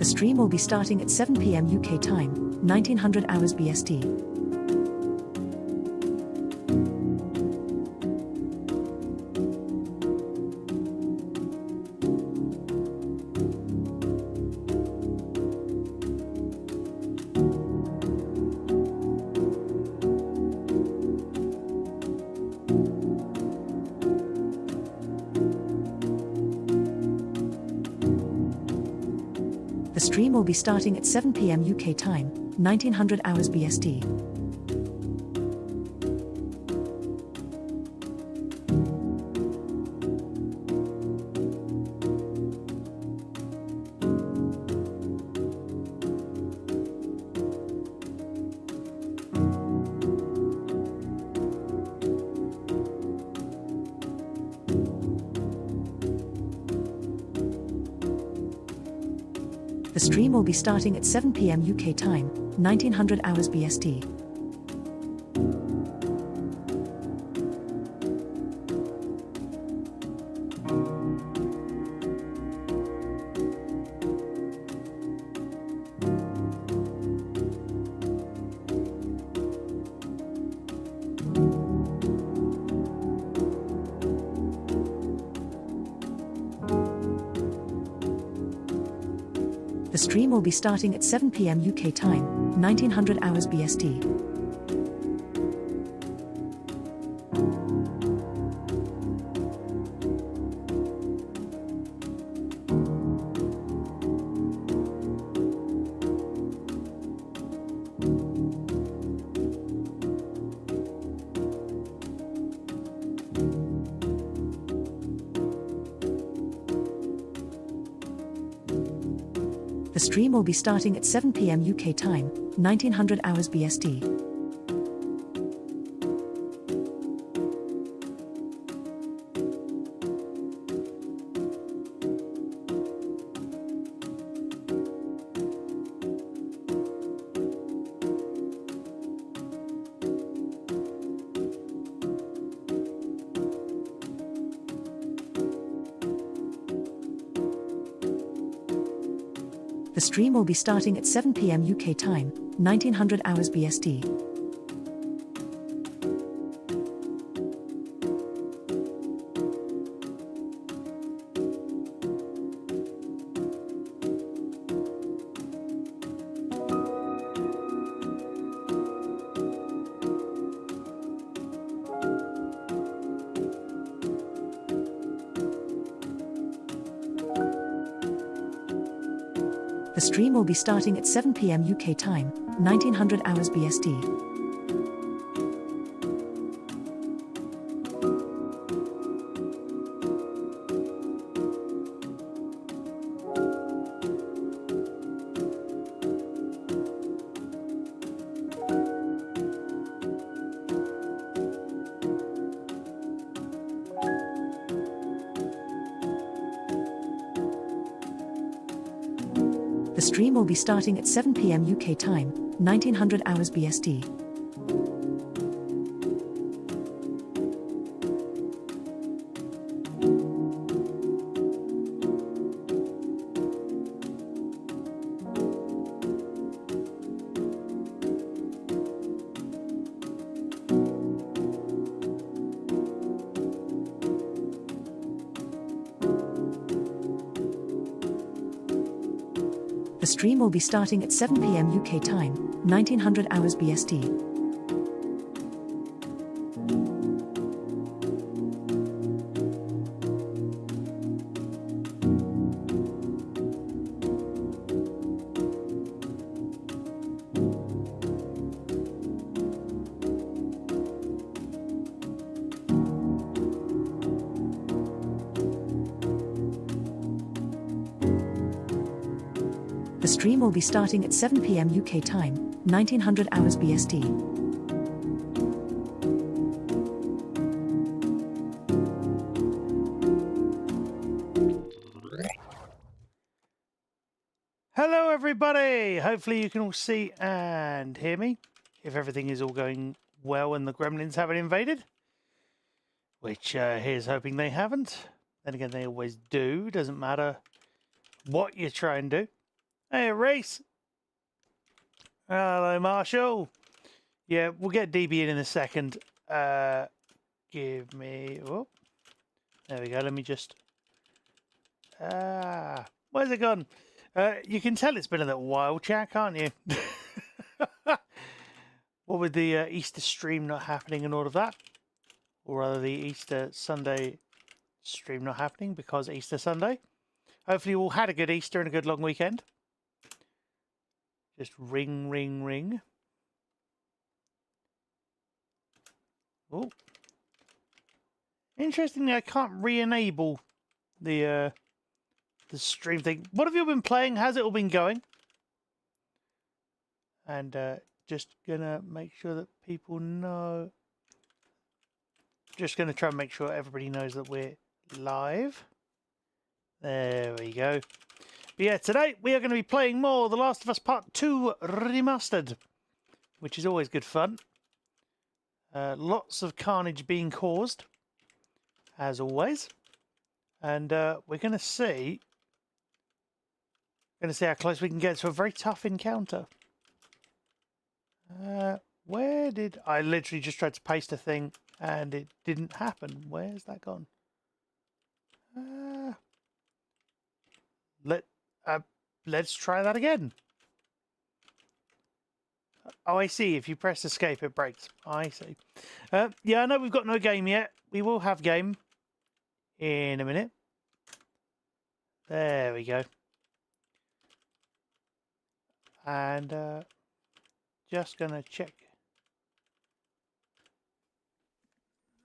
stream will be starting at 7 p.m. UK time, 1900 hours BST. The stream will be starting at 7 p.m. UK time, 1900 hours BST. The stream will be starting at 7 p.m. UK time, 1900 hours BST. The stream will be starting at 7 p.m. UK time, 1900 hours BST. The stream will be starting at 7 p.m. UK time, 1900 hours BST. The stream will be starting at 7 p.m. UK time, 1900 hours BST. The stream will be starting at 7 p.m. UK time, 1900 hours BST. The stream will be starting at 7 p.m. UK time, 1900 hours BST. The stream will be starting at 7 p.m. UK time, 1900 hours BST. The stream will be starting at 7 p.m. UK time, 1900 hours BST. Hello everybody! Hopefully you can all see and hear me. If everything is all going well and the gremlins haven't invaded. Which here's hoping they haven't. Then again, they always do. Doesn't matter what you try and do. Hey, Reese. Hello, Marshall. Yeah, we'll get DB in a second. Give me... Oh, there we go. Let me just... where's it gone? You can tell it's been a little while, chat, can't you? What with the Easter stream not happening and all of that? Or rather, the Easter Sunday stream not happening because Easter Sunday. Hopefully you all had a good Easter and a good long weekend. Just ring, ring, ring. Oh. Interestingly, I can't re-enable the stream thing. What have you been playing? How's it all been going? And just gonna make sure that people know. Just gonna try and make sure everybody knows that we're live. There we go. But yeah, today we are going to be playing more The Last of Us Part 2 Remastered, which is always good fun. Lots of carnage being caused, as always. And we're going to see how close we can get to a very tough encounter. Where did... I literally just tried to paste a thing and it didn't happen. Where's that gone? Let's try that again. Oh, I see. If you press escape, it breaks. I see. Yeah, I know we've got no game yet. We will have game in a minute. There we go. And just going to check.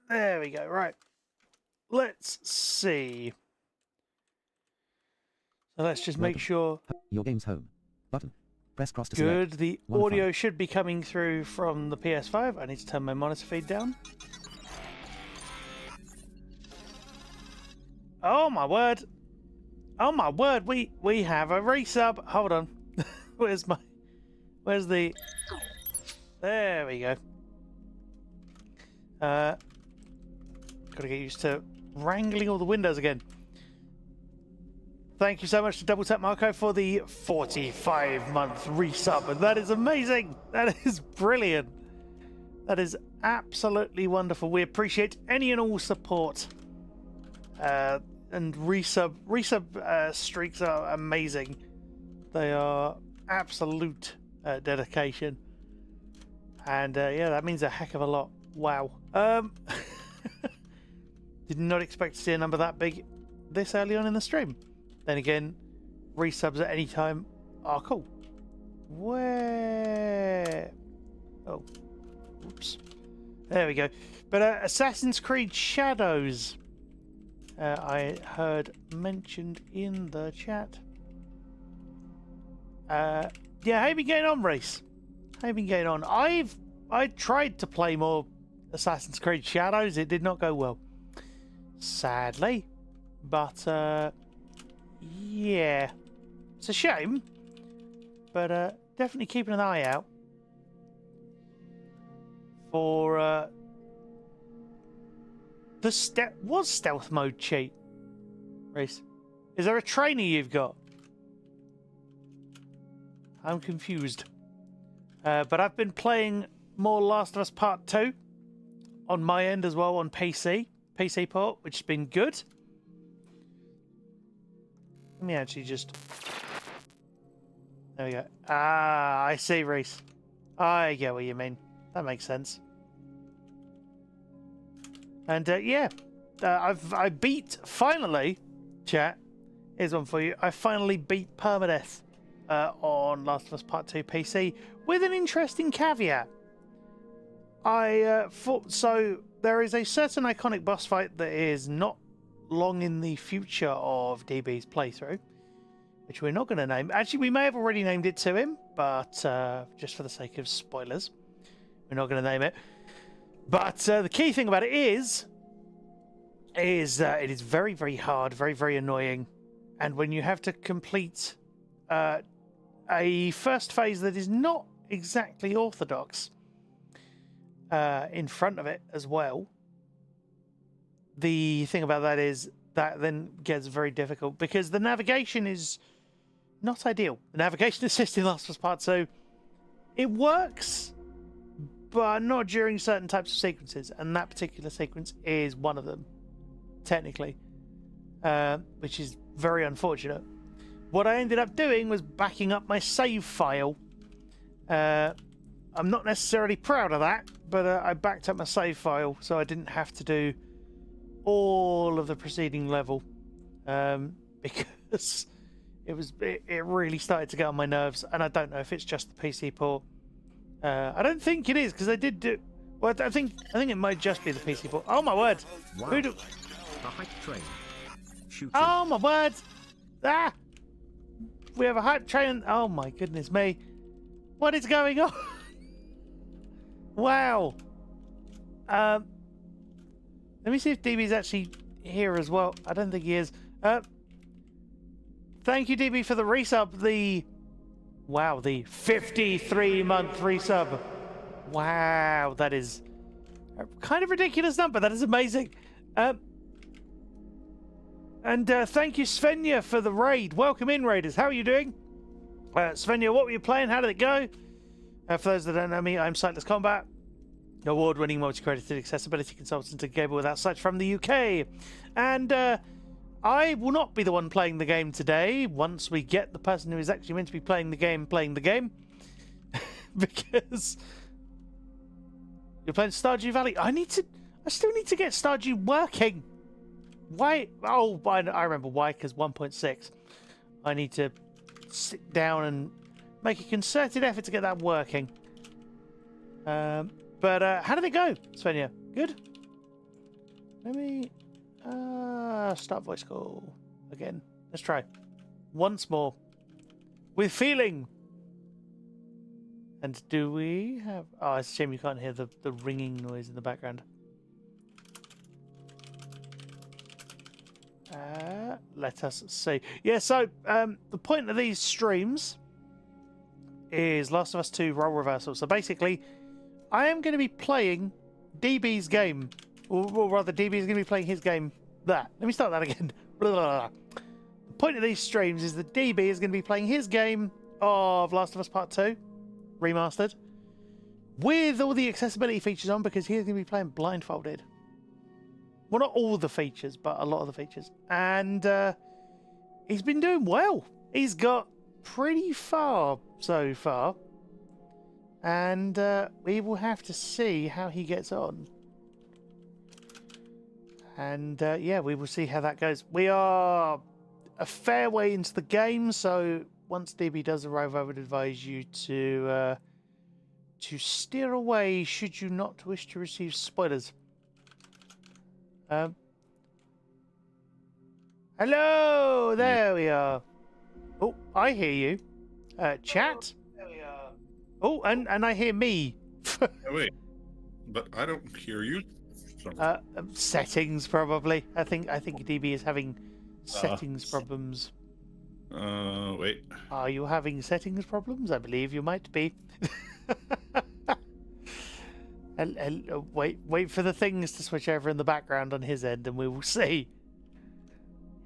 There we go. Right. Let's see. So let's just make sure. Your game's home. Button. Press cross to Good. select. The audio should be coming through from the PS5. I need to turn my monitor feed down. Oh my word. Oh my word. We have a resub. Hold on. Where's the... There we go. Gotta get used to wrangling all the windows again. Thank you so much to Double Tap Marco for the 45-month resub. And that is amazing. That is brilliant. That is absolutely wonderful. We appreciate any and all support. And resub streaks are amazing. They are absolute dedication. And yeah, that means a heck of a lot. Wow. Did not expect to see a number that big this early on in the stream. Then again, resubs at any time are cool. Where? Oh, oops. There we go. But Assassin's Creed Shadows, I heard mentioned in the chat. Yeah, how you been getting on, Reese? How you been getting on? I tried to play more Assassin's Creed Shadows. It did not go well, sadly. But yeah, it's a shame. But definitely keeping an eye out for the stealth mode cheat. Reese, is there a trainer you've got? I'm confused. But I've been playing more Last of Us Part 2 on my end as well on PC port, which has been good. Let me actually just... There we go. Ah, I see, Reese. I get what you mean. That makes sense. And yeah, I beat, finally, chat, here's one for you. I finally beat permadeath on Last of Us Part 2 PC with an interesting caveat. I thought, so there is a certain iconic boss fight that is not long in the future of DB's playthrough, which we're not going to name. Actually, we may have already named it to him, but just for the sake of spoilers, we're not going to name it. But the key thing about it is it is very, very hard, very, very annoying. And when you have to complete a first phase that is not exactly orthodox in front of it as well, the thing about that is that then gets very difficult because the navigation is not ideal. The navigation assist in Last of Us Part 2, it works, but not during certain types of sequences, and that particular sequence is one of them, technically, which is very unfortunate. What I ended up doing was backing up my save file. I'm not necessarily proud of that, but I backed up my save file so I didn't have to do all of the preceding level, because it really started to get on my nerves, and I don't know if it's just the PC port. I don't think it is, because I did do. Well, I think it might just be the PC port. Oh my word! Wow. Who do? A hype train. Shooting. Oh my word! Ah! We have a hype train. Oh my goodness me! What is going on? Wow. Let me see if DB's actually here as well. I don't think he is. Thank you, DB, for the resub. The 53-month resub. Wow, that is a kind of ridiculous number. That is amazing. And thank you, Svenja, for the raid. Welcome in, Raiders. How are you doing? Svenja, what were you playing? How did it go? For those that don't know me, I'm Sightless Combat, award-winning multi-credited accessibility consultant and gamer without sight from the UK. And I will not be the one playing the game today once we get the person who is actually meant to be playing the game. Because you're playing Stardew Valley. I still need to get Stardew working. Why? Oh, I remember why, because 1.6. I need to sit down and make a concerted effort to get that working. But how did it go, Svenja? Good? Let me start voice call again. Let's try. Once more. With feeling. And do we have... Oh, it's a shame you can't hear the ringing noise in the background. Let us see. Yeah, so the point of these streams is Last of Us 2 role reversal. So basically, I am going to be playing DB's game. Or rather, DB is going to be playing his game. Let me start that again. Blah, blah, blah. The point of these streams is that DB is going to be playing his game of Last of Us Part 2 remastered with all the accessibility features on, because he's going to be playing blindfolded. Well, not all the features, but a lot of the features. And he's been doing well. He's got pretty far so far. And we will have to see how he gets on. And yeah, we will see how that goes. We are a fair way into the game, so once DB does arrive, I would advise you to steer away should you not wish to receive spoilers. Hello, there we are. Oh, I hear you. Chat. There we are. Oh, and I hear me. Oh, wait, but I don't hear you. Settings probably. I think DB is having settings problems. Wait. Are you having settings problems? I believe you might be. And wait for the things to switch over in the background on his end, and we will see.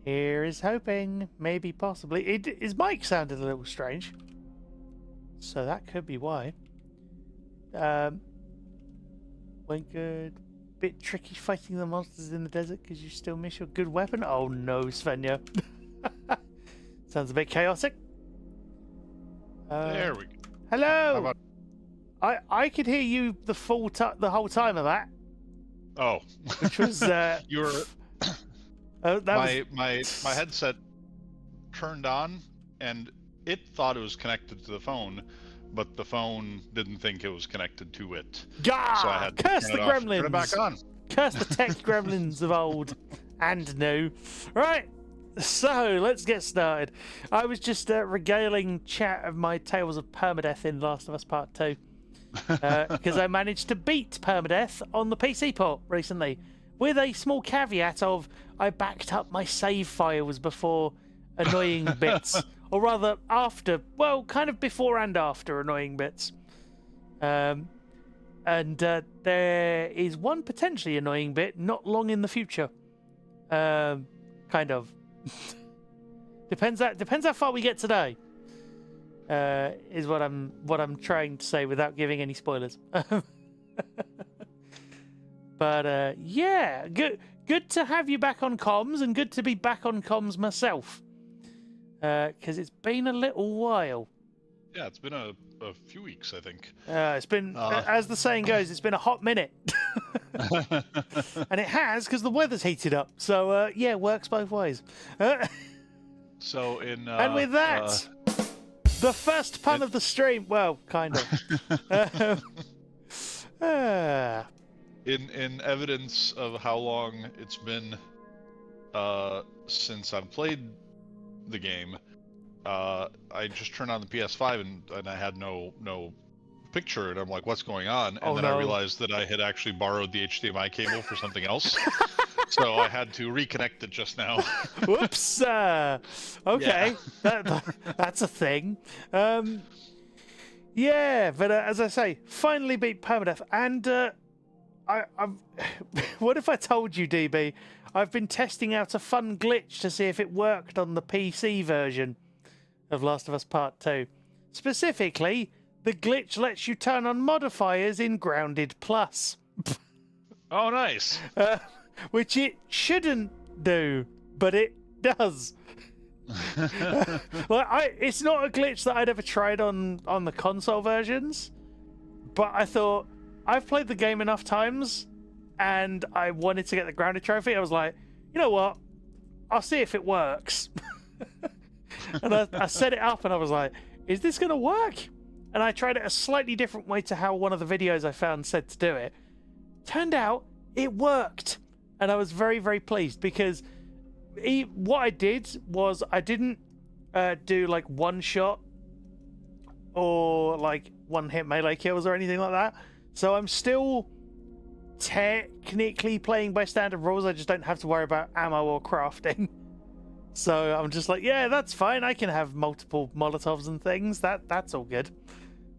Here is hoping, maybe, possibly. His mic sounded a little strange, so that could be why. Went good. Bit tricky fighting the monsters in the desert because you still miss your good weapon. Oh no, Svenja. Sounds a bit chaotic. There we go. Hello. I could hear you the whole time of that. Oh, which was your my headset turned on and it thought it was connected to the phone, but the phone didn't think it was connected to it. God, so I had to curse turn the it off gremlins! and turn it back on. Curse the tech gremlins of old and new. Right, so let's get started. I was just regaling chat of my tales of permadeath in Last of Us Part 2. Because I managed to beat permadeath on the PC port recently, with a small caveat of I backed up my save files before annoying bits, or rather after, well, kind of before and after annoying bits. And there is one potentially annoying bit not long in the future. Kind of. Depends how far we get today. is what I'm trying to say without giving any spoilers. But yeah, good to have you back on comms, and good to be back on comms myself, because it's been a little while. Yeah, it's been a few weeks, I think. It's been, as the saying goes, it's been a hot minute. And it has, because the weather's heated up. So, yeah, works both ways. So in and with that, the first pun of the stream. Well, kind of. in evidence of how long it's been since I've played the game, I just turned on the PS5 and I had no picture, and I'm like, what's going on? And then I realized that I had actually borrowed the HDMI cable for something else. So I had to reconnect it just now. Whoops. Okay. Yeah. That's a thing. Yeah, but as I say, finally beat permadeath. And I'm what if I told you, DB, I've been testing out a fun glitch to see if it worked on the PC version of Last of Us Part 2. Specifically, the glitch lets you turn on modifiers in Grounded Plus. Oh, nice. Which it shouldn't do, but it does. It's not a glitch that I'd ever tried on the console versions, but I thought, I've played the game enough times, and I wanted to get the Grounded trophy. I was like, you know what? I'll see if it works. And I set it up, and I was like, is this going to work? And I tried it a slightly different way to how one of the videos I found said to do it. Turned out, it worked. And I was very, very pleased, because what I did was I didn't do like one shot or like one hit melee kills or anything like that. So I'm still technically playing by standard rules. I just don't have to worry about ammo or crafting. So I'm just like, yeah, that's fine. I can have multiple Molotovs and things. That's all good.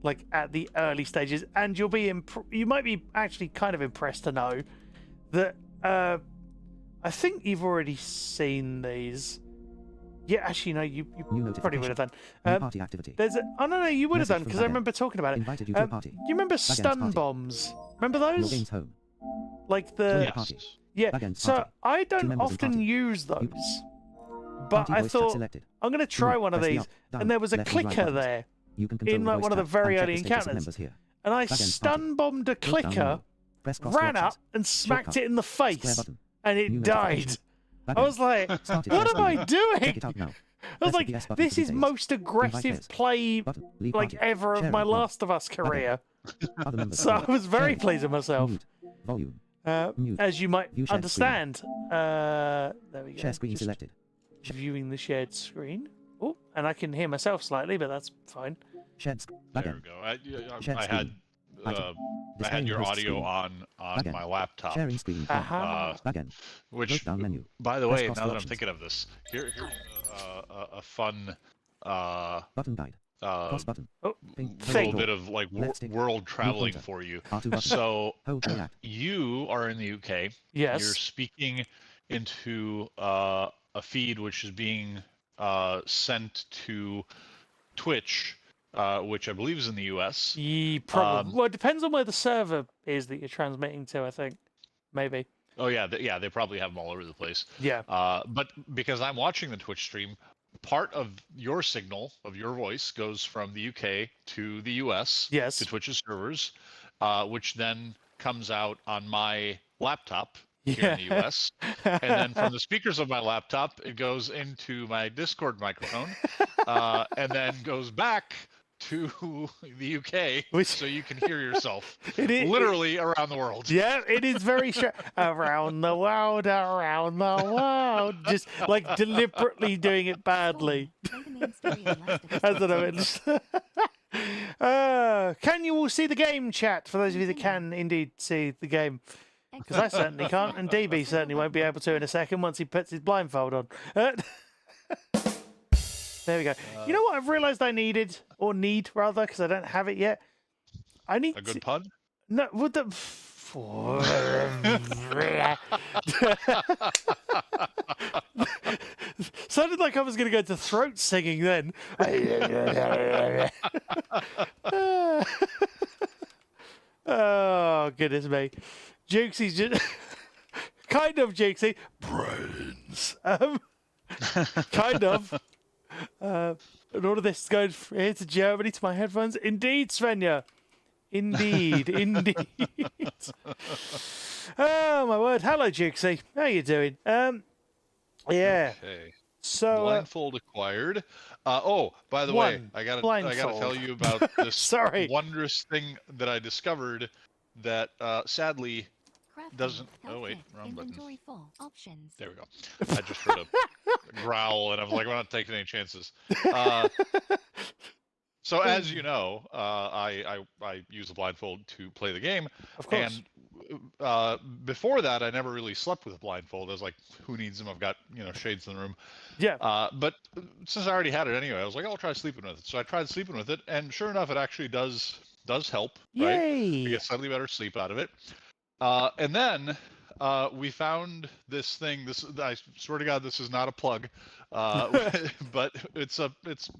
Like at the early stages, and you might be actually kind of impressed to know that I think you've already seen these. Yeah, actually, no, you probably would have done. New party activity. No, you would have Message done, from because I Bagan. remember talking about it. Invited you to a party. You remember Bagan's stun party. bombs? Remember Your those? game's home. Like Join the the party. yeah. Bagan's So party. I Two don't members in often party. use those, but Party I voice chat thought selected. I'm going to try Two, one of press the these, up, down, and there was a left and right clicker buttons. there, You can control in like voice one of the chat very and check early the status of encounters. members here. and I Bagan's stun bombed a Click down clicker, menu. Press cross ran to up options. and smacked Shortcut. it in the Square face, button. and it New died. notification. I Bagan. was like, Started what press am I button. doing? Check it out now. I was Press the like, PS button this for is details. most aggressive players. play Button. Leave like party. ever of Sharing my one. Last of Us career. Other members. So I was very Sharing. pleased with myself. Mute. Volume. Uh, Mute. as you might View shared understand. There we go. Share screen Just selected. viewing the shared screen. Oh, and I can hear myself slightly, but that's fine. Shared There Bagan. we go. Shared I had screen. I had your host audio screen. on Bagan. my laptop, Sharing screen. Aha. Bagan. which, Down menu. by the Press way, cross now to that I'm options. thinking of this, here's a fun Button guide. Cross button. Oh, Pink. thing. little bit of like Left stick. world traveling pointer. for you. R2 button. So Hold to react. you are in the UK. Yes. You're speaking into a feed which is being sent to Twitch, which I believe is in the US. Probably. Well, it depends on where the server is that you're transmitting to, I think. Maybe. Oh yeah, they probably have them all over the place. Yeah. But because I'm watching the Twitch stream, part of your signal of your voice goes from the UK to the US, Yes. to Twitch's servers, which then comes out on my laptop here in the US, and then from the speakers of my laptop, it goes into my Discord microphone, and then goes back to the UK, so you can hear yourself literally around the world. Yeah, it is very around the world, around the world. Just like deliberately doing it badly. As an image. Can you all see the game, chat? For those of you that can indeed see the game. Because I certainly can't, and DB certainly won't be able to in a second once he puts his blindfold on. There we go. You know what I've realised I needed, or need rather, because I don't have it yet? I need A good pun? No, Sounded like I was going to go to throat singing then. Oh, goodness me. Jukesy's just... kind of Jukesy. Brains. Kind of. And all of this is going here to Germany to my headphones. Indeed, Svenja. Indeed, indeed. Oh, my word. Hello, Jukesy. How you doing? Yeah. Okay. So Blindfold acquired. Oh, by the way, I gotta tell you about this Sorry. wondrous thing that I discovered that sadly doesn't. Oh wait, wrong button. Options. There we go. I just heard a growl, and I was like, "We're not taking any chances." So as you know, I use the blindfold to play the game, Of course. and before that, I never really slept with a blindfold. I was like, "Who needs them? I've got shades in the room." Yeah. But since I already had it anyway, I was like, "I'll try sleeping with it." So I tried sleeping with it, and sure enough, it actually does help. Right? Yay. You get slightly better sleep out of it. And then we found this thing. I swear to God, this is not a plug, but it's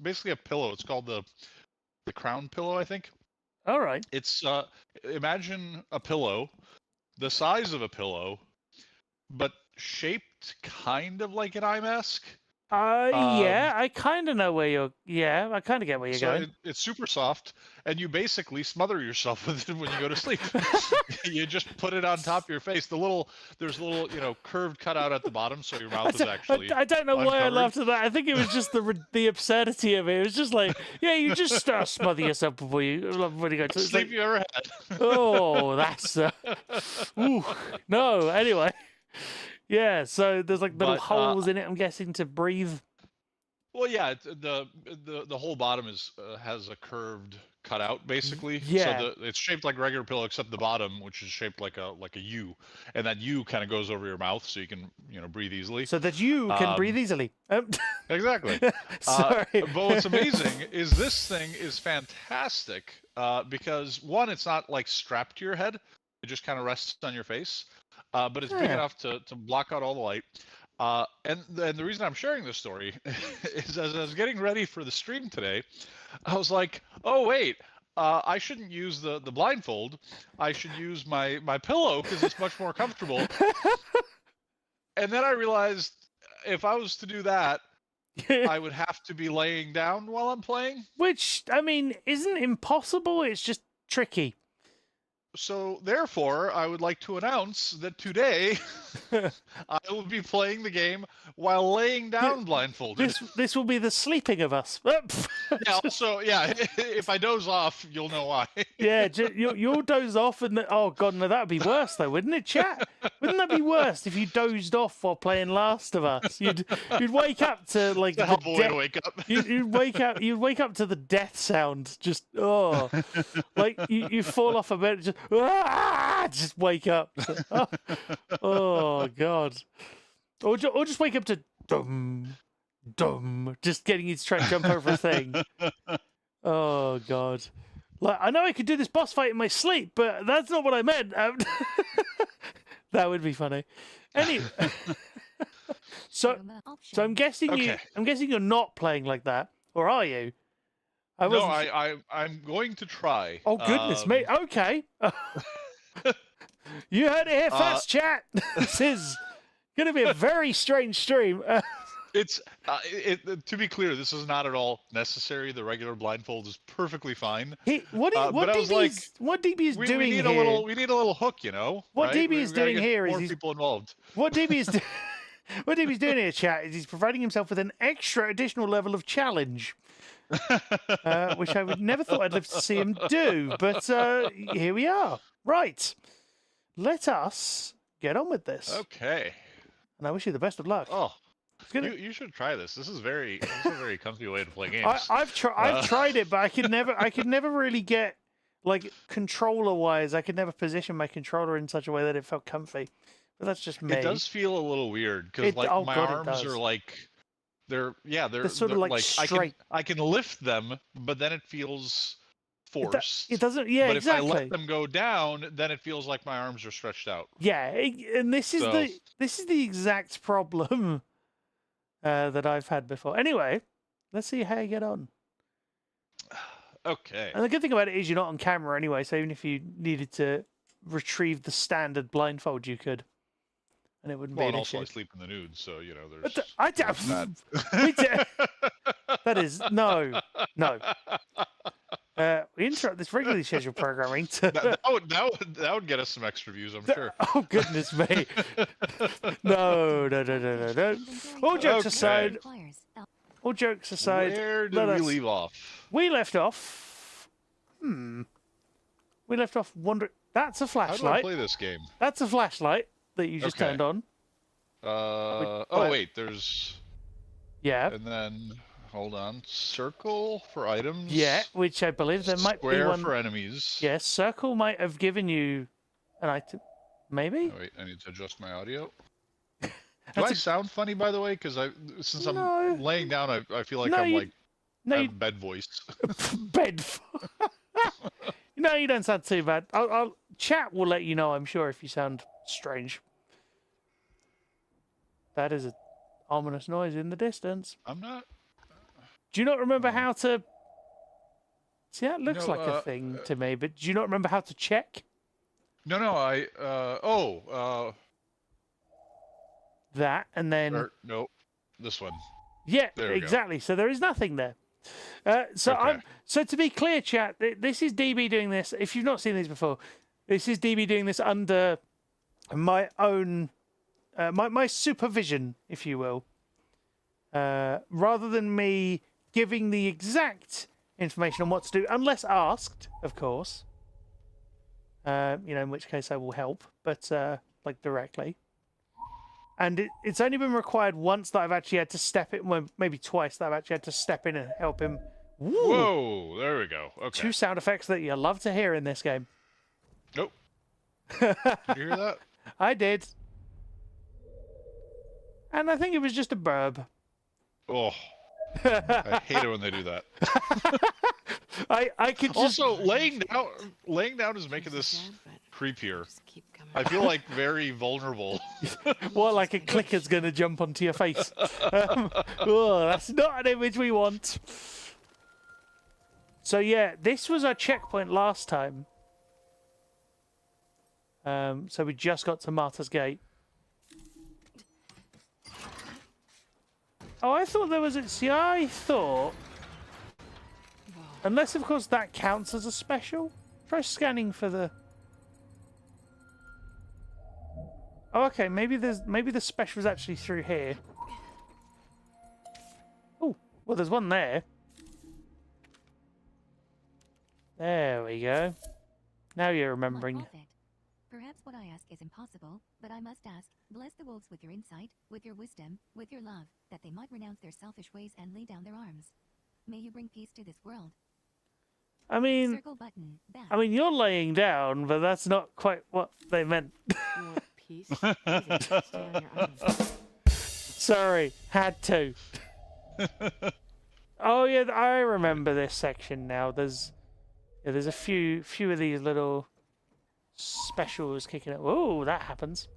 basically a pillow. It's called the crown pillow, I think. All right. It's imagine a pillow, the size of a pillow, but shaped kind of like an eye mask. Yeah, I kind of know where you're. Yeah, I kind of get where you're going. It's super soft, and you basically smother yourself with it when you go to sleep. You just put it on top of your face. There's a little, curved cutout at the bottom, so your mouth is actually. I don't know why I uncovered. laughed at that. I think it was just the absurdity of it. It was just like, yeah, you just smother yourself before you go to Best sleep. sleep you ever had. Oh, that's. Ooh, no. Anyway. Yeah, so there's like little holes in it, I'm guessing, to breathe. Well, yeah, the whole bottom has a curved cutout basically. Yeah. So it's shaped like a regular pillow, except the bottom, which is shaped like a U, and that U kind of goes over your mouth, so you can breathe easily. So that you can breathe easily. Exactly. Sorry. But what's amazing is this thing is fantastic because one, it's not like strapped to your head; it just kind of rests on your face. But it's big enough to block out all the light. And the reason I'm sharing this story is as I was getting ready for the stream today, I was like, oh, wait, I shouldn't use the blindfold. I should use my pillow because it's much more comfortable. And then I realized if I was to do that, I would have to be laying down while I'm playing. Which, I mean, isn't impossible. It's just tricky. So, therefore, I would like to announce that today I will be playing the game while laying down blindfolded. This will be the sleeping of us. Yeah, also, yeah, if I doze off, you'll know why. Yeah, you'll doze off, and oh god, no, that would be worse though, wouldn't it, chat? Wouldn't that be worse if you dozed off while playing Last of Us? You'd wake up to like It's a helpful way to wake up. You'd wake up to the death sound. Just like you fall off a bed, just wake up. Oh god, or just wake up to dum dum, just getting you to try and jump over a thing. Oh god. Like, I know I could do this boss fight in my sleep, but that's not what I meant. That would be funny. Anyway, so I'm guessing you're not playing like that, or are you? No, I'm going to try. Oh goodness me! Okay, you heard it here first, chat. This is going to be a very strange stream. It's to be clear, this is not at all necessary. The regular blindfold is perfectly fine. What DB is doing we need here? we need a little hook, What right? DB is doing here is more people involved. What DB is what DB's doing here, chat, is he's providing himself with an extra additional level of challenge, which I would never thought I'd live to see him do. But here we are. Right, let us get on with this. Okay. And I wish you the best of luck. Oh. You should try this. This is a very comfy way to play games. I've tried it, but I could never really get, like, controller wise. I could never position my controller in such a way that it felt comfy. But that's just me. It does feel a little weird because my arms are like they're sort of like straight. I can lift them, but then it feels force. It doesn't. Yeah, but exactly. if I let them go down, then it feels like my arms are stretched out. Yeah, and this is the exact problem that I've had before. Anyway, let's see how you get on. Okay. And the good thing about it is you're not on camera anyway, so even if you needed to retrieve the standard blindfold, you could, and it wouldn't Well, be and an also I issue. sleep in the nude, so you know But there's. I that is no. We interrupt this regularly scheduled programming to. that would get us some extra views, I'm sure. Oh goodness me! No. All jokes aside. All jokes aside. Where did we leave off? We left off. We left off wondering. That's a How do I flashlight. play this game? That's a flashlight that you just Okay. turned on. Oh wait, there's. Yeah. And then hold on, circle for items. Yeah, which I believe there might be Square one. for enemies. Yes, circle might have given you an item. Maybe. Oh, wait, I need to adjust my audio. Do That's I sound funny, by the way? Because since No. I'm laying down, I feel like No, I'm you- like No, I you, have bed voice. bed. No, you don't sound too bad. I'll chat will let you know, I'm sure, if you sound strange. That is an ominous noise in the distance. I'm not. Do you not remember how to? See, that looks No, like a thing to me, but do you not remember how to check No, that? And then no, this one. yeah, there we go. exactly. So there is nothing there. So Okay. so to be clear, chat. This is DB doing this. If you've not seen these before, this is DB doing this under my own, my supervision, if you will. Rather than me giving the exact information on what to do, unless asked, of course. In which case I will help, but like directly. And it's only been required once that I've actually had to step in, well, maybe twice that I've actually had to step in and help him. Woo! Whoa, there we go. Okay. Two sound effects that you love to hear in this game. Nope. Did you hear that? I did. And I think it was just a burb. Oh, I hate it when they do that. I could just... Also, laying down is making this creepier. I feel like very vulnerable. What, like a clicker's going to jump onto your face? That's not an image we want. So yeah, this was our checkpoint last time. So we just got to Martha's Gate. Oh, I thought there was a... See, I thought... Unless, of course, that counts as a special. Try scanning for the... Oh, okay. Maybe the special is actually through here. Oh, well, there's one there. There we go. Now you're remembering. Perhaps what I ask is impossible, but I must ask, bless the wolves with your insight, with your wisdom, with your love, that they might renounce their selfish ways and lay down their arms. May you bring peace to this world. I mean, Circle button, back. you're laying down, but that's not quite what they meant. You want peace? Stay on your arms. Sorry, had to. Oh yeah, I remember this section now. There's a few of these little specials kicking it. Oh, that happens.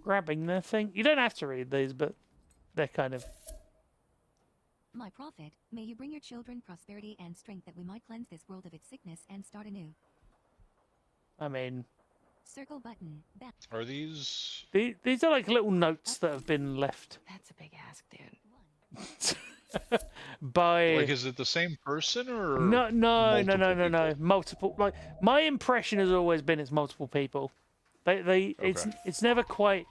Grabbing the thing. You don't have to read these, but they're kind of... My prophet, may you bring your children prosperity and strength that we might cleanse this world of its sickness and start anew. I mean... Circle button, back. Are these? These are like little notes that have been left That's a big ask, dude. by... Like, is it the same person or? No. multiple people? Multiple. Like, my impression has always been it's multiple people. It's never quite...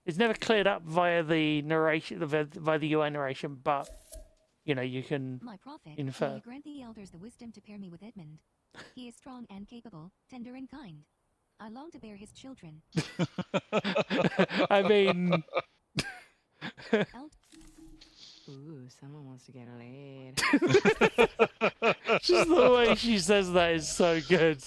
It's never cleared up via the narration, via the UI narration, but, you can My prophet, infer. may you grant the elders the wisdom to pair me with Edmund. He is strong and capable, tender and kind. I long to bear his children. I mean... Ooh, someone wants to get laid. Just the way she says that is so good.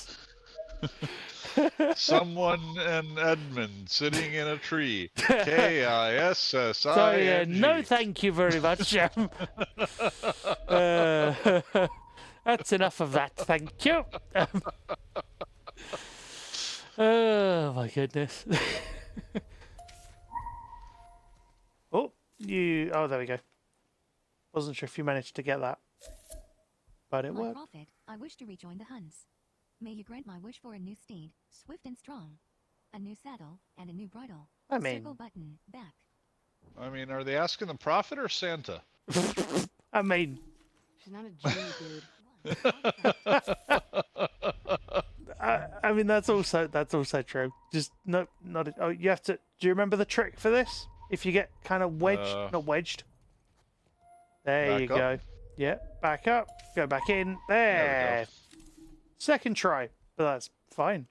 Someone in Edmund sitting in a tree. KISSING. So yeah, no, thank you very much. That's enough of that. Thank you. Oh my goodness. Oh, you. Oh, there we go. Wasn't sure if you managed to get that, but it My worked. prophet, I wish to rejoin the hunts. May you grant my wish for a new steed, swift and strong, a new saddle, and a new bridle. I mean, Circle button, back. I mean, are they asking the prophet or Santa? I mean, She's not a genie, dude. I mean that's also true. Just no, not. Oh, you have to. Do you remember the trick for this? If you get kind of wedged, not wedged. There you Back go. up. Yeah, back up. Go back in. There we There. Second try, but that's fine.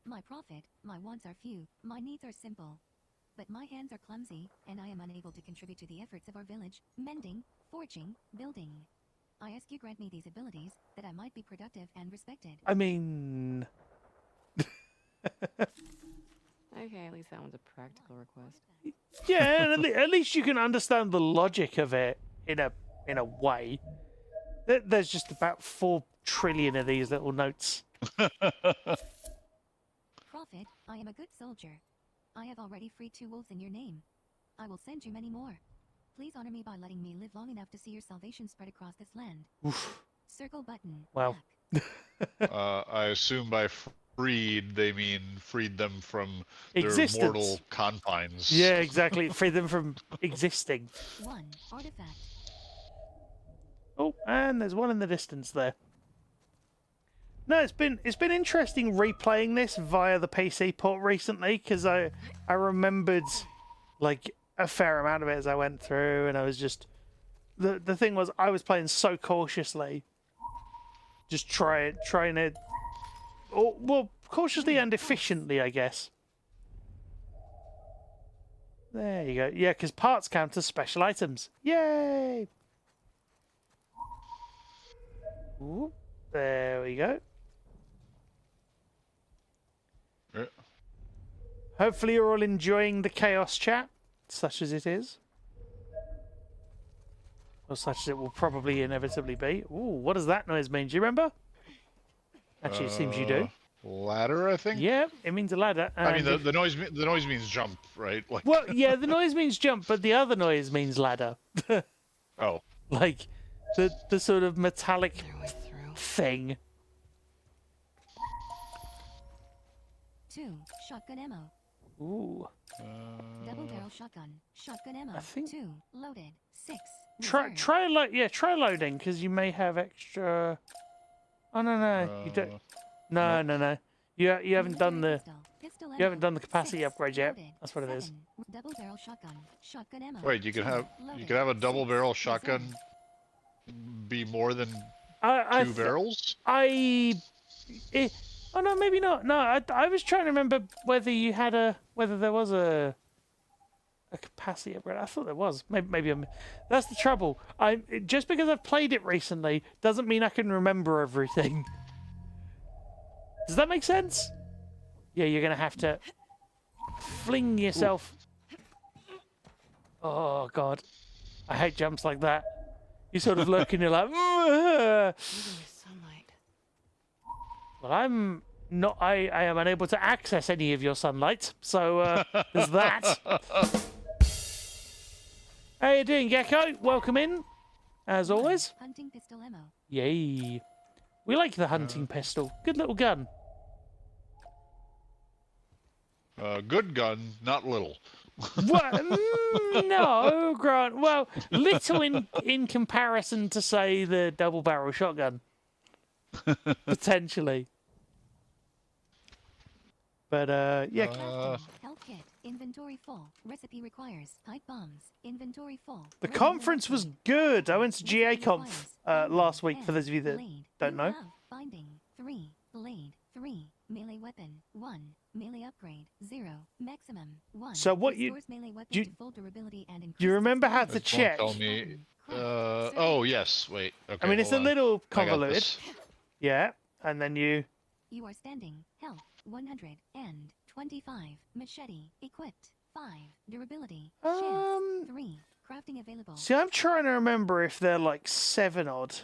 My prophet, my wants are few, my needs are simple. But my hands are clumsy, and I am unable to contribute to the efforts of our village, mending, forging, building. I ask you grant me these abilities, that I might be productive and respected. I mean, Okay, at least that one's a practical request. yeah, and at least you can understand the logic of it in a way. There's just about 4 trillion of these little notes. Prophet, I am a good soldier. I have already freed 2 wolves in your name. I will send you many more. Please honor me by letting me live long enough to see your salvation spread across this land. Oof. Circle button. Wow. Back. I assume by freed they mean freed them from their Existence. mortal confines. Yeah, exactly. Free them from existing. 1. Artifact. Oh, and there's one in the distance there. No, it's been interesting replaying this via the PC port recently because I remembered like a fair amount of it as I went through, and I was just the thing was I was playing so cautiously, just trying to, well, cautiously and efficiently, I guess. There you go. Yeah, because parts count as special items. Yay! Ooh, there we go. Yeah. Hopefully you're all enjoying the chaos chat, such as it is. Or such as it will probably inevitably be. Ooh, what does that noise mean? Do you remember? Actually, it seems you do. Ladder, I think. Yeah, it means a ladder. I mean, and the noise means jump, right? Like. well, yeah, the noise means jump, but the other noise means ladder. Oh. Like the sort of metallic Their way through. thing. 2. Shotgun ammo. Ooh. Double barrel shotgun. Shotgun ammo. I think- 2. Loaded. 6. Try reserve. try loading because you may have extra. Oh no, you don't. No. You haven't done the Pistol you haven't ammo. done the capacity 6. upgrade yet. Loaded. That's what it is. 7. Double barrel shotgun. Shotgun ammo. Wait, you 2. could Loaded. have a double 6. barrel shotgun Reserve. be more than I 2 barrels? Oh no, maybe not. No, I was trying to remember whether you had whether there was a capacity upgrade. I thought there was. Maybe that's the trouble. Just because I've played it recently doesn't mean I can remember everything. Does that make sense? Yeah, you're gonna have to fling yourself. Oh god, I hate jumps like that. You sort of look and you're like, "Ugh." Using your sunlight. Well, I'm not. I am unable to access any of your sunlight, so there's that. How you doing, Gecko? Welcome in, as always. Hunting pistol ammo. Yay! We like the hunting pistol. Good little gun. Good gun, not little. What? No, Grant. Well, little in comparison to say the double barrel shotgun, potentially. But yeah. Health kit. Inventory full. Recipe requires. Pipe bombs. Inventory full. The Ready conference was weapon. good. I went to GA Recipe Conf requires. last week. For Blade. those of you that Blade. don't You know. have binding. 3. Blade. 3. Melee weapon. 1. Melee upgrade. 0. Maximum. 1. So what you- Restores melee weapon you- to full durability and Do you increased remember how to This check? won't tell me. Button. Oh yes. Wait. Okay. I mean, it's a hold on. little I got convoluted. this. Yeah, and then you You are standing. Health 125. Machete equipped. 5. Durability. Shifts 3. Crafting available. See, I'm trying to remember if they're like 7 odd.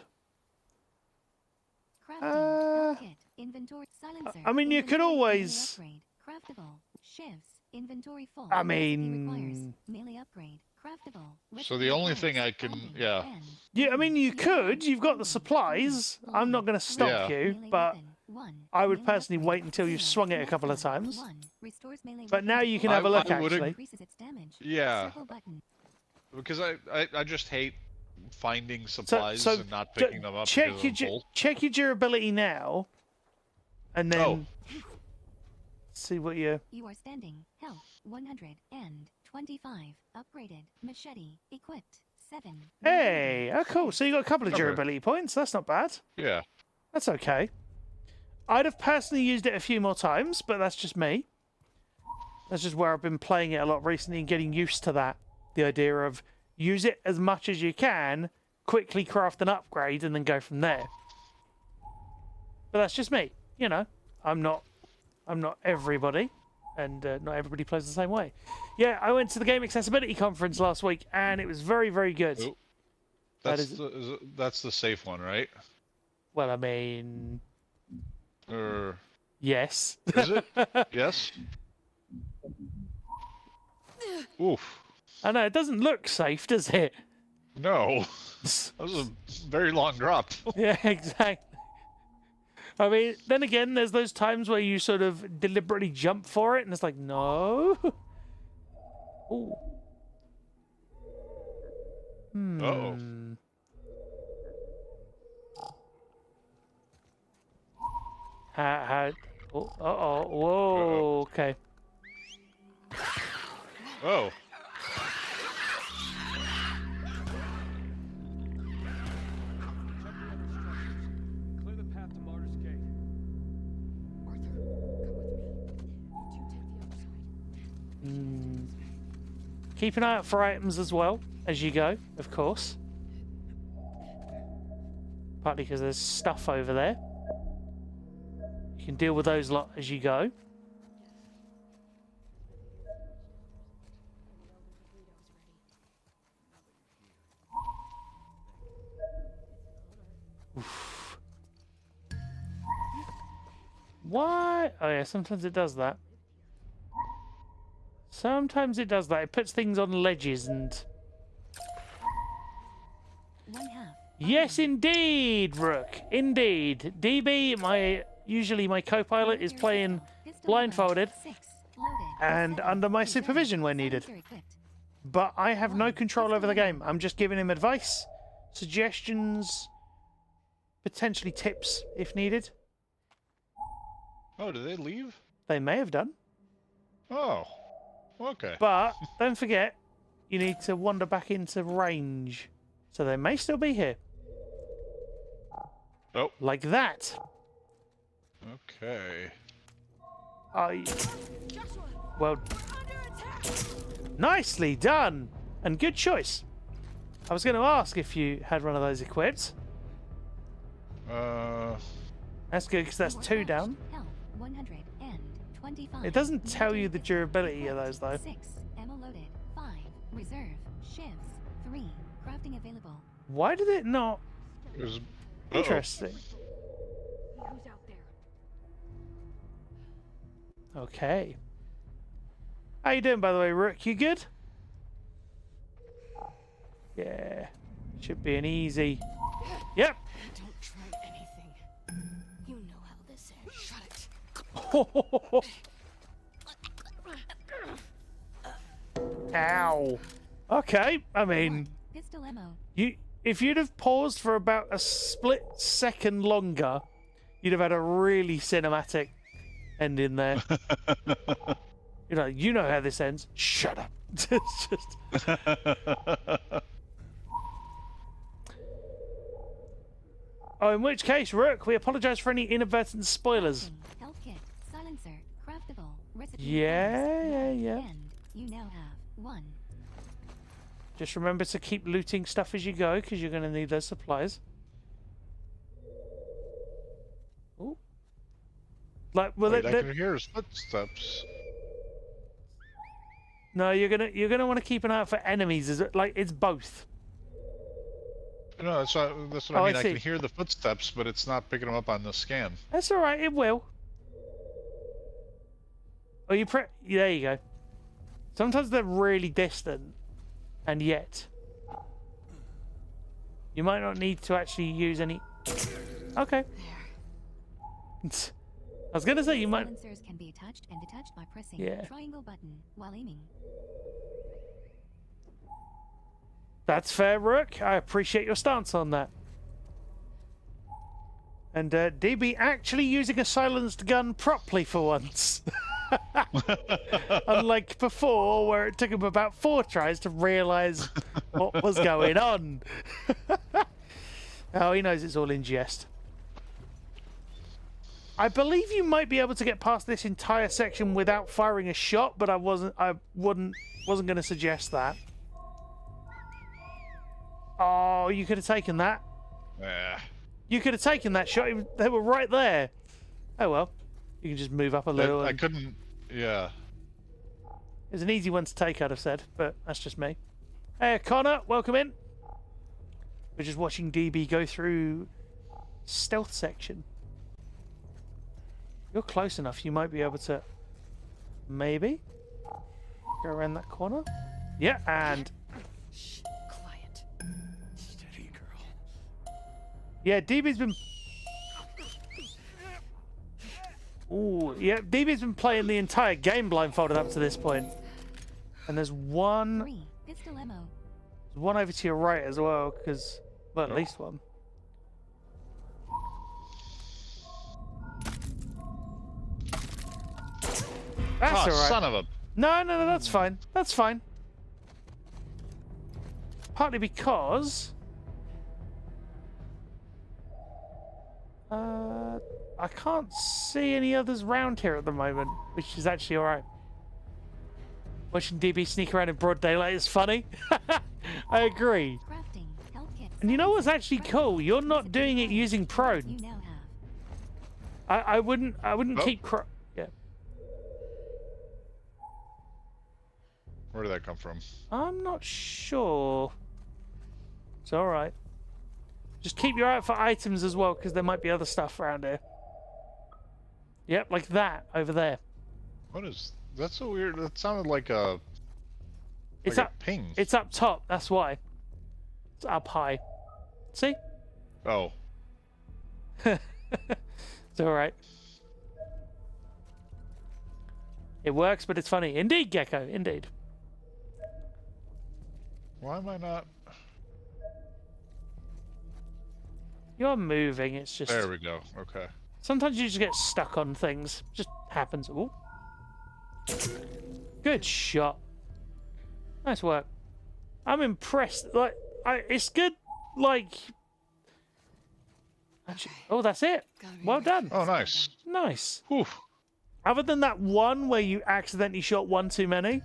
Crafting. Health kit. Inventory. Silencer. I mean, you could Inventory always. melee upgrade. Craftable. Shifts. Inventory full. I Recipe mean. requires melee upgrade. Craftable. So Recipe the only requires thing I can, bonding. yeah. End. Yeah, I mean, you could. You've got the Bonding. supplies. I'm not going to stop Yeah. you, Melee but weapon. 1. I would Melee personally upgrade. wait until you've 0. swung it a couple of Next one. times. 1. Restores melee But weapon now to you can full. have a look, I would've- actually. Increases its damage. Yeah. Circle button. Because I just hate finding supplies So and not picking them up. check because your I'm full. check your durability now, and then see what you. You are standing. Health 125. Upgraded. Machete equipped. 7. Hey, oh cool. So you got a couple of Okay. durability points. That's not bad. Yeah. That's okay. I'd have personally used it a few more times, but that's just me. That's just where I've been playing it a lot recently and getting used to that. The idea of use it as much as you can, quickly craft an upgrade, and then go from there. But that's just me. You know, I'm not everybody, and not everybody plays the same way. Yeah, I went to the Game Accessibility Conference last week, and it was very, very good. Oh. That That's the safe one, right? Well, I mean, Or yes. is it? Yes. Oof. I know, it doesn't look safe, does it? No. That was a very long drop. Yeah, exactly. I mean, then again, there's those times where you sort of deliberately jump for it, and it's like, no. Ooh. Uh-oh. How, oh, uh-oh, whoa, okay. Oh. Clear the path to Martyr's Gate. Arthur, come with me. You two take the other side. Keep an eye out for items as well, as you go, of course. Partly because there's stuff over there. You can deal with those lot as you go. Oof. Why? Oh yeah, sometimes it does that. Sometimes it does that. It puts things on ledges and... 1/2. Yes, indeed, Rook. Indeed. DB, usually my co-pilot, is playing blindfolded and under my supervision when needed. But I have no control over the game. I'm just giving him advice, suggestions, potentially tips if needed. Oh, did they leave? They may have done. Oh. Okay. But don't forget, you need to wander back into range. So they may still be here. Oh. Like that. Okay. Well, nicely done. And good choice. I was going to ask if you had one of those equipped. That's good, because that's 2 down. It doesn't tell you the durability of those, though. 6. Ammo loaded. 5. Reserve. Shifts. 3. Crafting available. Why did it not? It was... Interesting. Who's out there? Okay. How you doing, by the way, Rook? You good? Yeah. Should be an easy... Yep. Don't try anything. You know how this is. Shut it. Ow. Okay, I mean... Pistol ammo. If you'd have paused for about a split second longer, you'd have had a really cinematic ending there. You know how this ends. Shut up. It's just... Oh, in which case, Rook, we apologise for any inadvertent spoilers. Health kit. Silencer. Craftable. Recipe. Yeah. And you now have 1. Just remember to keep looting stuff as you go, because you're going to need those supplies. Ooh. Like, well, Wait, I can hear his footsteps. no, you're gonna want to keep an eye out for enemies. Is it like it's both? No, that's what Oh, I I mean. I see. can hear the footsteps, but it's not picking them up on the scan. That's all right. It will. Oh, there you go. Sometimes they're really distant, and yet you might not need to actually use any. Okay. I was gonna say you might. Silencers can be attached and detached by pressing Yeah. triangle button while aiming. That's fair, Rook. I appreciate your stance on that. And DB actually using a silenced gun properly for once. Unlike before, where it took him about 4 tries to realise what was going on. Oh, he knows it's all in jest. I believe you might be able to get past this entire section without firing a shot, but I wasn't going to suggest that. Oh, you could have taken that. Yeah. You could have taken that shot. They were right there. Oh well. You can just move up a little. I couldn't. Yeah. It's an easy one to take, I'd have said, but that's just me. Hey, Connor, welcome in. We're just watching DB go through stealth section. You're close enough. You might be able to maybe go around that corner. Yeah, and Shh, quiet. Steady, girl. yeah, DB's been. Ooh, yeah, DB's been playing the entire game blindfolded up to this point. And there's one 3. Pistol ammo. over to your right as well, because well, at least one. That's Oh, alright. son of a. No, that's fine. That's fine. Partly because I can't see any others round here at the moment, which is actually alright. Watching DB sneak around in broad daylight is funny. I agree. Crafting. Health kits. And you know what's actually cool? You're not doing it using You prone. now have. I wouldn't Oh. keep yeah. Where did that come from? I'm not sure. It's alright. Just keep your eye out for items as well, because there might be other stuff around here. Yep, like that over there. What is? That's so weird. That sounded like a. It's like up. a ping. It's up top. That's why. It's up high. See? Oh. It's alright. It works, but it's funny. Indeed, Gecko. Indeed. Why am I not? You're moving. It's just. There we go. Okay. Sometimes you just get stuck on things. Just happens. Ooh. Good shot. Nice work. I'm impressed. Like, it's good. Like. Actually, oh, that's it. Well done. Oh, nice. Nice. Whew. Other than that one where you accidentally shot one too many,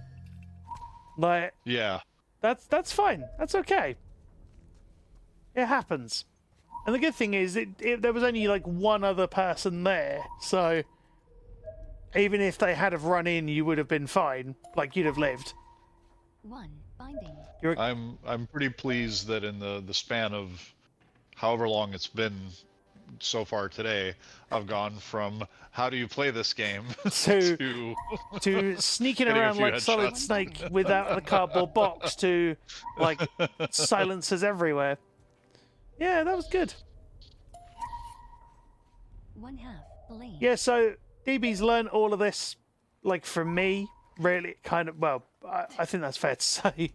like Yeah. that's fine. That's okay. It happens. And the good thing is, there was only like one other person there, so even if they had have run in, you would have been fine. Like you'd have lived. 1. Binding. I'm pretty pleased that in the span of however long it's been so far today, I've gone from how do you play this game To- to To sneaking Getting a around few like Solid headshots. Snake without the cardboard box to like silencers everywhere. Yeah, that was good. 1/2. Blade. Yeah, so DB's learned all of this, like from me, really, kind of. Well, I think that's fair to say,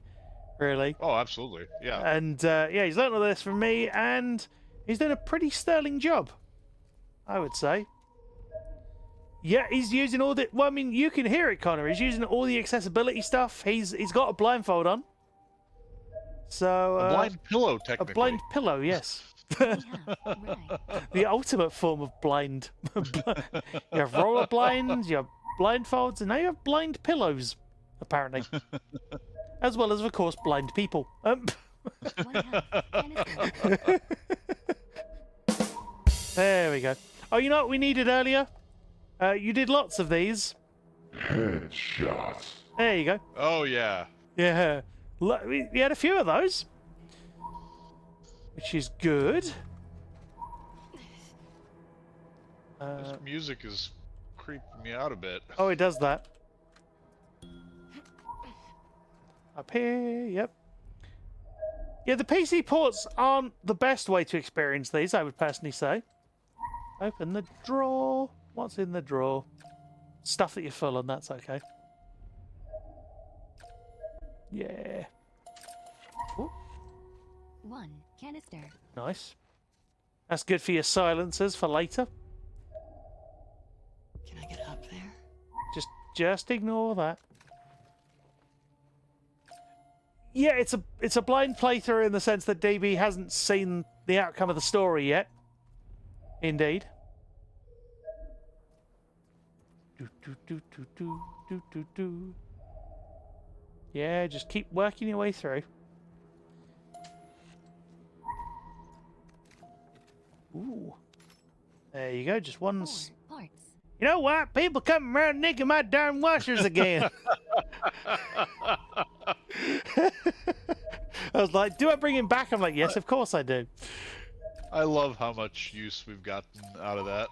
really. Oh, absolutely. Yeah. And yeah, he's learned all this from me, and he's done a pretty sterling job, I would say. Yeah, he's using all the. Well, I mean, you can hear it, Connor. He's using all the accessibility stuff. He's got a blindfold on. So A blind pillow, a technically. blind pillow, yes. 1/2. Right. The ultimate form of blind. You have roller blinds, you have blindfolds, and now you have blind pillows, apparently. As well as, of course, blind people. 1/2. Canister. There we go. Oh, you know what we needed earlier? You did lots of these. Headshot. There you go. Oh yeah. Yeah. We had a few of those. Which is good. This music is creeping me out a bit. Oh, it does that. Up here, yep. Yeah, the PC ports aren't the best way to experience these, I would personally say. Open the drawer. What's in the drawer? Stuff that you're full on, that's okay. Yeah. Ooh, 1 canister. nice. That's good for your silencers for later. Can I get up there? Just ignore that. Yeah, it's a blind playthrough in the sense that DB hasn't seen the outcome of the story yet. Indeed. Do. Yeah, just keep working your way through. Ooh. There you go, just one... 4 parts. You know what? People coming around nicking my darn washers again. I was like, do I bring him back? I'm like, yes, of course I do. I love how much use we've gotten out of that.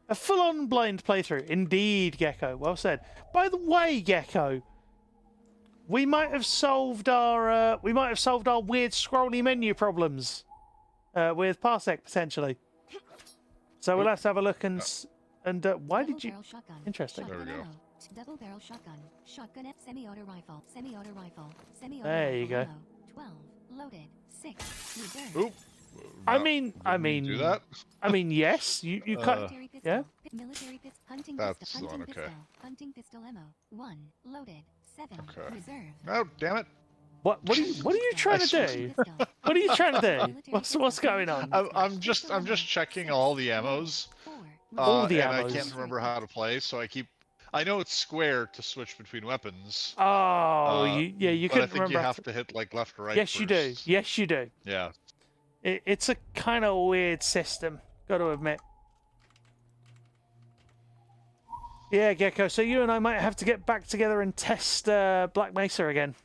A full-on blind playthrough. Indeed, Gecko. Well said. By the way, Gecko, we might have solved our weird scrolly menu problems with Parsec potentially. So we'll have to have a look and why did you? Double-barrel shotgun. Interesting. There we Shotgun go. ammo. Double barrel shotgun. Shotgun F semi-auto rifle. Semi-auto rifle. Semi-auto There rifle you go. ammo. 12 loaded. 6 reserved. Oop. I No, mean, didn't do that. I mean, yes, you cut. Military pistol. yeah? Military pistol. Hunting That's pistol. the one, Hunting okay. pistol. Hunting pistol ammo. 1 loaded. 7 Okay. reserved. Oh, damn it! What are you trying to do? Pistol. What are you trying to do? Military What's pistol. going on? I'm just checking all the ammos. 4 All the and I ammos. can't remember how to play, so I know it's square to switch between weapons. Oh, you But I couldn't think remember. you have to hit like left or right. Yes, you do. first. Yes, you do. Yeah. It's a kind of weird system, got to admit. Yeah, Gecko, so you and I might have to get back together and test Black Mesa again.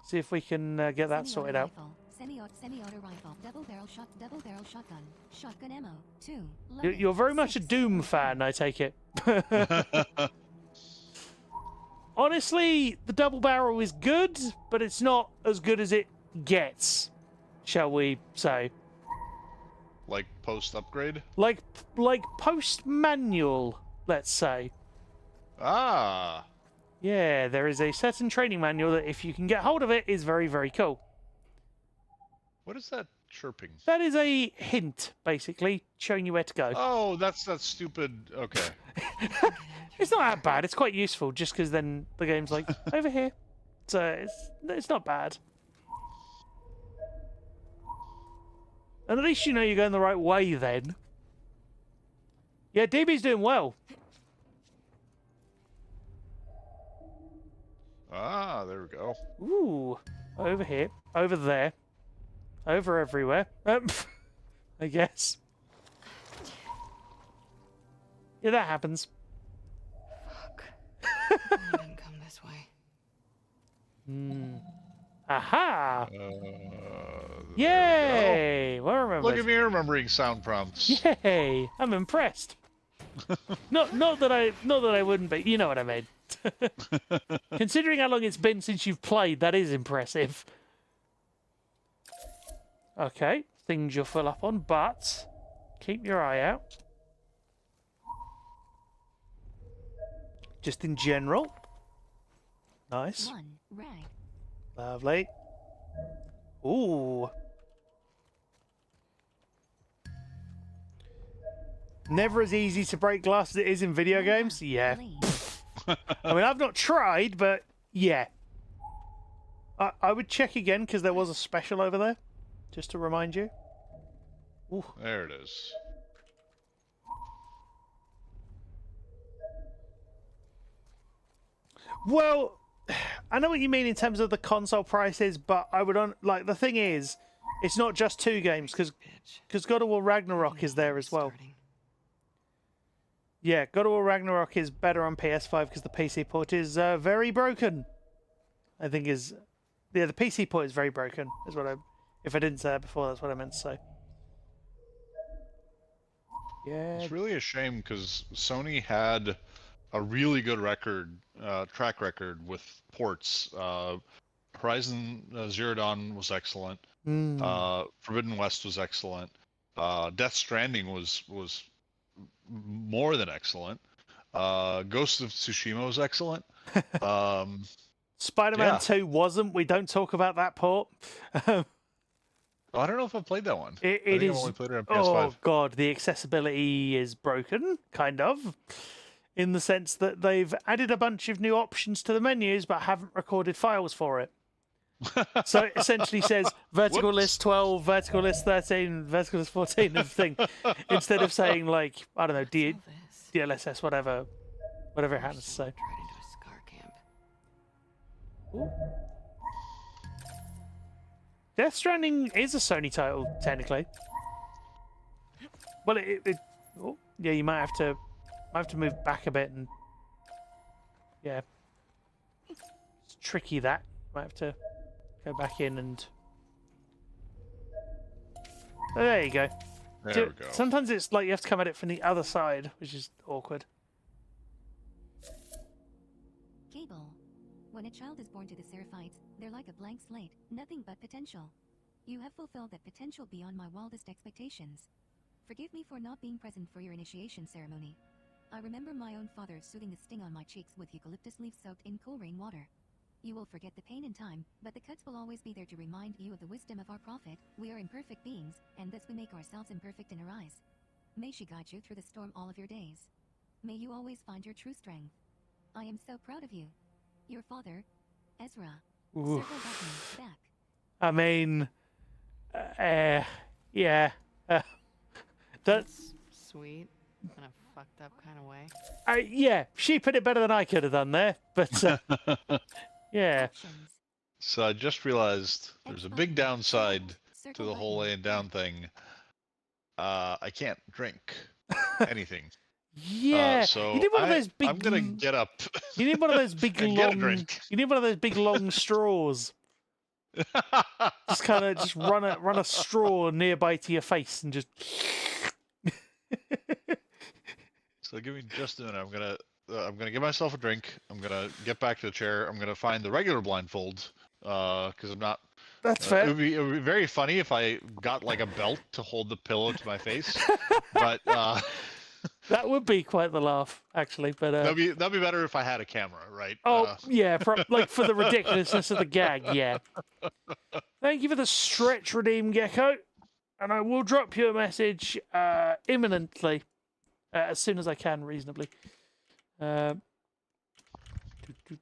See if we can get that sorted out. Semi-auto rifle. Double barrel shotgun. Shotgun ammo. 2 You're very much a 6 Doom fan, I take it. Honestly, the double barrel is good, but it's not as good as it gets, shall we say. Like post upgrade. Like post manual, let's say. Ah. Yeah, there is a certain training manual that, if you can get hold of it, is very, very cool. What is that chirping? That is a hint, basically, showing you where to go. Oh, that's that stupid. Okay. It's not that bad. It's quite useful, just because then the game's like, over here. So it's not bad. And at least you know you're going the right way then. Yeah, DB's doing well. Ah, there we go. Ooh, over here, over there, over everywhere. I guess. Yeah, that happens. Fuck. I didn't come this way. Aha! There Yay! Well we go. remembered. Look at me remembering sound prompts. Yay! I'm impressed. not that I wouldn't be. You know what I mean. Considering how long it's been since you've played, that is impressive. Okay, things you're full up on, but keep your eye out. Just in general. Nice. 1 rag. Lovely. Ooh. Never as easy to break glass as it is in video games? Yeah. Blade. I mean, I've not tried, but yeah. I would check again, because there was a special over there, just to remind you. Ooh. There it is. Well, I know what you mean in terms of the console prices, but I would like the thing is, It's not just 2 games because God of War Ragnarok is there as well. Yeah, God of War Ragnarok is better on PS5 because the PC port is very broken. I think the PC port is very broken. Is what if I didn't say that before, that's what I meant to say. Yeah. It's really a shame because Sony had a really good track record with ports. Horizon Zero Dawn was excellent. Forbidden West was excellent. Death Stranding was more than excellent. Ghost of Tsushima was excellent. Spider-Man 2 wasn't. We don't talk about that port. I don't know if I've played that one. It I think is. I've only played it on PS5. Oh god, the accessibility is broken, kind of, in the sense that they've added a bunch of new options to the menus, but haven't recorded files for it. So it essentially says vertical list 12, vertical list 13, vertical list 14 of thing, instead of saying like I don't know DLSS whatever it happens to say. Ooh. Death Stranding is a Sony title, technically. Well, oh, yeah, you might have to move back a bit, and yeah, it's tricky. That might have to go back in and. Oh, there you go. There we go. Sometimes it's like you have to come at it from the other side, which is awkward. Cable. When a child is born to the Seraphites, they're like a blank slate, nothing but potential. You have fulfilled that potential beyond my wildest expectations. Forgive me for not being present for your initiation ceremony. I remember my own father soothing the sting on my cheeks with eucalyptus leaves soaked in cool rain water. You will forget the pain in time, but the cuts will always be there to remind you of the wisdom of our prophet. We are imperfect beings, and thus we make ourselves imperfect in her eyes. May she guide you through the storm all of your days. May you always find your true strength. I am so proud of you. Your father, Ezra. Oof. Circle button, back. I mean, yeah. That's sweet in a fucked up kind of way. Yeah, she put it better than I could have done there, but yeah. So I just realized there's a big downside to the whole laying down thing. I can't drink anything. Yeah, so you need one of those big. I'm gonna get up. You need one of those big and get a long. drink. You need one of those big long straws. Just run a straw nearby to your face and just. So give me just a minute. I'm gonna give myself a drink. I'm gonna get back to the chair. I'm gonna find the regular blindfold because I'm not. That's fair. It would be very funny if I got like a belt to hold the pillow to my face, but. That would be quite the laugh, actually. But that'd be better if I had a camera, right? Oh yeah, like for the ridiculousness of the gag, yeah. Thank you for the stretch, Redeem Gecko, and I will drop you a message imminently, as soon as I can, reasonably. There we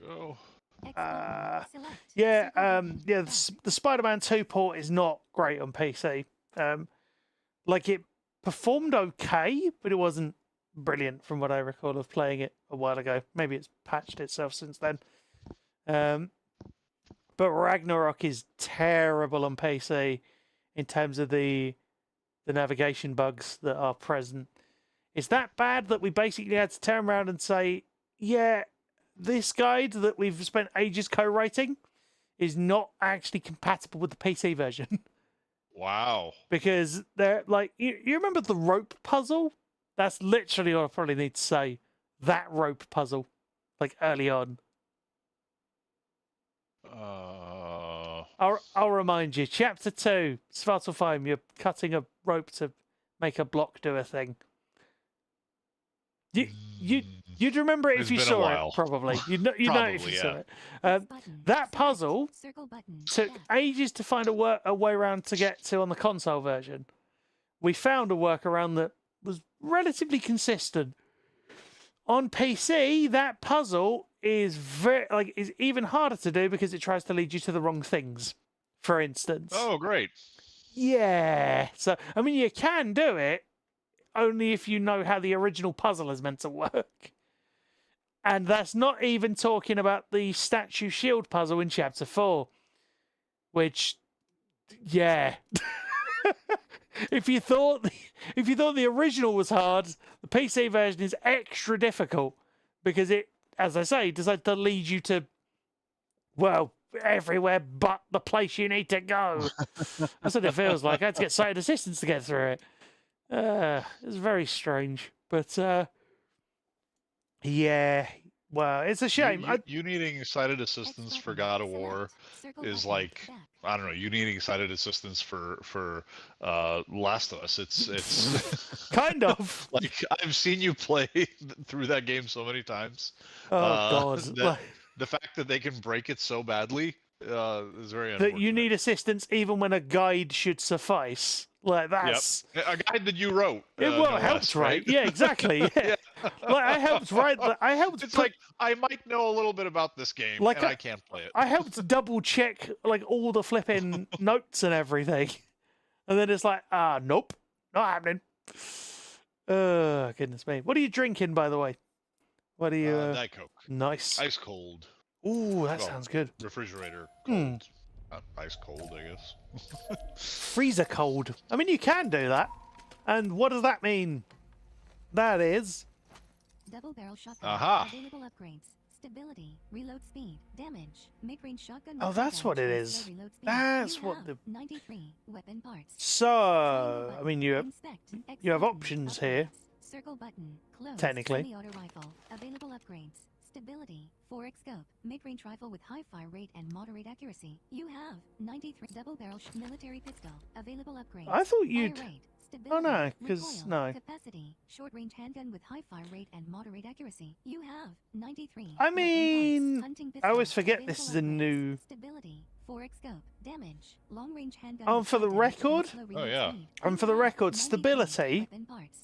go. Yeah, the Spider-Man 2 port is not great on PC. Like it performed okay, but it wasn't brilliant from what I recall of playing it a while ago. Maybe it's patched itself since then. But Ragnarok is terrible on PC in terms of the navigation bugs that are present. It's that bad that we basically had to turn around and say, yeah, this guide that we've spent ages co-writing is not actually compatible with the PC version. Wow. Because they're like, you remember the rope puzzle? That's literally all I probably need to say. That rope puzzle, like early on. I'll remind you. Chapter 2, Svartalfheim, you're cutting a rope to make a block do a thing. You'd remember it if you saw it, probably. You'd know it if you saw it. That puzzle took ages to find a way around to get to on the console version. We found a workaround that was relatively consistent. On PC, that puzzle is is even harder to do because it tries to lead you to the wrong things. For instance. Oh, great. Yeah. So I mean, you can do it. Only if you know how the original puzzle is meant to work. And that's not even talking about the statue shield puzzle in Chapter 4. Which, yeah. if you thought the original was hard, the PC version is extra difficult. Because it, as I say, decides to lead you to, well, everywhere but the place you need to go. That's what it feels like. I had to get sighted assistance to get through it. It's very strange. But, yeah, well, it's a shame. You needing sighted assistance for God of War is like, I don't know, you needing sighted assistance for Last of Us. It's kind of like I've seen you play through that game so many times. Oh God! The fact that they can break it so badly is very unfortunate. That you need assistance even when a guide should suffice. Like that's a guide that you wrote. It helped, right? Yeah, exactly. Yeah. Like I helped write. I helped. It's like I might know a little bit about this game, like and I can't play it. I helped double check like all the flipping notes and everything, and then it's like, nope, not happening. Goodness me! What are you drinking, by the way? What are you? Diet Coke. Nice. Ice cold. Ooh, that sounds good. Refrigerator cold. Ice cold, I guess. Freezer cold. I mean, you can do that. And what does that mean? That is... Double barrel shotgun. Aha. Available upgrades. Stability. Reload speed. Damage. Mid-range shotgun. Oh, that's what it is. That's what the... 93 weapon parts. So, I mean, you have options here. Circle button. Close. Technically. Semi-auto rifle. Available upgrades. Stability, 4x scope, mid-range rifle with high fire rate and moderate accuracy. You have 93 double-barrel military pistol. Available upgrades. I thought you'd... Fire rate, stability, oh no, because recoil, no. Capacity, short-range handgun with high fire rate and moderate accuracy. You have 93. I mean, hunting I pistol. always forget Available this is a upgrades. new... Stability, 4x scope, damage, long-range handgun. Oh, with for the high damage and record? slow Oh, reload yeah. speed. And for the You have record, 93 stability... weapon parts.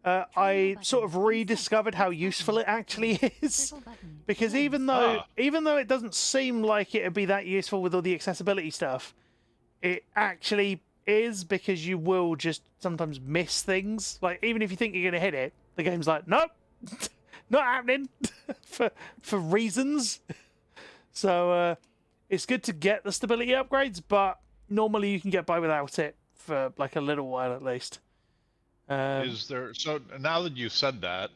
I sort of rediscovered how useful it actually is, because even though it doesn't seem like it would be that useful with all the accessibility stuff, it actually is, because you will just sometimes miss things. Like even if you think you're going to hit it, the game's like, nope, not happening, for reasons. So it's good to get the stability upgrades, but normally you can get by without it for like a little while at least. Is there, so now that you said that,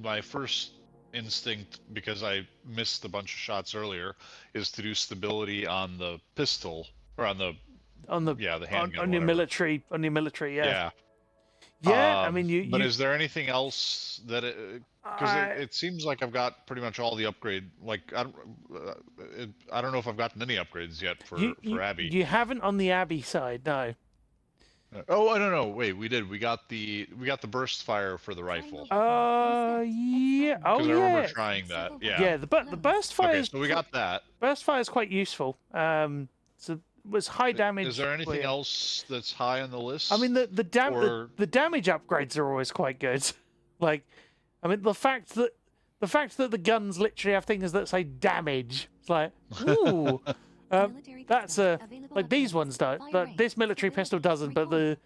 my first instinct, because I missed a bunch of shots earlier, is to do stability on the pistol or on the handgun. On your military, yeah. I mean, But is there anything else that because it seems like I've got pretty much all the upgrade. Like I don't know if I've gotten any upgrades yet for Abby. You haven't on the Abby side, no. Oh no! Wait, we did. We got the burst fire for the rifle. Yeah. Oh, Because I yeah. remember trying that. Yeah. Yeah, the burst fire. Okay, so we got that. Burst fire is quite useful. So it was high damage. Is there anything else that's high on the list? I mean, the damage upgrades are always quite good. Like, I mean, the fact that the guns literally have things that say damage. It's like, ooh. That's like these ones don't. This military pistol doesn't, but the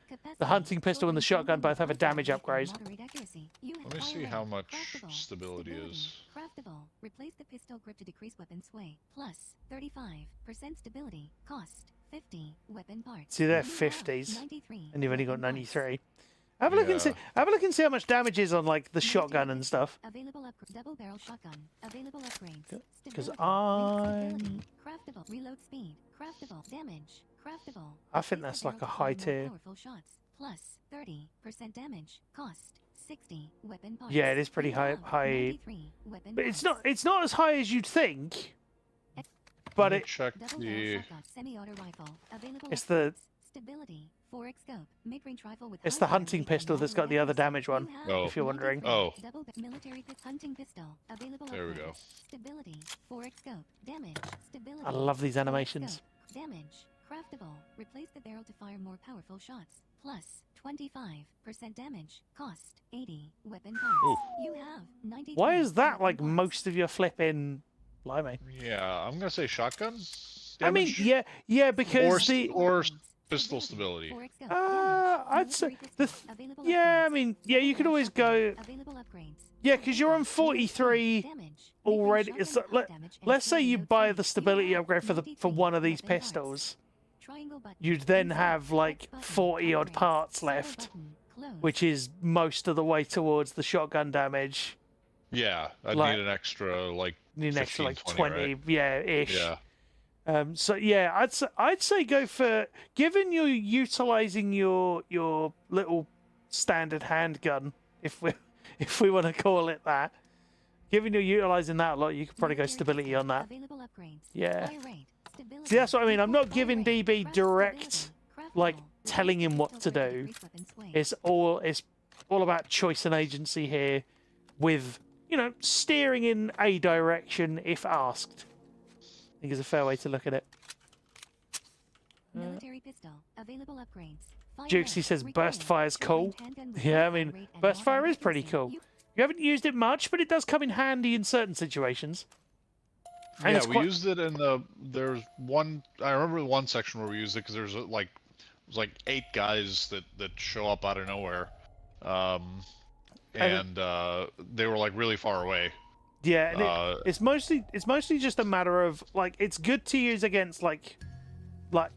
hunting pistol and the shotgun both have a damage upgrade. Let me see how much stability is. Craftable. Replace the pistol grip to decrease weapon sway. Plus 35% stability. Cost 50 weapon parts. See, they're 50s, and you've only got 93. Have a look and see. Yeah. Have a look and see how much damage is on like the shotgun and stuff. Available double barrel shotgun. Available upgrades. Because Stability. Craftable. Reload speed. Craftable. Damage. Craftable. I think that's like a high tier. Powerful shots. Plus 30% damage. Cost 60 weapon parts. Yeah, it is pretty You high. have 93 weapon But it's parts. not as high as you'd think. But Let me it check Double the. barrel shotgun. Semi-auto rifle. Available It's the- upgrades. Stability. 4x scope. Mid-range rifle with it's high the fire hunting rate pistol and that's got the other moderate damage one. accuracy. You have Oh. If you're wondering. 93 Oh. Double military hunting pistol. Available There we go. upgrades. Stability. 4x scope. Damage. Stability. I love these 4x animations. scope. Damage. Craftable. Replace the barrel to fire more powerful shots. Plus 25% damage. Cost 80 weapon parts. Ooh. You have 93 Why is that weapon like parts. most of your flipping blimey? Yeah, I'm gonna say shotgun. I mean, damage? yeah, because or pistol stability. I'd say yeah, I mean, yeah, you could always go. Yeah, because you're on 43 already. It's, let's say you buy the stability upgrade for one of these pistols. You'd then have like 40 odd parts left, which is most of the way towards the shotgun damage. Yeah, I'd Like- need an extra like Need an 15, extra like 20, 20, right? yeah, ish. Yeah. So yeah, I'd say go for, given you're utilizing your little standard handgun, if we want to call it that, given you're utilizing that a lot, you could probably go stability on that. Yeah. See, that's what I mean. I'm not giving DB direct, like telling him what to do. It's all about choice and agency here, with steering in a direction if asked. I think is a fair way to look at it. Military pistol. Available upgrades. Jukesy says burst fire's cool. Yeah, I mean, burst fire is pretty cool. You haven't used it much, but it does come in handy in certain situations. And Yeah, it's we quite- used it in there's one, I remember one section where we used it because there's like, it was like 8 guys that show up out of nowhere. And they were like really far away. Yeah, and it's mostly just a matter of like, it's good to use against like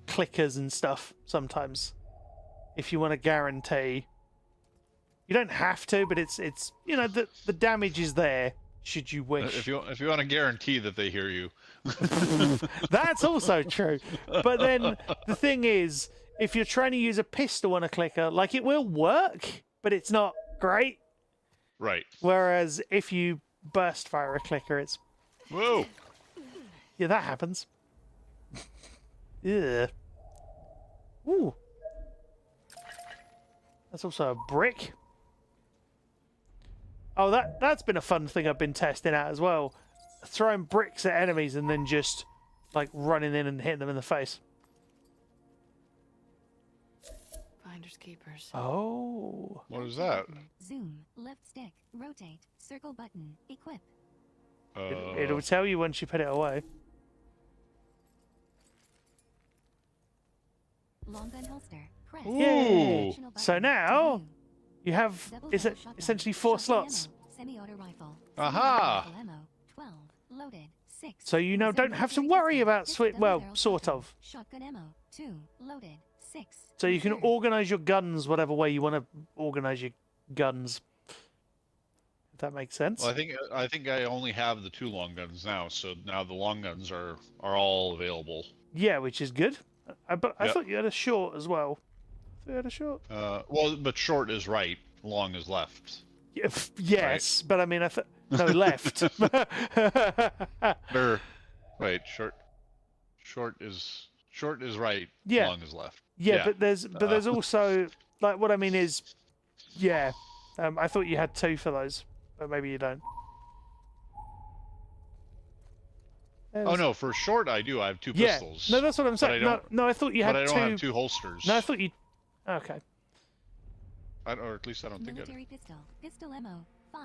clickers and stuff sometimes, if you want to guarantee. You don't have to, but it's the damage is there should you wish. If you want to guarantee that they hear you. That's also true. But then the thing is, if you're trying to use a pistol on a clicker, like, it will work, but it's not great. Right. Whereas if you burst fire a clicker, it's... Whoa! Yeah, that happens. Yeah. Ooh. That's also a brick. Oh, that's been a fun thing I've been testing out as well. Throwing bricks at enemies and then just, like, running in and hitting them in the face. Finders keepers. Oh. What is that? Zoom. Left stick. Rotate. Circle button. Equip. It'll tell you once you put it away. Long gun holster. Press. Yay! Additional So button. now View. you have Double barrel shotgun. essentially 4 Shotgun slots. ammo. Semi-auto rifle. Aha! Semi-auto rifle ammo. 12. Loaded. 6. So you now don't have to worry about well, sort of. Shotgun ammo. 2. Loaded. 6. So you can Reserve. organize your guns whatever way you want to organize your guns. If that makes sense. Well, I think I only have the 2 long guns now, so now the long guns are all available. Yeah, which is good. But I Yep. thought you had a short as well. I thought you had a short. Well, but short is right, long is left. Yeah, yes, but I mean, no, left. Or, wait, short is right, Yeah. long is left. Yeah, but there's also, like, what I mean is, yeah, I thought you had 2 for those, but maybe you don't. Oh no, for short I do. I have 2 Yeah, pistols. no, that's what I'm saying. No, I thought you had but I 2. don't have 2 holsters. No, I thought you. Okay. Or at least I don't think I do. Military pistol. Pistol ammo. 5.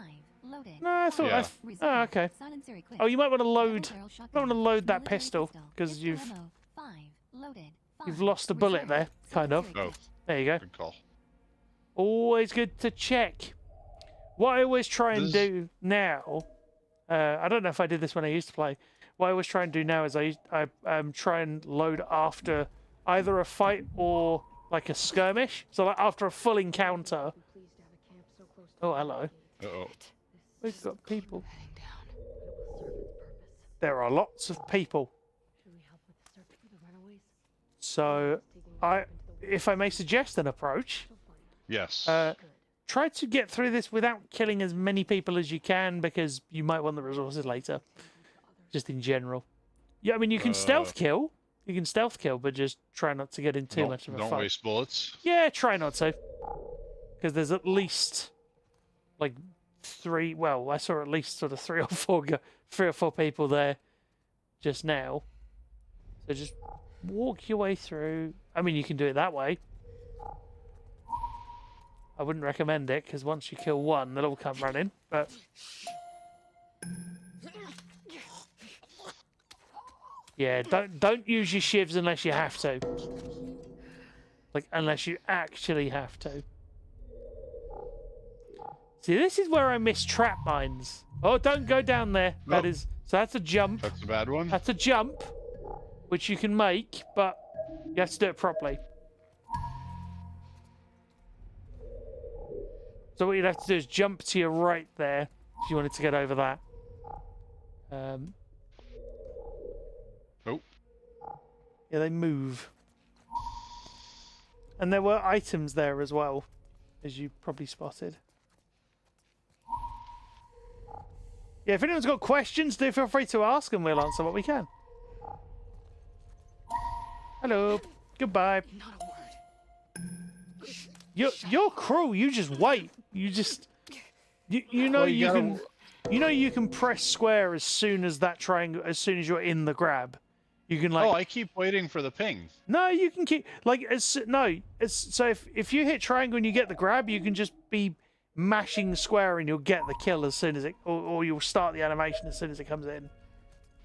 Loaded. No, I thought. Yeah. Reserve. Oh, okay. Silencer equipped. Oh, you might want to load. Double barrel You shotgun. might want to load that Military pistol because Pistol you've ammo. 5. Loaded. 5. you've lost a bullet Reserve. there, kind of. Silencer Oh, equipped. There you go. good call. Always good to check. What I always try and This- do now, I don't know if I did this when I used to play. What I always try and do now is I try and load after either a fight or like a skirmish. So like after a full encounter. Oh, hello. Uh-oh. We've got people. Heading down. There are lots of people. So if I may suggest an approach, Yes. try to get through this without killing as many people as you can because you might want the resources later. Just in general. Yeah, I mean, you can stealth kill. You can stealth kill, but just try not to get in too much of a don't fight. waste bullets. Yeah, try not to. Because there's at least, like, 3... Well, I saw at least sort of 3 or 4 people there just now. So just walk your way through. I mean, you can do it that way. I wouldn't recommend it, because once you kill one, they'll all come running. But... Yeah, don't use your shivs unless you have to. Like, unless you actually have to. See, this is where I miss trap mines. Oh, don't go down there. Nope. That is... So that's a jump. That's a bad one. That's a jump, which you can make, but you have to do it properly. So what you'd have to do is jump to your right there if you wanted to get over that. Oh. Yeah, they move. And there were items there as well, as you probably spotted. Yeah, if anyone's got questions, do feel free to ask and we'll answer what we can. Hello. Goodbye. Not a word. You're cruel. You just wait. You just you know Well, you gotta- can you can press square as soon as that triangle as soon as you're in the grab. You can like Oh, I keep waiting for the ping. no, you can keep like so if you hit triangle and you get the grab, you can just be mashing square and you'll get the kill as soon as it or you'll start the animation as soon as it comes in.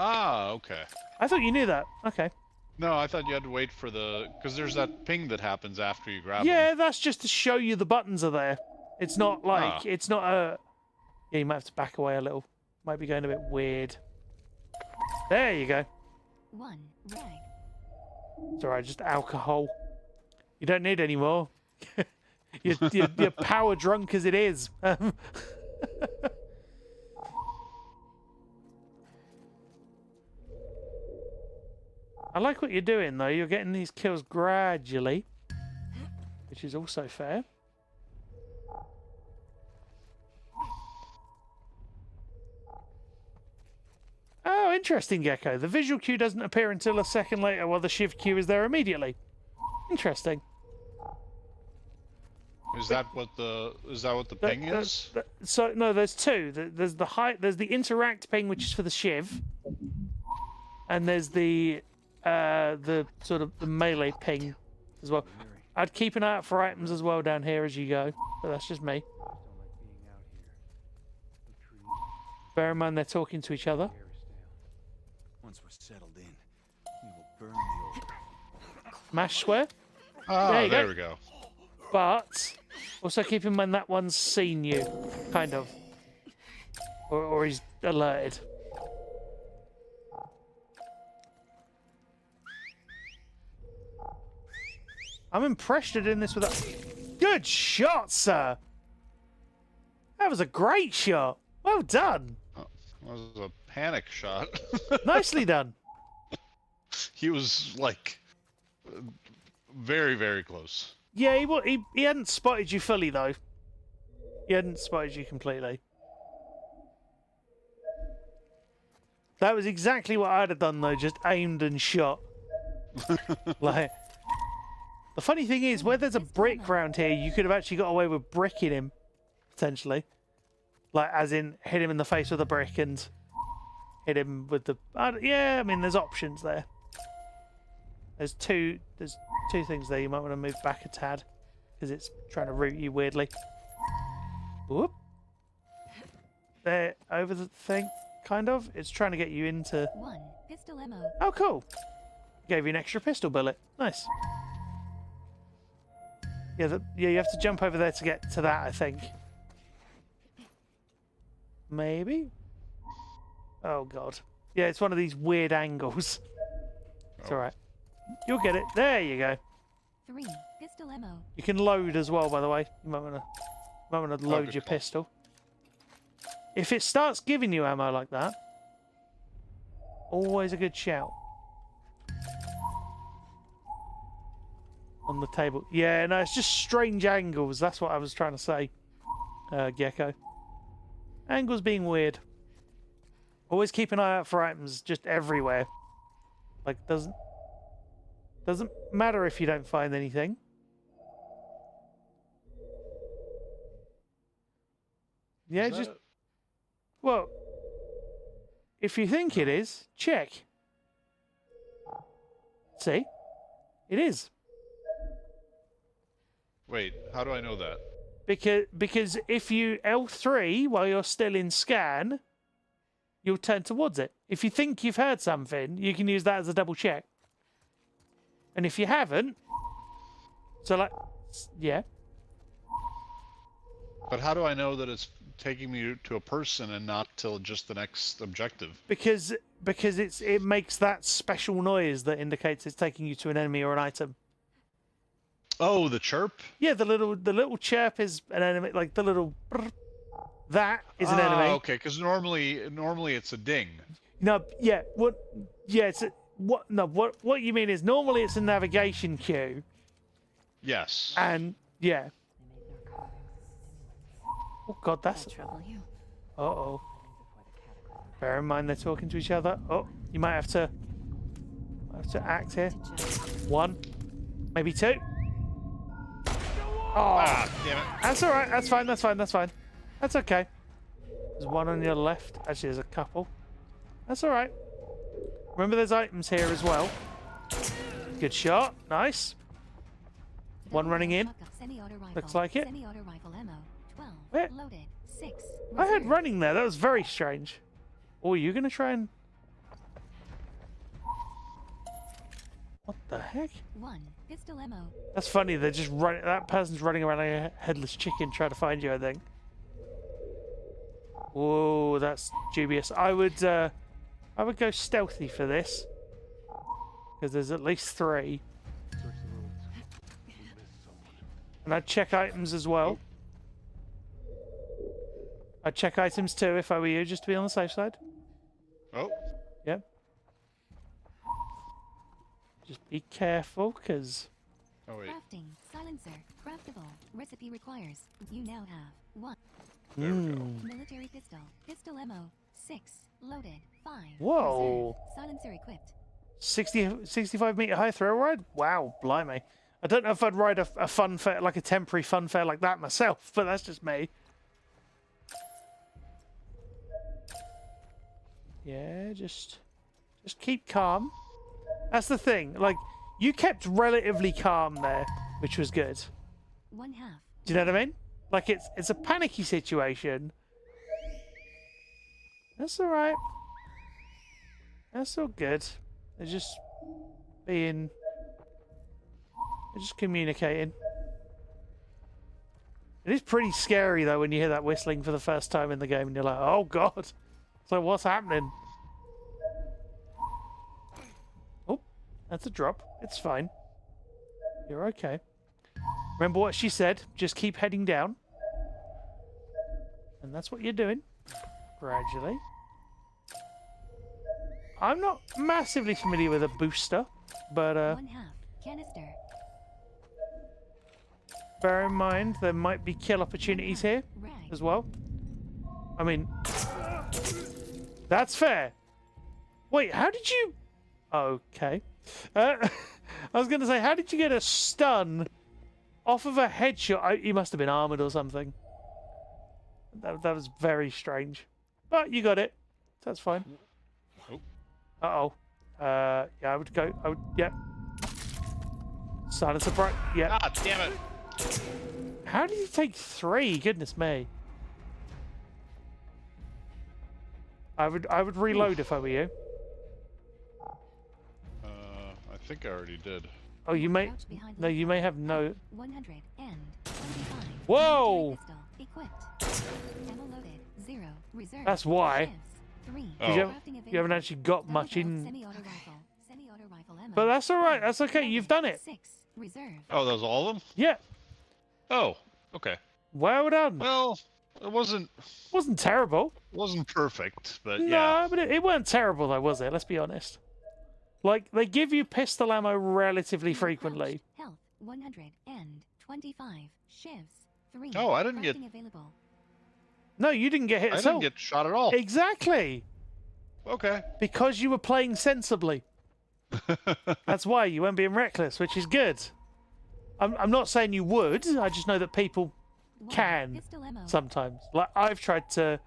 Ah, okay. I thought you knew that. Okay. No, I thought you had to wait for the... Because there's that ping that happens after you grab Yeah, them. that's just to show you the buttons are there. It's not like Ah. it's not a. Yeah, you might have to back away a little. Might be going a bit weird. There you go. 1 rag. It's alright, just alcohol. You don't need any more. you're power drunk as it is. I like what you're doing though. You're getting these kills gradually, which is also fair. Oh, interesting, Gecko. The visual cue doesn't appear until a second later, while the shiv cue is there immediately. Interesting. Is that what the ping is? So no, there's two. There's the interact ping, which is for the shiv, and there's the sort of the melee ping as well. I'd keep an eye out for items as well down here as you go, but that's just me. Bear in mind they're talking to each other. Once we're settled in, we will burn the old. Mash square. Ah, There you there go. we go. But also keep in mind that one's seen you, kind of, or he's alerted. I'm impressed you're doing this with a good shot, sir. That was a great shot. Well done. That was a panic shot. Nicely done. He was like very, very close. Yeah, he hadn't spotted you fully though. He hadn't spotted you completely. That was exactly what I'd have done though, just aimed and shot. Like, the funny thing is, where there's a brick round here, you could have actually got away with bricking him, potentially. Like, as in, hit him in the face with a brick and hit him with the... yeah, I mean, there's options there. There's two things there. You might want to move back a tad, because it's trying to root you weirdly. Whoop. There, over the thing, kind of. It's trying to get you into... 1 pistol ammo. Oh, cool. Gave you an extra pistol bullet. Nice. Yeah, you have to jump over there to get to that, I think. Maybe? Oh, God. Yeah, it's one of these weird angles. It's alright. You'll get it. There you go. 3 pistol ammo. You can load as well, by the way. You might want to load good your call. pistol. If it starts giving you ammo like that, always a good shout. On the table. Yeah, no, it's just strange angles. That's what I was trying to say, Gecko. Angles being weird. Always keep an eye out for items just everywhere. Like, doesn't matter if you don't find anything. Yeah, Is just... that- Well, if you think it is, check. See? It is. Wait, how do I know that? Because if you L3 while you're still in scan, you'll turn towards it. If you think you've heard something, you can use that as a double check. And if you haven't, so like, yeah. But how do I know that it's taking me to a person and not till just the next objective? Because it makes that special noise that indicates it's taking you to an enemy or an item. Oh, the chirp? Yeah, the little chirp is an enemy. Like the little brr, that is an enemy. Okay, because normally it's a ding. No, yeah, what? Yeah, it's a, what? No, what you mean is normally it's a navigation cue, Yes. and yeah. Oh God, that's. Trouble you. Uh-oh. Bear in mind they're talking to each other. Oh, you might have to act here. 1, maybe 2. Oh, Ah, damn it. that's all right. That's fine. That's fine. That's fine. That's okay. There's one on your left. Actually, there's a couple. That's all right. Remember, there's items here as well. Good shot. Nice. One running in. Looks like it. Semi-auto rifle ammo. 12. Where? Loaded. 6. I heard reserved. running there. That was very strange. Oh, you're gonna try and... What the heck? 1. Pistol ammo. That's funny. They're just running. That person's running around like a headless chicken trying to find you, I think. Whoa, that's dubious. I would go stealthy for this. Because there's at least 3. And I'd check items as well. I'd check items too if I were you, just to be on the safe side. Oh. Yep. Just be careful, because... Oh, wait. Crafting. Silencer. Craftable. Recipe requires. You now have 1. There we go. Military pistol. Pistol ammo. 6. Loaded. 5. Whoa. Reserved. Silencer equipped. 65 meter high throw ride? Wow, blimey. I don't know if I'd ride a fun fair, like a temporary fun fair like that myself, but that's just me. Yeah, just keep calm. That's the thing. Like, you kept relatively calm there, which was good. 1/2. Do you know what I mean? Like, it's a panicky situation. That's all right. That's all good. They're just being... They're just communicating. It is pretty scary, though, when you hear that whistling for the first time in the game and you're like, oh, God. So what's happening? Oh, that's a drop. It's fine. You're okay. Remember what she said. Just keep heading down. And that's what you're doing. Gradually. I'm not massively familiar with a booster, but 1/2. Canister. bear in mind there might be kill opportunities here Rag. as well. I mean, that's fair. Wait, how did you... Okay. I was going to say, how did you get a stun off of a headshot? You must have been armored or something. That was very strange. But you got it. That's fine. Uh-oh. Yeah, I would go... Yep. Silencer bright. Yep. Ah, damn it. How did you take 3? Goodness me. I would reload if I were you. I think I already did. Oh, you may... Crouch behind No, you may have laptop. no... 125. Whoa! Military pistol. Equipped. Ammo loaded. 0. Reserved. That's why. Shivs. 3. Oh. You Crafting you haven't actually got available. much in... Semi-auto rifle. Semi-auto rifle ammo. But that's alright. That's okay. You've done it. 6. Reserved. Oh, that was all of them? Yeah. Oh, okay. Well done. Well, it wasn't Terrible. perfect, but No, yeah. but it weren't terrible though, was it? Let's be honest. Like, they give you pistol ammo relatively frequently. Health 125. Shivs 3. Oh, I didn't get- Crafting available. No, you didn't get hit I at all. didn't get shot at all. Exactly. Okay. Because you were playing sensibly. That's why you weren't being reckless, which is good. I'm not saying you would. I just know that people 1. can Pistol ammo. sometimes. Like, I've tried to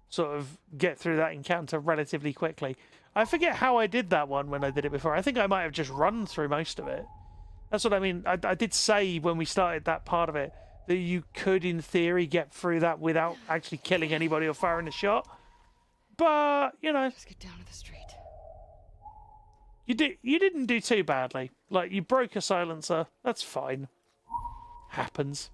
sort of get through that encounter relatively quickly. I forget how I did that one when I did it before. I think I might have just run through most of it. That's what I mean. I did say when we started that part of it that you could, in theory, get through that without actually killing anybody or firing a shot. But, you know, Just get down to the street. you didn't do too badly. Like, you broke a silencer. That's fine. Happens.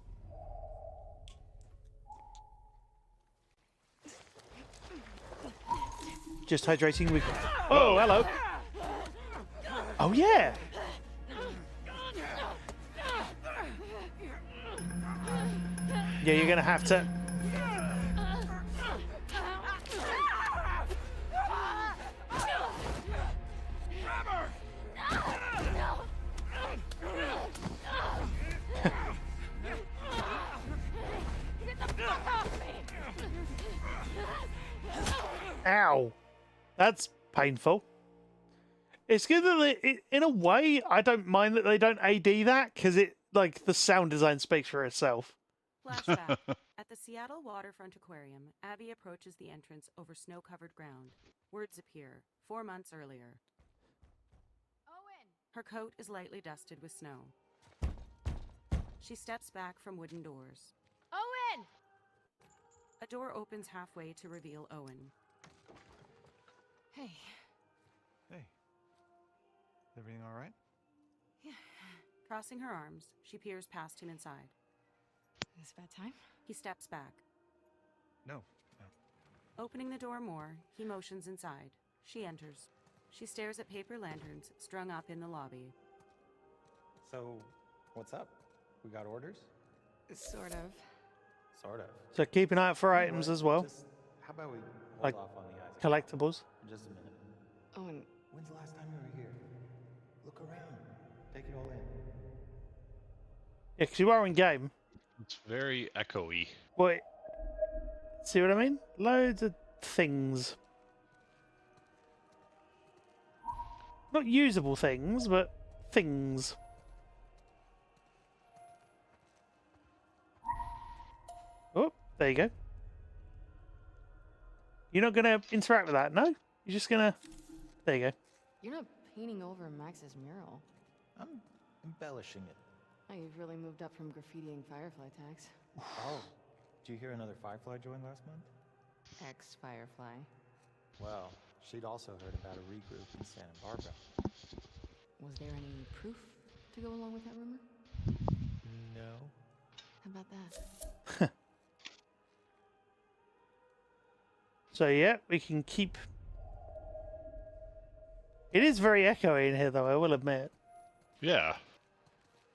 Just hydrating with. Oh, hello. Oh yeah. Yeah, you're gonna have to. Ow. That's painful. It's good that in a way, I don't mind that they don't AD that, because it, like, the sound design speaks for itself. Flashback. At the Seattle Waterfront Aquarium, Abby approaches the entrance over snow-covered ground. Words appear. 4 months earlier. Owen! Her coat is lightly dusted with snow. She steps back from wooden doors. Owen! A door opens halfway to reveal Owen. Hey. Hey. Everything all right? Yeah. Crossing her arms, she peers past him inside. Is this bad time? He steps back. No. Opening the door more, he motions inside. She enters. She stares at paper lanterns strung up in the lobby. So, what's up? We got orders? Sort of. Sort of. So keep an eye out for items as well, Just, how about we hold like off on the eyes? collectibles. For just a minute. Owen, When's the last time you were here? Look around. Take it all in. Yeah, because you are in game. It's very echoey. Wait. See what I mean? Loads of things. Not usable things, but things. Oh, there you go. You're not going to interact with that, no? You're just going to... There you go. You're not painting over Max's mural. I'm embellishing it. Oh, you've really moved up from graffitiing Firefly tags. Oh, did you hear another Firefly joined last month? Ex-Firefly. Well, she'd also heard about a regroup in Santa Barbara. Was there any proof to go along with that rumor? No. How about that? So yeah, we can keep... It is very echoey in here, though, I will admit. Yeah.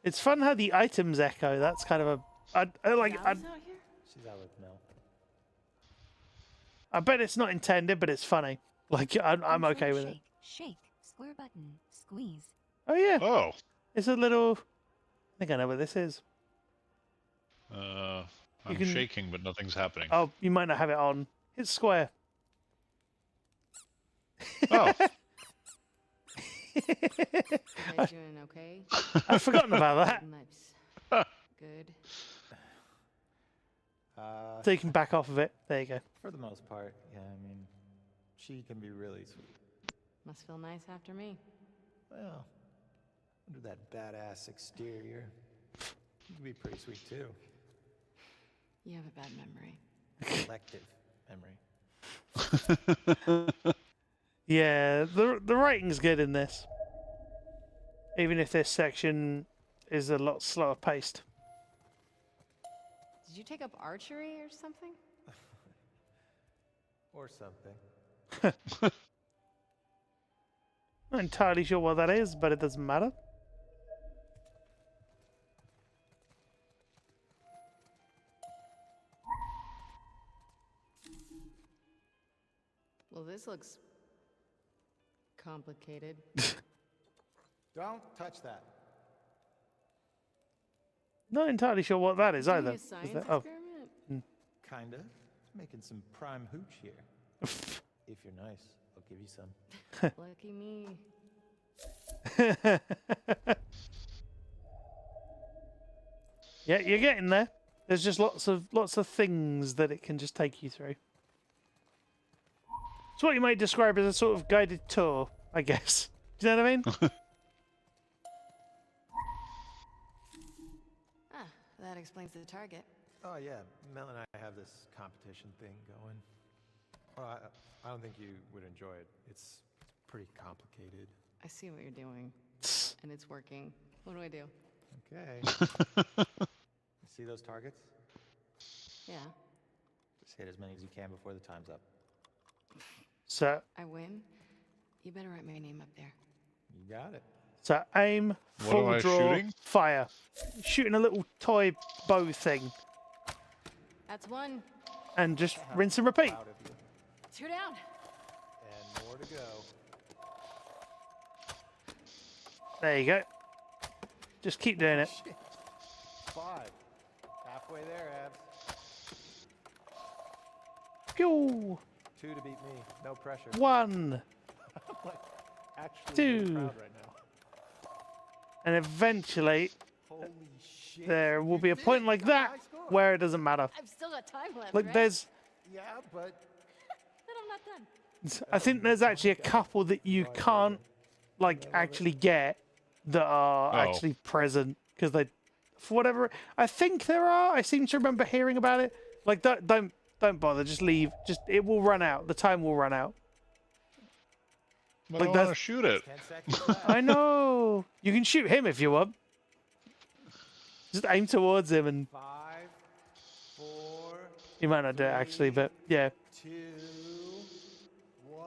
It's fun how the items echo. That's kind of a... I like... Sally's out here? She's out with Mel. I bet it's not intended, but it's funny. Like, I'm okay with it. Shake. Square button. Squeeze. Oh, yeah. Oh. It's a little... I think I know what this is. I'm can- shaking, but nothing's happening. Oh, you might not have it on. It's square. Oh. You guys doing okay? I've forgotten about that. Nice. Good. So you can back off of it. There you go. For the most part, yeah, I mean, she can be really sweet. Must feel nice after me. Well, under that badass exterior, you can be pretty sweet too. You have a bad memory. Collective memory. Yeah, the writing's good in this. Even if this section is a lot slower paced. Did you take up archery or something? Or something. Not entirely sure what that is, but it doesn't matter. Well, this looks complicated. Don't touch that. Not entirely sure what that is Doing either. a Is science that- oh, experiment? Kinda. Making some prime hooch here. If you're nice, I'll give you some. Lucky me. yeah, you're getting there. There's just lots of things that it can just take you through. It's what you might describe as a sort of guided tour, I guess. Do you know what I mean? Ah, that explains the target. Oh yeah, Mel and I have this competition thing going. Well, I don't think you would enjoy it. It's pretty complicated. I see what you're doing, and it's working. What do I do? Okay. See those targets? Yeah. Just hit as many as you can before the time's up. So, I win. You better write my name up there. You got it. so aim, What full am I draw, shooting? fire. Shooting a little toy bow thing, That's one. and just rinse and repeat. Proud of you. 2 down. And more to go. There you go. Just keep doing it. Shit. 5. Halfway there, Abs. Pew! 2 to beat me. No pressure. 1, I'm like actually 2. really proud right now. And eventually, Holy shit. there will You be a did point it. like You got a that high score. where it doesn't matter. I've still got time left, Like right? there's, Yeah, but Then I'm not done. I think there's actually a couple that you can't like actually get that are Oh. actually present because they, for whatever, I think there are. I seem to remember hearing about it. Like don't bother. Just leave. Just it will run out. The time will run out. But Like I want to that's- shoot it. 10 seconds left. I know. You can shoot him if you want. Just aim towards him, and 5, 4, you might not do it actually, but yeah. 2, 1.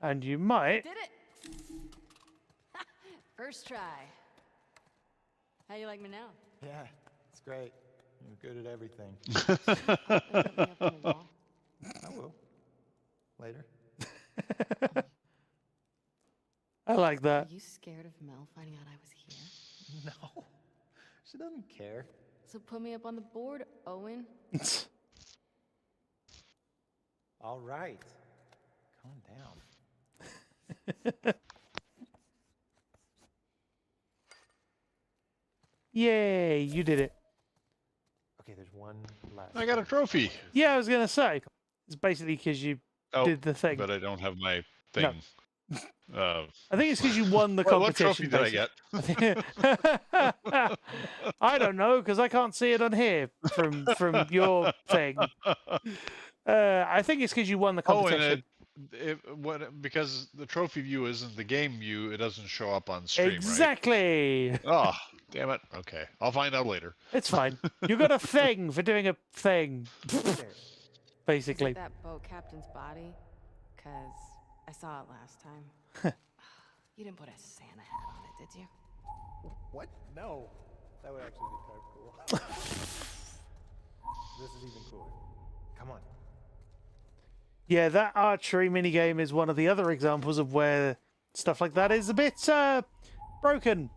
And you might. Did it! First try. How you like me now? Yeah, it's great. You're good at everything. Put me up on the wall. I will. Later. I like Are that. you scared of Mel finding out I was here? No. She doesn't care. So put me up on the board, Owen. All right. Calm down. Yay, you did it. Okay, there's one last. I got a trophy. Yeah, I was gonna say. It's basically because you Oh, did the thing. but I don't have my No. thing. I think it's because you won the What competition. trophy did I get? I don't know because I can't see it on here from your thing. I think it's because you won the Oh, competition. and because the trophy view isn't the game view, it doesn't show up on stream, Exactly. right? Oh, damn it. Okay, I'll find out later. It's fine. You got a thing for doing a thing, Is basically. it that boat captain's body? Cause I saw it last time. You didn't put a Santa hat on it, did you? What? No. That would actually be kind of cool. This is even cooler. Come on. Yeah, that archery minigame is one of the other examples of where stuff like that is a bit broken.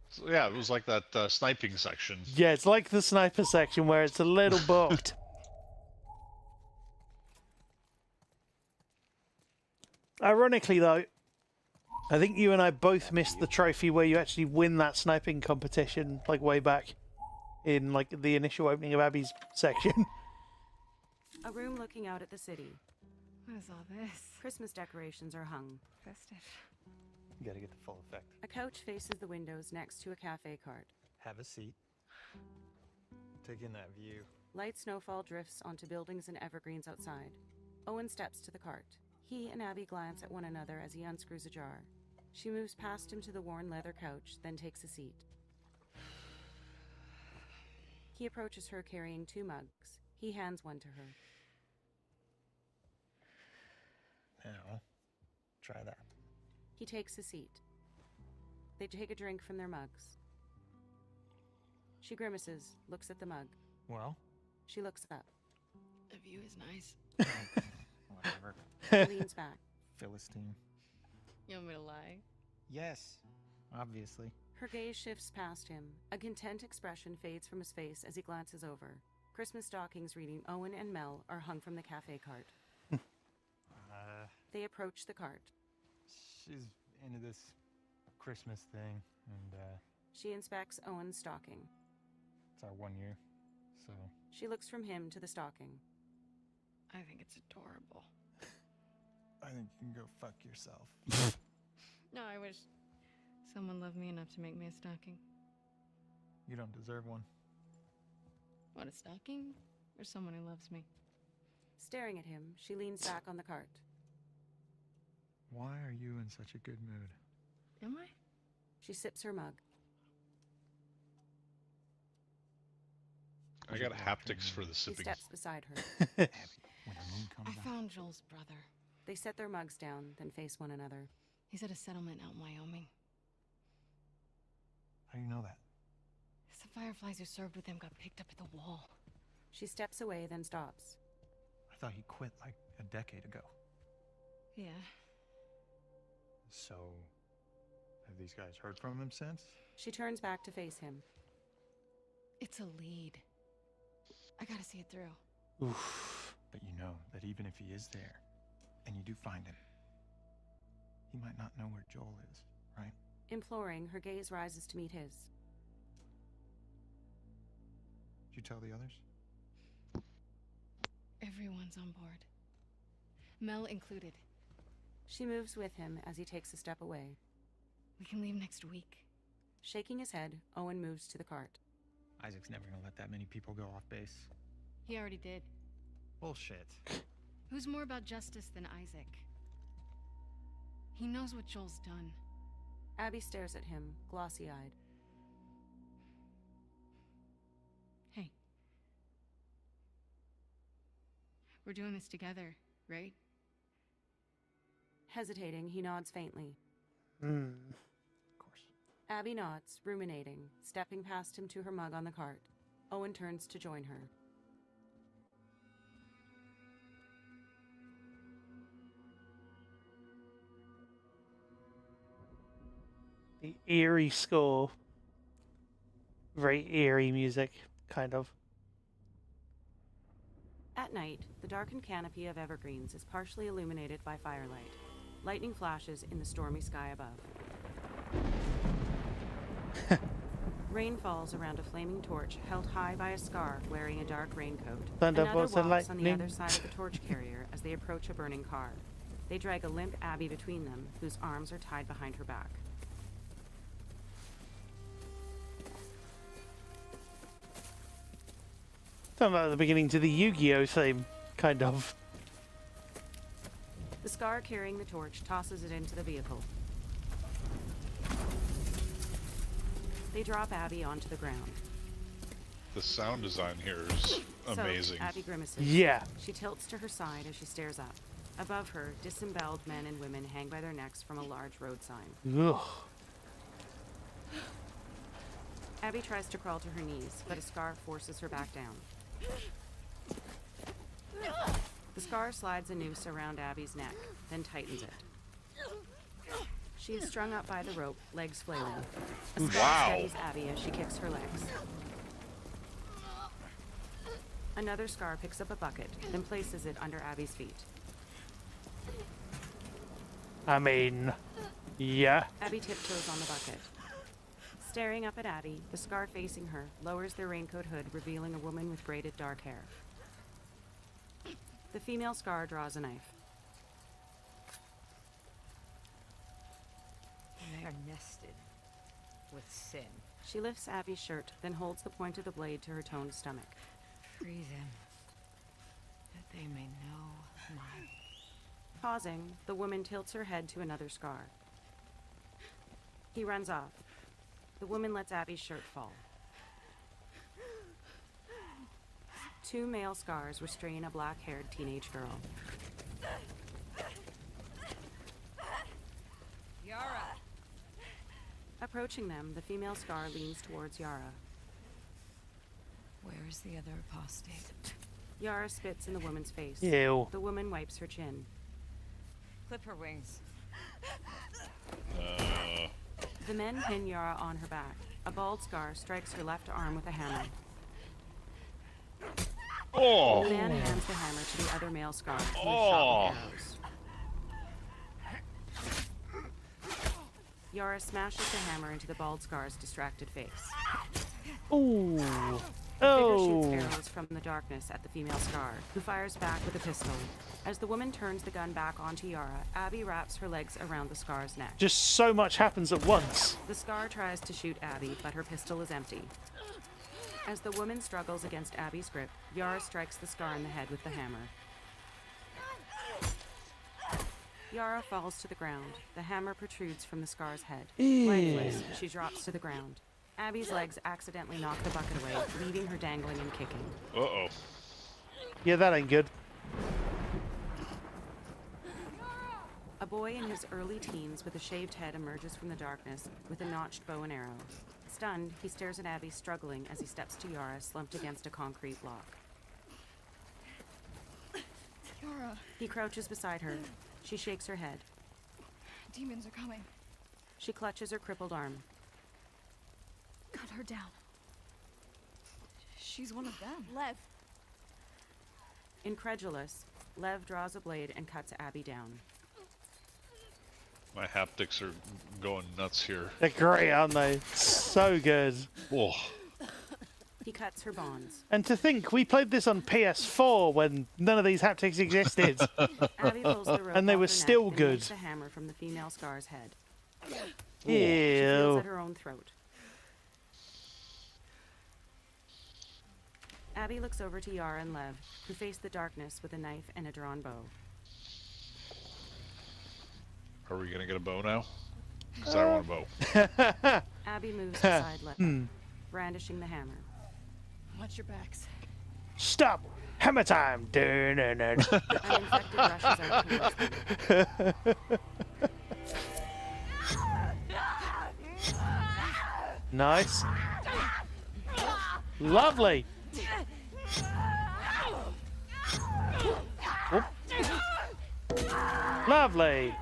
So, yeah, it was like that sniping section. Yeah, it's like the sniper section where it's a little bugged. Ironically, though, I think you and I both missed the trophy where you actually win that sniping competition, like way back in like the initial opening of Abby's section. A room looking out at the city. What is all this? Christmas decorations are hung. Festive. You gotta get the full effect. A couch faces the windows next to a cafe cart. Have a seat. Take in that view. Light snowfall drifts onto buildings and evergreens outside. Owen steps to the cart. He and Abby glance at one another as he unscrews a jar. She moves past him to the worn leather couch, then takes a seat. He approaches her carrying 2 mugs. He hands one to her. Now, try that. He takes a seat. They take a drink from their mugs. She grimaces, looks at the mug. Well, She looks up. The view is nice. whatever. He leans back. Philistine. You want me to lie? Yes, obviously. Her gaze shifts past him. A content expression fades from his face as he glances over. Christmas stockings reading Owen and Mel are hung from the cafe cart. They approach the cart. She's into this Christmas thing, and She inspects Owen's stocking. it's our 1 year, so. She looks from him to the stocking. I think it's adorable. I think you can go fuck yourself. No, I wish someone loved me enough to make me a stocking. You don't deserve one. What, a stocking? Or someone who loves me? Staring at him, she leans back on the cart. Why are you in such a good mood? Am I? She sips her mug. I got haptics for the He sipping. steps beside her. Abby, when the moon comes I out. found Joel's brother. They set their mugs down, then face one another. He's at a settlement out in Wyoming. How do you know that? Some fireflies who served with him got picked up at the wall. She steps away, then stops. I thought he quit like a decade ago. Yeah. So, have these guys heard from him since? She turns back to face him. It's a lead. I gotta see it through. Oof. But you know that even if he is there, and you do find him, he might not know where Joel is, right? Imploring, her gaze rises to meet his. Did you tell the others? Everyone's on board. Mel included. She moves with him as he takes a step away. We can leave next week. Shaking his head, Owen moves to the cart. Isaac's never gonna let that many people go off base. He already did. Bullshit. Who's more about justice than Isaac? He knows what Joel's done. Abby stares at him, glossy-eyed. Hey. We're doing this together, right? Hesitating, he nods faintly. Of course. Abby nods, ruminating, stepping past him to her mug on the cart. Owen turns to join her. The eerie score. Very eerie music, kind of. At night, the darkened canopy of evergreens is partially illuminated by firelight. Lightning flashes in the stormy sky above. Rain falls around a flaming torch held high by a scar wearing a dark raincoat. Another Thunderbolts and walks on the lightning. other side of the torch carrier as they approach a burning car. They drag a limp Abby between them, whose arms are tied behind her back. Sounds like the beginning to the Yu-Gi-Oh theme, kind of. The scar carrying the torch tosses it into the vehicle. They drop Abby onto the ground. The sound design here is amazing. So, Abby grimaces. Yeah. She tilts to her side as she stares up. Above her, disemboweled men and women hang by their necks from a large road sign. Ugh. Abby tries to crawl to her knees, but a scar forces her back down. The scar slides a noose around Abby's neck, then tightens it. She is strung up by the rope, legs flailing. A scar steadies Abby as she kicks her legs. Another scar picks up a bucket, then places it under Abby's feet. I mean, yeah. Abby tiptoes on the bucket. Staring up at Abby, the scar facing her lowers their raincoat hood, revealing a woman with braided dark hair. The female scar draws a knife. They are nested with sin. She lifts Abby's shirt, then holds the point of the blade to her toned stomach. Free them, that they may know my... Pausing, the woman tilts her head to another scar. He runs off. The woman lets Abby's shirt fall. Two male scars restrain a black-haired teenage girl. Yara! Approaching them, the female scar leans towards Yara. Where is the other apostate? Yara spits in the woman's face. Ew. The woman wipes her chin. Clip her wings. The men pin Yara on her back. A bald scar strikes her left arm with a hammer. Oh! The man hands the hammer to the other male scar, who is shot Oh! with arrows. Yara smashes the hammer into the bald scar's distracted face. Ooh. Vigor shoots Oh. arrows from the darkness at the female scar, who fires back with a pistol. As the woman turns the gun back onto Yara, Abby wraps her legs around the scar's neck. Just so much happens at once. The scar tries to shoot Abby, but her pistol is empty. As the woman struggles against Abby's grip, Yara strikes the scar in the head with the hammer. Yara falls to the ground. The hammer protrudes from the scar's head. Ew. Lifeless, she drops to the ground. Abby's legs accidentally knock the bucket away, leaving her dangling and kicking. Uh-oh. Yeah, that ain't good. A boy in his early teens with a shaved head emerges from the darkness with a notched bow and arrow. Stunned, he stares at Abby struggling as he steps to Yara slumped against a concrete block. Yara. He crouches beside her. She shakes her head. Demons are coming. She clutches her crippled arm. Cut her down. She's one of them. Lev. Incredulous, Lev draws a blade and cuts Abby down. My haptics are going nuts here. They're great, aren't they? So good. Whoa. He cuts her bonds. And to think, we played this on PS4 when none of these haptics existed. Abby pulls the rope And they off were her still neck and good. yanks the hammer from the female Scar's head. Ew. She feels at her own throat. Abby looks over to Yara and Lev, who face the darkness with a knife and a drawn bow. Are we gonna get a bow now? Because I want a bow. Abby moves beside Lev, brandishing the hammer. Watch your backs. Stop! Hammer time! An infected rushes out towards them. Nice. Lovely. Whoop. Lovely.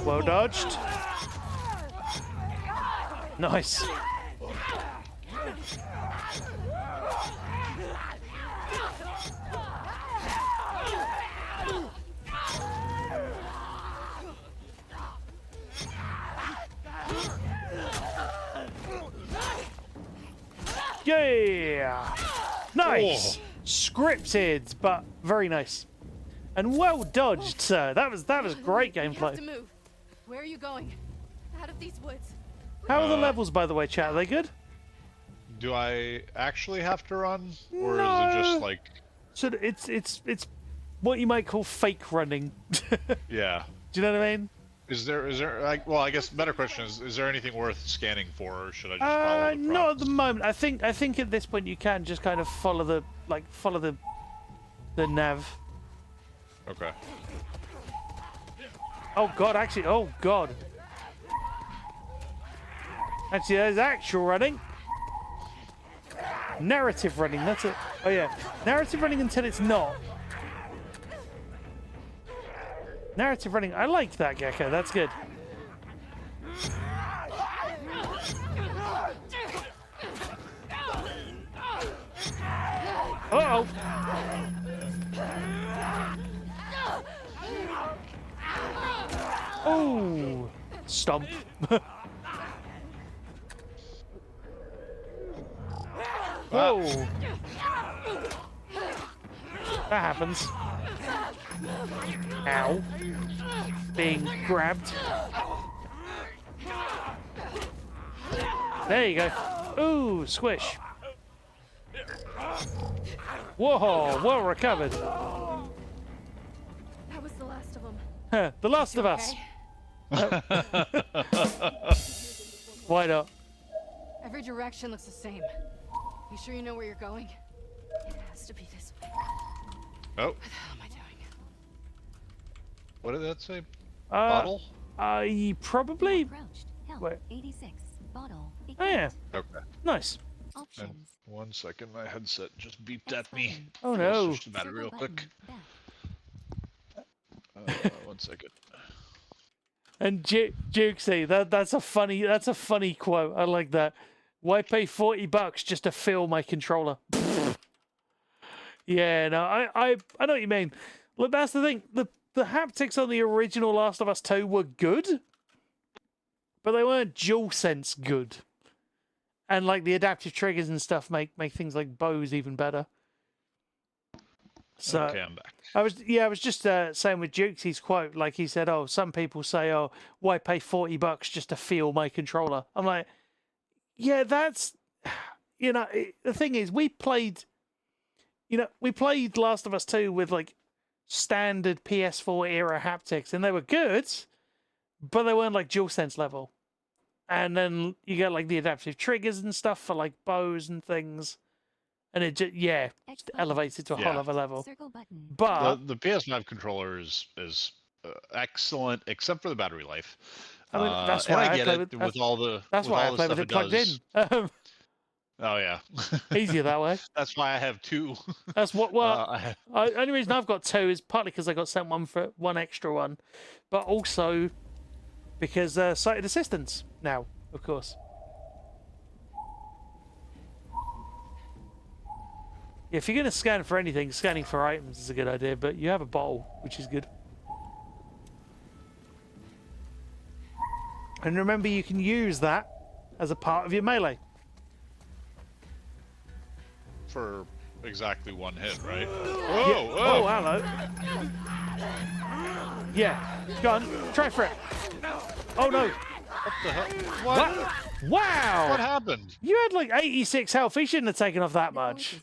Well dodged. Nice. Yeah. Nice. Oh. Scripted, but very nice. And well dodged, sir. That was great You have to gameplay. move. Where are you going? Out of these woods. How are the levels, by the way, chat? Are they good? Do I actually have to run, or No. is it just like? So it's what you might call fake running. Yeah. Do you know what I mean? Is there like? Well, I guess the better question is there anything worth scanning for, or should I just follow the Not at the moment. I think at this point you can just kind of follow the nav. Okay. Oh god, actually, oh god. Actually, there's actual running. Narrative running, that's it. Oh yeah, narrative running until it's not. Narrative running, I like that, Gecko, that's good. Uh-oh. Oh, stomp. Whoa. That happens. Ow. Being grabbed. There you go. Ooh, squish. Whoa, well recovered. That was the last of them. Huh, The Last of Us. Why not? Every direction looks the same. You sure you know where you're going? It has to be this way. Oh. What the hell am I doing? What did that say? Bottle? Bottle? Probably. Approached. Health Wait. 86. Bottle. Oh yeah. Okay. Nice. And Options. 1 second, my headset just beeped at me. Oh no. Switch the battery real quick. Back. 1 second. And Jukesy, that's a funny quote. I like that. Why pay $40 just to feel my controller? Yeah, no, I know what you mean. Look, that's the thing. The haptics on the original Last of Us 2 were good, but they weren't DualSense good. And like the adaptive triggers and stuff make things like bows even better. So Okay, I'm back. I was just saying with Jukesy's quote, like he said, "Oh, some people say, oh, why pay $40 just to feel my controller?" I'm like, yeah, that's, the thing is, we played Last of Us 2 with like standard PS4 era haptics, and they were good, but they weren't like DualSense level. And then you get like the adaptive triggers and stuff for like bows and things, and it just just elevates it to a whole other level. But the PS5 controller is excellent, except for the battery life. I mean, that's and why I I get play it with. with all the That's with why all I the play stuff with it it plugged does. in. Oh yeah, Easier that way. That's why I have two. That's what. Well, only reason I've got two is partly because I got sent one extra one, but also because sighted assistance now, of course. Yeah, if you're going to scan for anything, scanning for items is a good idea, but you have a bottle, which is good. And remember, you can use that as a part of your melee. For exactly one hit, right? Yeah. Whoa! Oh, hello. Yeah, go on, try for it. Oh no! What the hell? What? Wow! What happened? You had like 86 health. He shouldn't have taken off that much.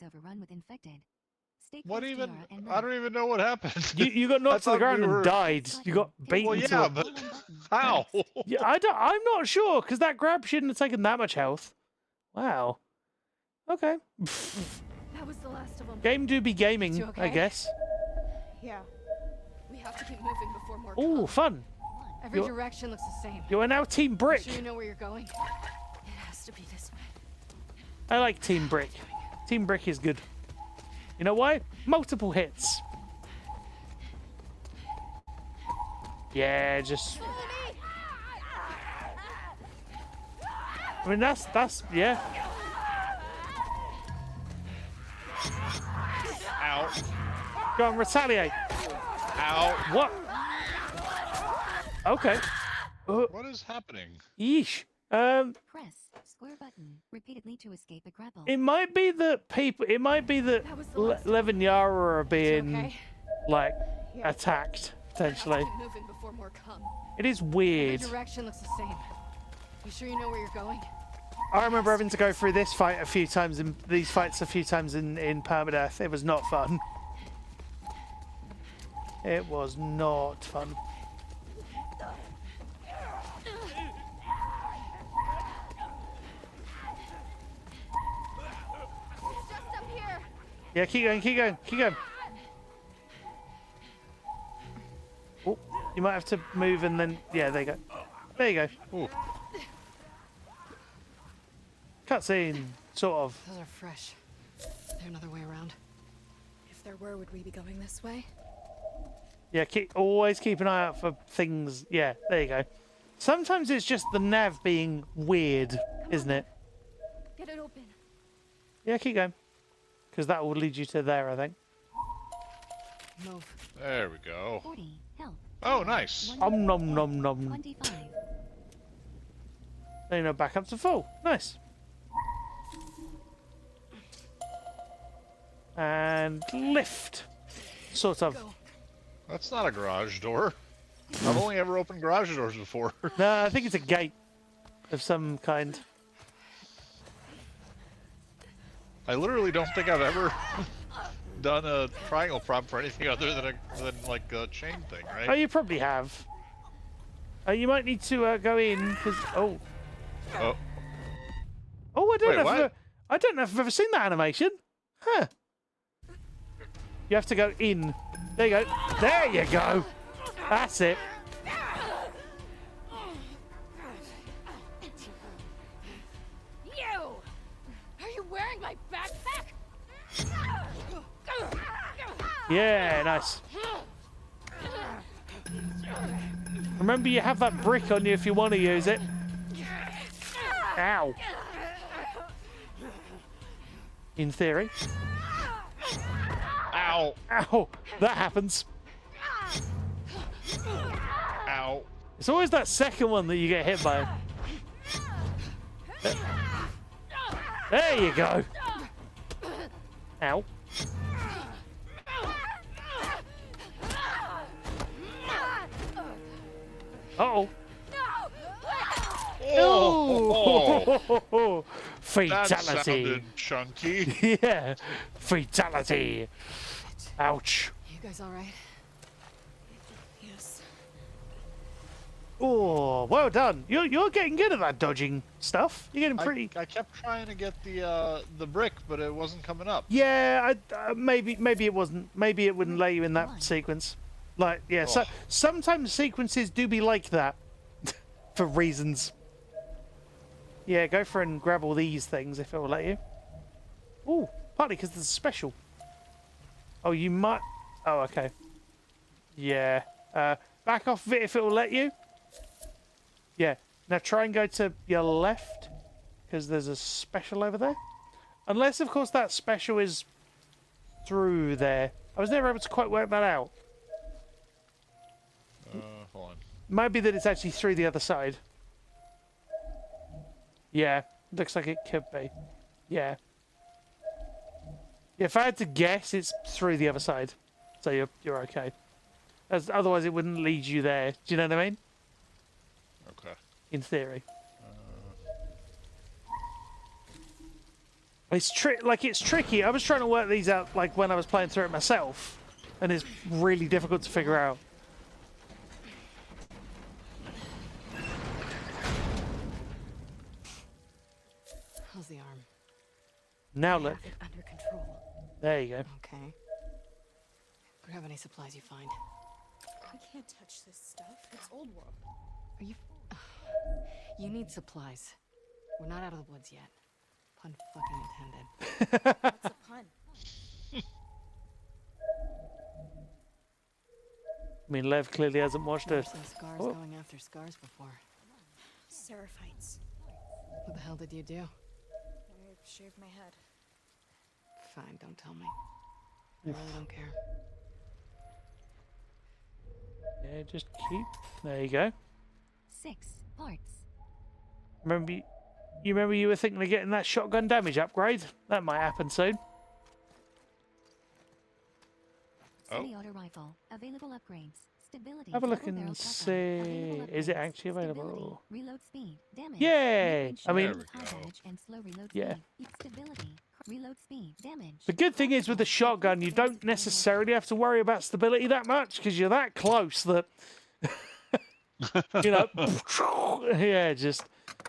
What even? I don't even know what happened. You got knocked to the ground and died. You got beaten. Well, yeah, but how? Yeah, I'm not sure because that grab shouldn't have taken that much health. Wow. Okay. That was the last of them. Game do be gaming, You okay? I guess. Yeah. We have to keep moving before more. Ooh, come. fun. Every You're- direction looks the same. You are now Team Brick. Sure you know where you're going? It has to be this way. I like Team Brick. Team Brick is good. You know why? Multiple hits. Yeah, just. I mean, that's yeah. Ow! Go on, retaliate. Ow! What? Okay. What is happening? Yeesh. Press square button repeatedly to escape a grapple. It might be that people. It might be that Lev and Yara are being okay? like attacked potentially. Keep moving before more come. It is Every weird. direction looks the same. You sure you know where you're going? I remember having to go through this fight a few times in these fights a few times in permadeath. It was not fun. It was not fun. Just up here. Yeah, keep going, keep going, keep going. Oh, you might have to move and then yeah, there you go. There you go. Ooh. Cutscene, sort of. Those are fresh. Is there another way around? If there were, would we be going this way? Yeah, always keep an eye out for things. Yeah, there you go. Sometimes it's just the nav being weird, isn't it? Get it open. Yeah, keep going. Because that will lead you to there, I think. Move. There we go. 40 health. Oh, nice. Om nom nom nom. 25. Then you're back up to full. Nice. And lift. Sort of. That's not a garage door. I've only ever opened garage doors before. No, I think it's a gate of some kind. I literally don't think I've ever done a triangle prop for anything other than like a chain thing, right? Oh, you probably have. You might need to go in because oh. Oh. Oh, I don't Wait, know. what? I don't know if I've ever seen that animation. Huh. You have to go in. There you go. There you go. That's it. You! Are you wearing my backpack? Yeah, nice. Remember, you have that brick on you if you want to use it. Ow. In theory. Ow. Ow. That happens. Ow. It's always that second one that you get hit by. There you go. Ow. Uh-oh. Oh! Fatality. That sounded chunky. Yeah. Fatality. Ouch. You guys all right? Oh, well done. You're getting good at that dodging stuff. You're getting pretty. I kept trying to get the brick, but it wasn't coming up. Yeah, maybe it wasn't. Maybe it wouldn't let you in that sequence. Like, yeah. So sometimes sequences do be like that for reasons. Yeah, go for and grab all these things if it will let you. Oh, partly because there's a special. Oh, you might. Oh, okay. Yeah. Back off of it if it will let you. Yeah. Now try and go to your left, because there's a special over there. Unless, of course, that special is through there. I was never able to quite work that out. Hold on. Might be that it's actually through the other side. Yeah. Looks like it could be. Yeah. If I had to guess, it's through the other side. So you're okay. Otherwise, it wouldn't lead you there. Do you know what I mean? Okay. In theory. It's tricky. I was trying to work these out like when I was playing through it myself, and it's really difficult to figure out. How's the arm? Now I look. have it under control. There you go. Okay. Grab any supplies you find. I can't touch this stuff. It's old world. Are you? You need supplies. We're not out of the woods yet. Pun fucking intended. What's a pun? I mean, Lev clearly hasn't watched Never it. seen scars Oh. going after scars before. Seraphites. What the hell did you do? I shaved my head. Fine, don't tell me. I really don't care. Yeah, just keep. There you go. 6 parts. Remember, you remember you were thinking of getting that shotgun damage upgrade? That might happen soon. Semi-auto rifle. Available upgrades. Stability. Have a look double-barrel and shotgun. see. Available Is it upgrades. actually Stability, available? reload speed. Damage. Yay! Mid-range I mean, shotgun with high damage and slow reload yeah. speed. Stability. Reload speed. Damage. The good thing is with the shotgun, you don't necessarily have to worry about stability that much because you're that close that, you know, yeah, just.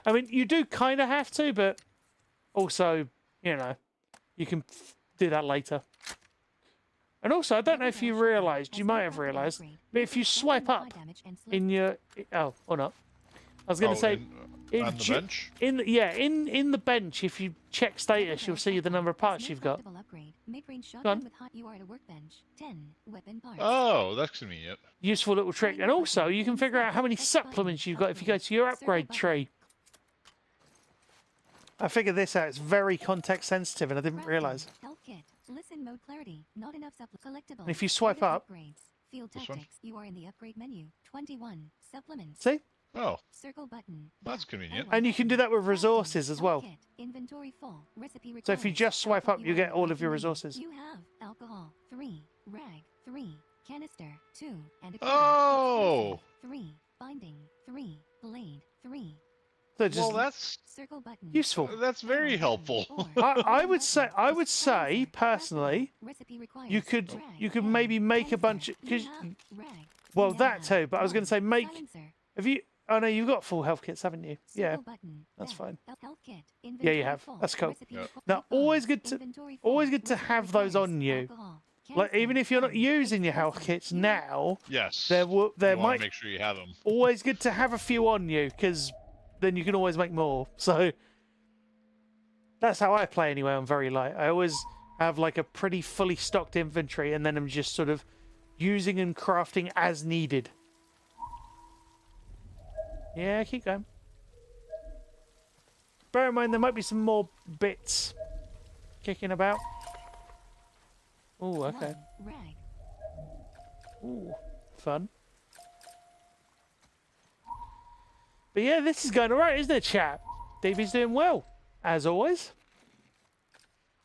I mean, you do kind of have to, but also, you know, you can do that later. And also, I don't know if you realised, you might have realised, but if you swipe up in your... Oh, or not. I was going to say... on the bench? In the bench, if you check status, you'll see the number of parts you've got. Mid-range Go shotgun on. with hot. You are at a workbench. 10 weapon parts. Oh, that's convenient. Useful little trick. And also, you can figure out how many supplements you've got if you go to your upgrade tree. I figured this out. It's very context sensitive, and I didn't realise. Health kit. Listen mode clarity. Not enough collectibles. And if you swipe Added up... upgrades. Field This one? tactics. You are in the upgrade menu. 21 supplements. See? Oh, Circle button. that's convenient. And you can do that with resources as well. Health kit. Inventory full. Recipe So if you required. just swipe up, you get all of your menu. resources. You have alcohol 3, rag 3, canister 2, and a Oh! 3, binding 3, blade 3. So just Well, that's Circle button. useful. That's very helpful. I would say personally, Recipe required. you could maybe make a bunch because Rag. well that too. But I was going to say make. Silencer. Have you? Oh no, you've got full health kits, haven't you? Yeah, Circle button. that's Back. fine. Health kit. Yeah, you Inventory have. full. That's cool. Recipe required. Now always good to Inventory full. always good to Recipe have those requires on you. alcohol. Like even Canister, if you're not 10, using your health explosive. kits now, Yes. there you want might to make sure you have them. always good to have a few on you because then you can always make more. So that's how I play anyway. I'm very light. I always have like a pretty fully stocked inventory, and then I'm just sort of using and crafting as needed. Yeah, keep going. Bear in mind there might be some more bits kicking about. Oh, okay. 1, rag. Ooh, fun. But yeah, this is going alright, isn't it, chat? Davey's doing well, as always.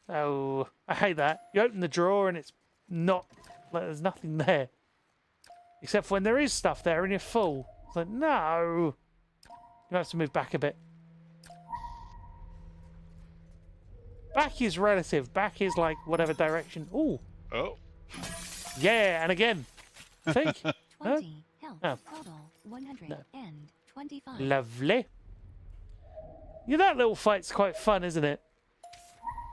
Oh, I hate that. You open the drawer and it's not, like, there's nothing there. Except for when there is stuff there and you're full. It's like, no. You have to move back a bit. Back is relative. Back is like whatever direction. Ooh. Oh. Yeah, and again. Think. 20 health. Health. Oh. Total 125. Lovely. Yeah, that little fight's quite fun, isn't it?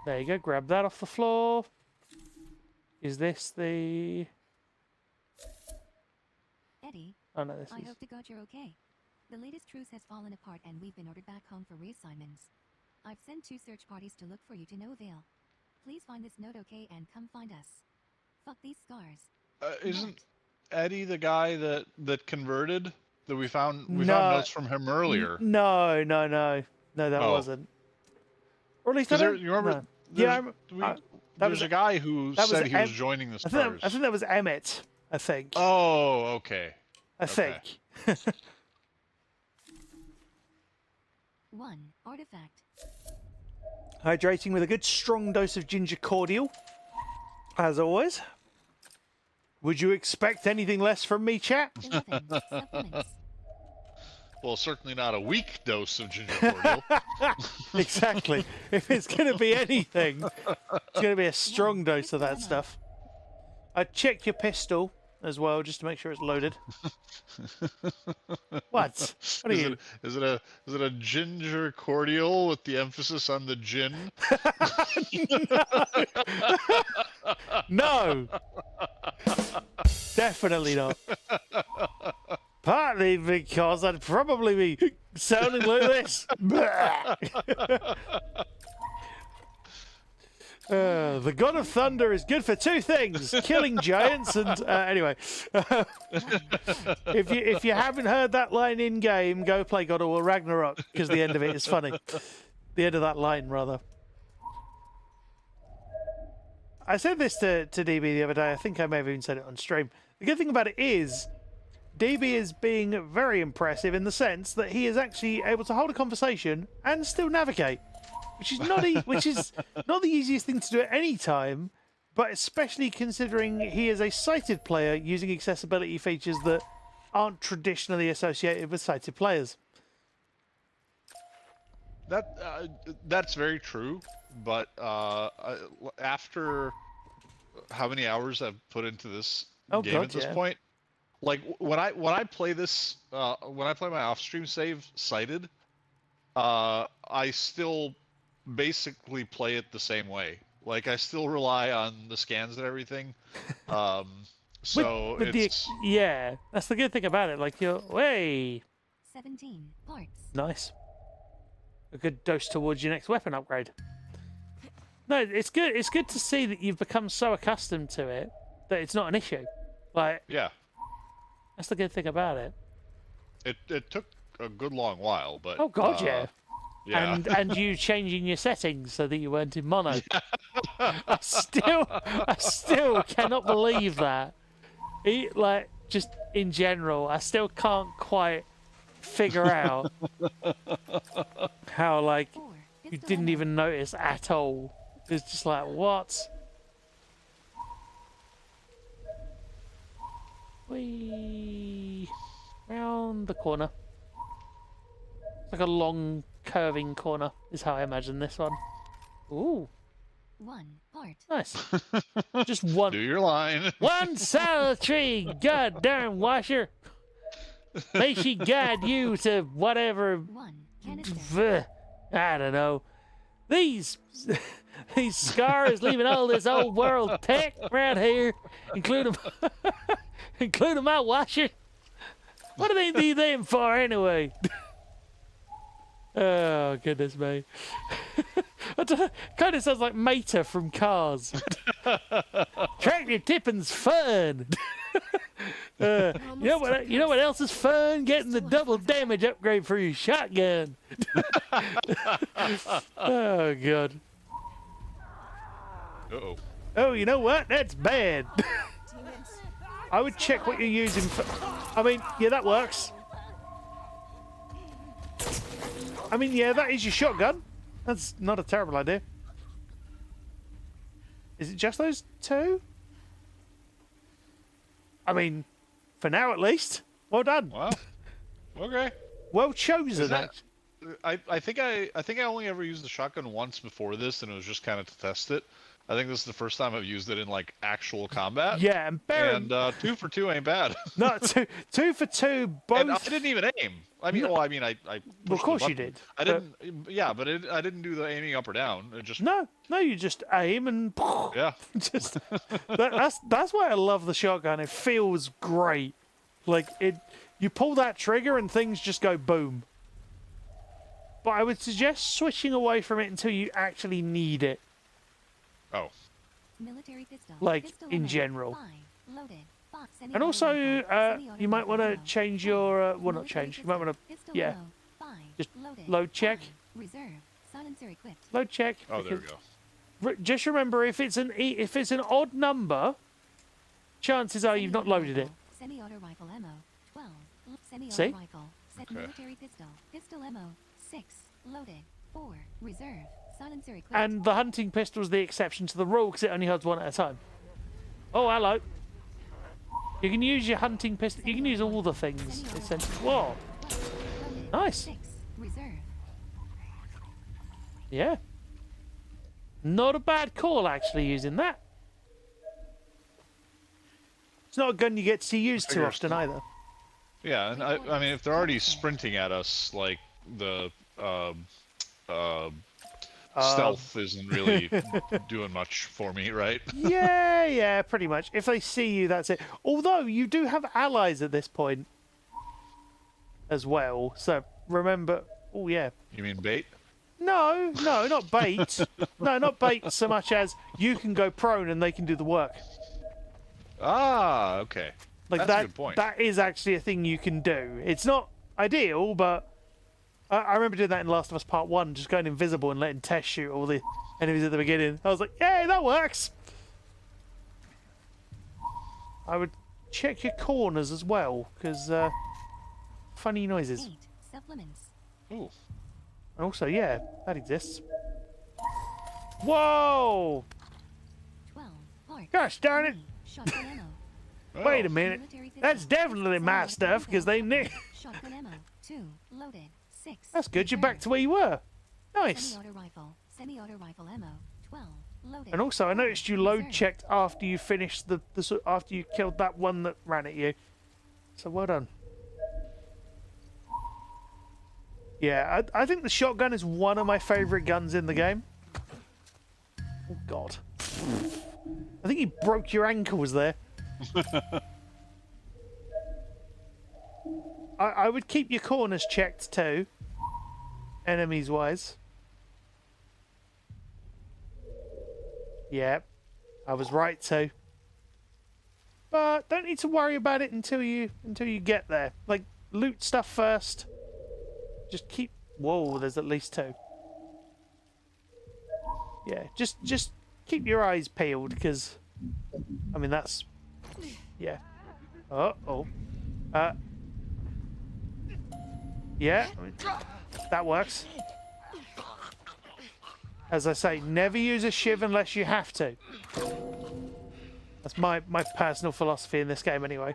There you go. Grab that off the floor. Is this the... Eddie, Oh, no, this I is... hope to God you're okay. The latest truce has fallen apart and we've been ordered back home for reassignments. I've sent 2 search parties to look for you to no avail. Please find this note okay and come find us. Fuck these scars. Isn't Eddie the guy that converted? That we found No. found notes from him earlier. No, that Oh. wasn't. Or at least I Because don't... you remember? No. Yeah, that There's was a guy who that was said he was Em- joining the I Stars. think that was Emmett, I think. Oh, okay. I think. 1. Artifact. Hydrating with a good strong dose of ginger cordial, as always. Would you expect anything less from me, chat? 11. Supplements. Well, certainly not a weak dose of ginger cordial. Exactly. If it's going to be anything, it's going to be a strong dose of that stuff. I'd check your pistol as well, just to make sure it's loaded. What? What are you? Is it a ginger cordial with the emphasis on the gin? No. Definitely not. Partly because I'd probably be sounding like this. The God of Thunder is good for 2 things: killing giants and anyway. If you haven't heard that line in game, go play God of War Ragnarok, because the end of it is funny. The end of that line, rather. I said this to DB the other day. I think I may have even said it on stream. The good thing about it is, DB is being very impressive in the sense that he is actually able to hold a conversation and still navigate. Which is not the easiest thing to do at any time, but especially considering he is a sighted player using accessibility features that aren't traditionally associated with sighted players. That's very true, but after how many hours I've put into this game at this point, like when I play this, when I play my off-stream save sighted, I still basically play it the same way. Like I still rely on the scans and everything. So it's yeah, that's the good thing about it. Like you're 17 parts. Nice. A good dose towards your next weapon upgrade. No, it's good. It's good to see that you've become so accustomed to it that it's not an issue. Like yeah, that's the good thing about it. It took a good long while, but oh god, yeah. Yeah. And you changing your settings so that you weren't in mono. I still cannot believe that. Like just in general, I still can't quite figure out how like you didn't even notice at all. It's just like what? Whee! Round the corner. It's like a long curving corner is how I imagine this one. Ooh. 1 part. Nice. Just one. Do your line. One solitary goddamn washer. May she guide you to whatever. 1 canister. I don't know. These scars leaving all this old world tech right here, including my washer. What do they need them for anyway? Oh, goodness me. Kind of sounds like Mater from Cars. Tractor tipping's fun. You know what else is fun? Getting the double damage upgrade for your shotgun. Oh, God. Uh-oh. Oh, you know what? That's bad. I would check what you're using for... I mean, yeah, that works. I mean, yeah, that is your shotgun. That's not a terrible idea. Is it just those 2? I mean, for now at least. Well done. Wow. Okay. Well chosen. I think I only ever used the shotgun once before this, and it was just kind of to test it. I think this is the first time I've used it in like actual combat. Yeah, and And 2 for 2 ain't bad. No, two for two. Both. And I didn't even aim. I mean, No. well, I mean, I Well, pushed of course the you button. did. I didn't. Yeah, but I didn't do the aiming up or down. It just. No, you just aim and Yeah. just that's why I love the shotgun. It feels great. Like it, you pull that trigger and things just go boom. But I would suggest switching away from it until you actually need it. Oh. Military pistol. Like Pistol in ammo. general. Fine. Loaded. Box. And also, you might want to change your well, not change. You might want to, yeah, just load check. Reserve. Silencer equipped. Load check. Oh, there we go. Just remember, if it's an odd number, chances are you've not loaded it. Semi-auto rifle ammo. 12. Semi-auto See? rifle. Set military pistol. Pistol ammo. 6. Loaded. 4. Reserve. Silencer equipped. And the hunting pistol is the exception to the rule because it only holds one at a time. Oh, hello. You can use your hunting pistol. You can use all the things. Essentially. Whoa. Nice. 6. Reserve. Yeah. Not a bad call, actually, using that. It's not a gun you get to use too often either. Yeah, and I mean, if they're already sprinting at us, like the stealth isn't really doing much for me, right? Yeah, pretty much. If they see you, that's it. Although you do have allies at this point as well. So remember. Oh yeah. You mean bait? No, not bait. No, not bait so much as you can go prone and they can do the work. Ah, okay. Like That's a good point. That is actually a thing you can do. It's not ideal, but I remember doing that in Last of Us Part 1, just going invisible and letting Tess shoot all the enemies at the beginning. I was like, yay, that works! I would check your corners as well, because funny noises. 8. Supplements. Ooh. And also, yeah, that exists. Whoa! 12. Parts. Gosh darn it! Shotgun ammo. Wait a minute. Military pistol. That's definitely my stuff, because they nicked. Shotgun ammo. 2. Loaded. 6. That's good, you're back to where you were. Nice. Semi-auto rifle. Semi-auto rifle ammo. 12. Loaded. And also, I noticed you load Reserve. checked after you finished after you killed that one that ran at you. So well done. Yeah, I think the shotgun is one of my favourite guns in the game. Oh God. I think you broke your ankles there. I would keep your corners checked too, enemies wise. Yep, I was right too. But don't need to worry about it until you get there. Like, loot stuff first. Just keep. Whoa, there's at least 2. Yeah, just keep your eyes peeled, because I mean that's. Yeah. Oh. Yeah, I mean, that works. As I say, never use a shiv unless you have to. That's my personal philosophy in this game, anyway.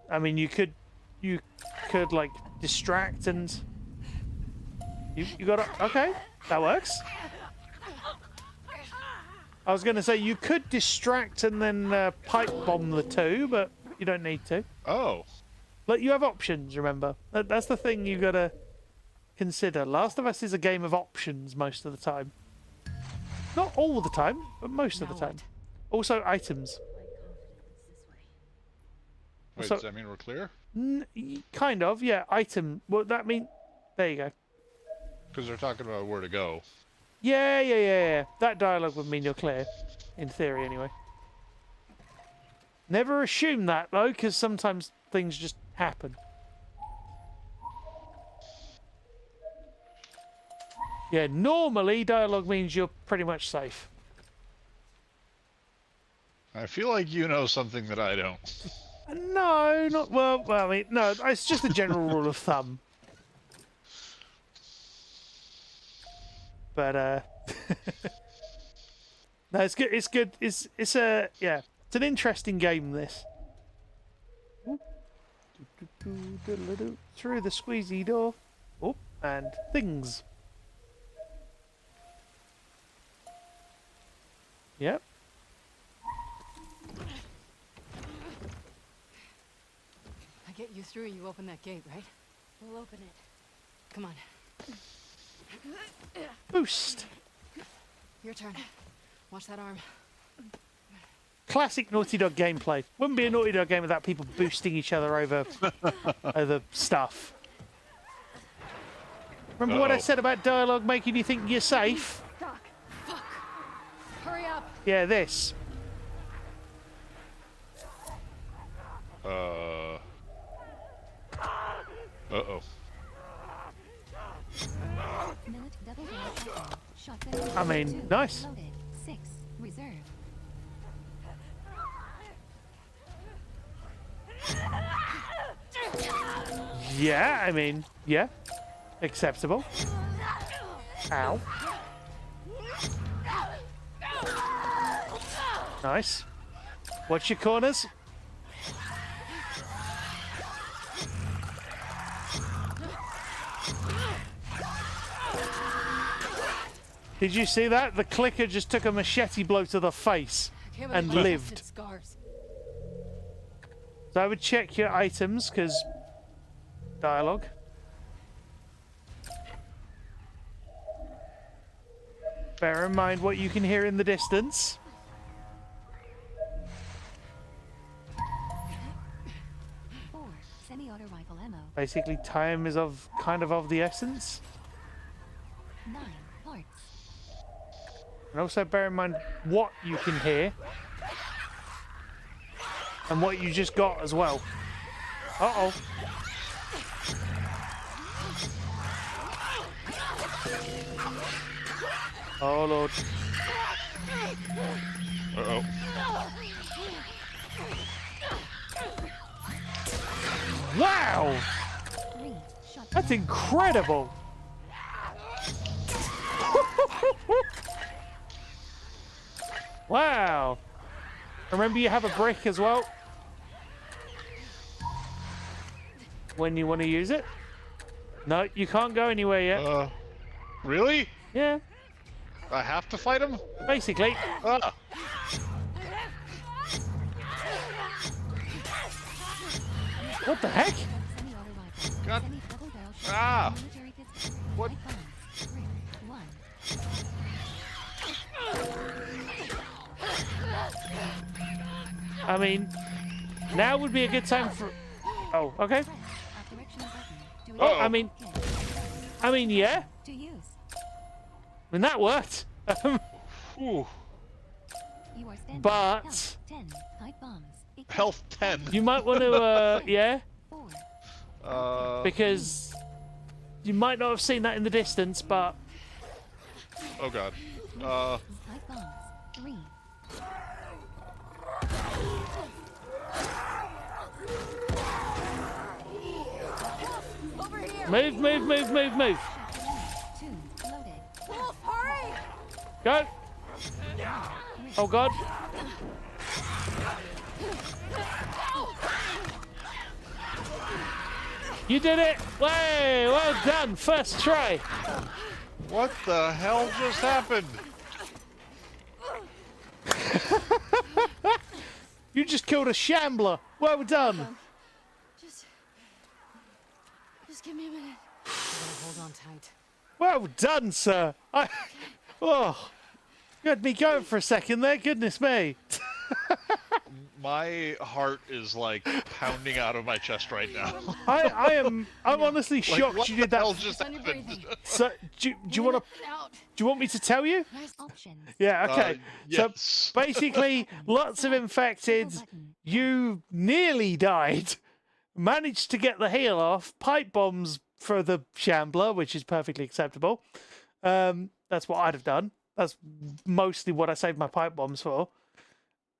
I mean, you could like distract and you got to. Okay, that works. I was going to say you could distract and then pipe bomb the 2, but you don't need to. Oh. Like, you have options, remember? That's the thing you got to consider. Last of Us is a game of options most of the time. Not all the time, but most of the time. Also, items. Wait, So- does that mean we're clear? Kind of, yeah. Item. Well, that mean. There you go. Because they're talking about where to go. Yeah. That dialogue would mean you're clear. In theory, anyway. Never assume that, though, because sometimes things just happen. Yeah, normally dialogue means you're pretty much safe. I feel like you know something that I don't. No, not well. I mean, no. It's just a general rule of thumb. But no, it's good. It's good. It's a yeah. It's an interesting game. This. Through the squeezy door. Oh, and things. Yep. I get you through, you open that gate, right? We'll open it. Come on. Boost. Your turn. Watch that arm. Classic Naughty Dog gameplay. Wouldn't be a Naughty Dog game without people boosting each other over over stuff. Remember what I said about dialogue making you think you're safe? Fuck. Hurry up. Yeah, this. Uh-oh. I mean, nice. Loaded. 6. Reserve. Yeah, I mean, yeah. Acceptable. Ow. Nice. Watch your corners. Did you see that? The clicker just took a machete blow to the face and lived. Scars. So I would check your items, because dialogue. Bear in mind what you can hear in the distance. Semi-auto rifle ammo. Basically, time is kind of the essence. 9 parts. And also bear in mind what you can hear. And what you just got as well. Uh-oh. Oh, Lord. Uh-oh. Wow! That's incredible! Wow! Remember, you have a brick as well when you want to use it. No, you can't go anywhere yet. Really? Yeah. I have to fight him? Basically. Ah. What the heck? God. Ah. What? I mean, now would be a good time for... Oh, okay. Oh, I mean, yeah. I mean, that worked. But... Health 10. You might want to, yeah? Because you might not have seen that in the distance, but... Oh, God. Move, move, move, move, move. Wolf, hurry! Go. Oh, God. You did it! Way, well done! First try! What the hell just happened? You just killed a shambler! Well done! Just give me a minute. Hold on tight. Well done, sir! Oh, you had me going for a second there, goodness me! My heart is like pounding out of my chest right now. I'm honestly shocked what you did the that. hell just happened? So, do you want to? Do you want me to tell you? Yeah. Okay. Yes. So basically, lots of infected. You nearly died. Managed to get the heal off. Pipe bombs for the shambler, which is perfectly acceptable. That's what I'd have done. That's mostly what I saved my pipe bombs for.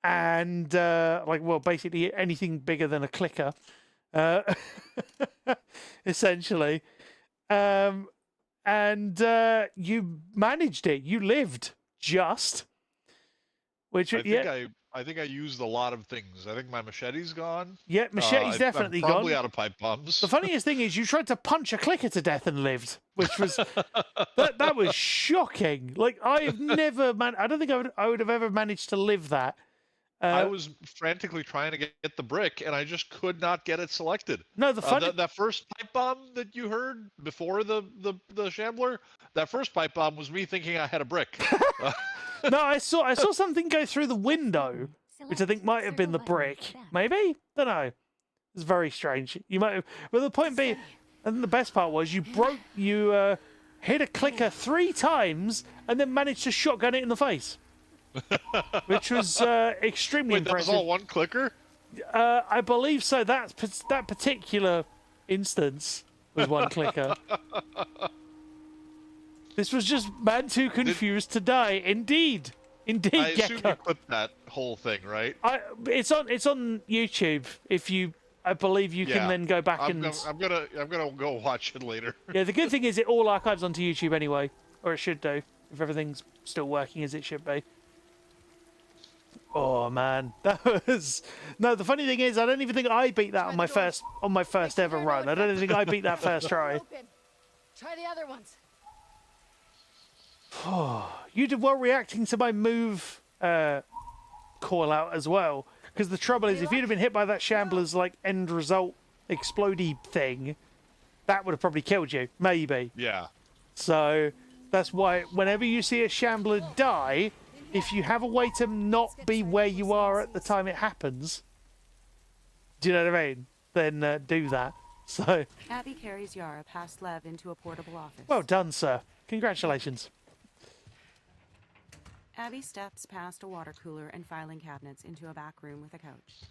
And basically anything bigger than a clicker, essentially. And you managed it. You lived, just. Which I think I think I used a lot of things. I think my machete's gone. Yeah, machete's I'm definitely probably gone. out of pipe bombs. The funniest thing is you tried to punch a clicker to death and lived, which was that was shocking. Like I've never I don't think I would have ever managed to live that. I was frantically trying to get the brick, and I just could not get it selected. No, the funny that first pipe bomb that you heard before the shambler, that first pipe bomb was me thinking I had a brick. No, I saw something go through the window, which I think might have been the brick. Maybe? Don't know. It's very strange. You might have, but the point being, and the best part was you hit a clicker 3 times and then managed to shotgun it in the face, which was extremely Wait, impressive. that was all one clicker? I believe so. That particular instance was one clicker. This was just man too confused to die. Indeed, I assume Gecko. you clipped that whole thing, right? It's on YouTube. If you, I believe you can then go back I'm gonna go watch it later. Yeah, the good thing is it all archives onto YouTube anyway, or it should do if everything's still working as it should be. Oh man, that was no. The funny thing is, I don't even think I beat that on my first ever run. I don't even think I beat that first try. Try the other ones. You did well reacting to my move call out as well, because the trouble is, if you'd have been hit by that shambler's like end result explodey thing, that would have probably killed you, maybe. Yeah. So that's why whenever you see a shambler die, if you have a way to not be where you are at the time it happens, do you know what I mean? Then do that. So. Abby carries Yara past Lev into a portable office. Well done, sir. Congratulations. Abby steps past a water cooler and filing cabinets into a back room with a couch.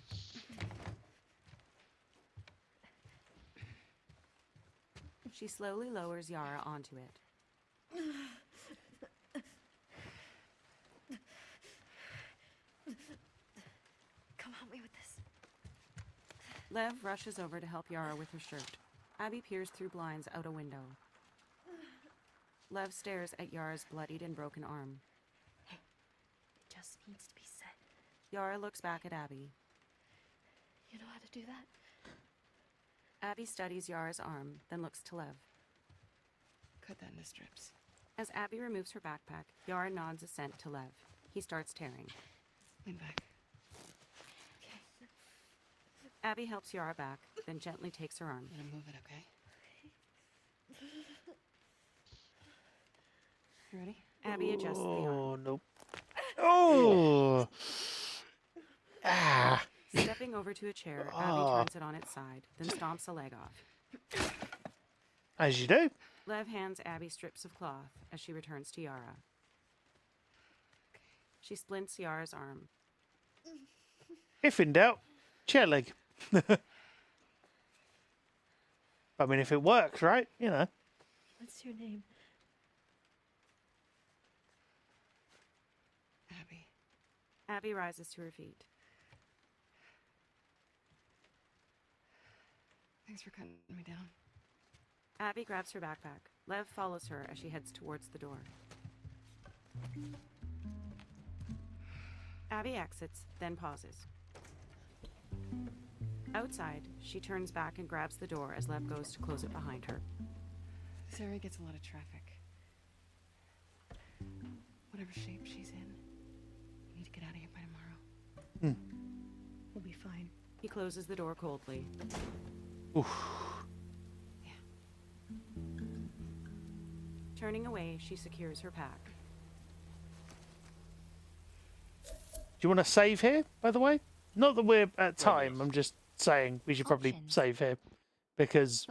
She slowly lowers Yara onto it. Come help me with this. Lev rushes over to help Yara with her shirt. Abby peers through blinds out a window. Lev stares at Yara's bloodied and broken arm. It just needs to be said. Yara looks back at Abby. You know how to do that? Abby studies Yara's arm, then looks to Lev. Cut that into strips. As Abby removes her backpack, Yara nods assent to Lev. He starts tearing. Lean back. Abby helps Yara back, then gently takes her arm. I'm gonna move it, okay? You ready? Abby adjusts the arm. Oh, nope. Oh! Ah! Stepping over to a chair, Abby turns it on its side, then stomps a leg off. As you do. Lev hands Abby strips of cloth as she returns to Yara. She splints Yara's arm. If in doubt, chair leg. I mean, if it works, right? You know. What's your name? Abby. Abby rises to her feet. Thanks for cutting me down. Abby grabs her backpack. Lev follows her as she heads towards the door. Abby exits, then pauses. Outside, she turns back and grabs the door as Lev goes to close it behind her. This area gets a lot of traffic. Whatever shape she's in, we need to get out of here by tomorrow. We'll be fine. He closes the door coldly. Oof. Turning away, she secures her pack. Do you want to save here, by the way? Not that we're at time, I'm just saying we should probably save here. Because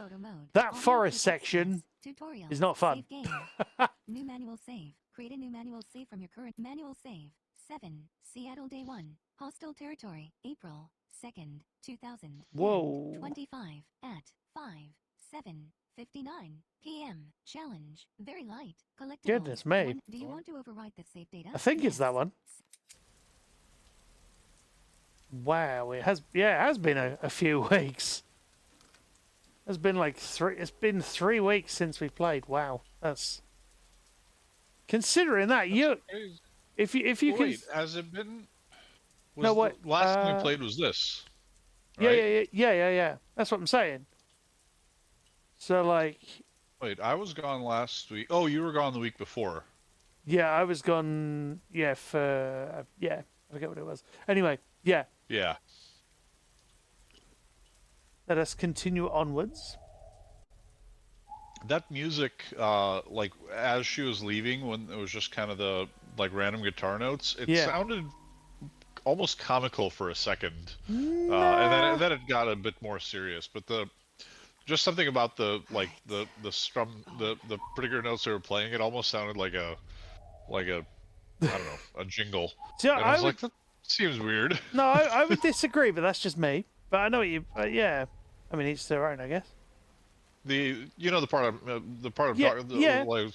that forest section is not fun. New manual save. Create a new manual save from your current manual save. 7. Seattle Day 1. Hostile territory. April 2nd, 2000. Whoa. 25 at 5:59 p.m. Challenge. Very light. Collectible. Goodness me. Do you want to overwrite the save data? I think it's that one. Wow, it has been a few weeks. It's been like 3 weeks since we played. Wow. That's considering that if you Wait, has it been? No, what? The last thing we played was this. Yeah, Right? yeah. That's what I'm saying. So like. Wait, I was gone last week. Oh, you were gone the week before. Yeah, I was gone. Yeah, for yeah, I forget what it was. Anyway, yeah. Yeah. Let us continue onwards. That music, like as she was leaving, when it was just kind of the like random guitar notes, it sounded almost comical for a second, and then it got a bit more serious. But just something about the strum, the particular notes they were playing, it almost sounded like a I don't know, a jingle. So and I was like, that seems weird. No, I would disagree, but that's just me. But I know what you. Yeah, I mean, each their own, I guess. The part of like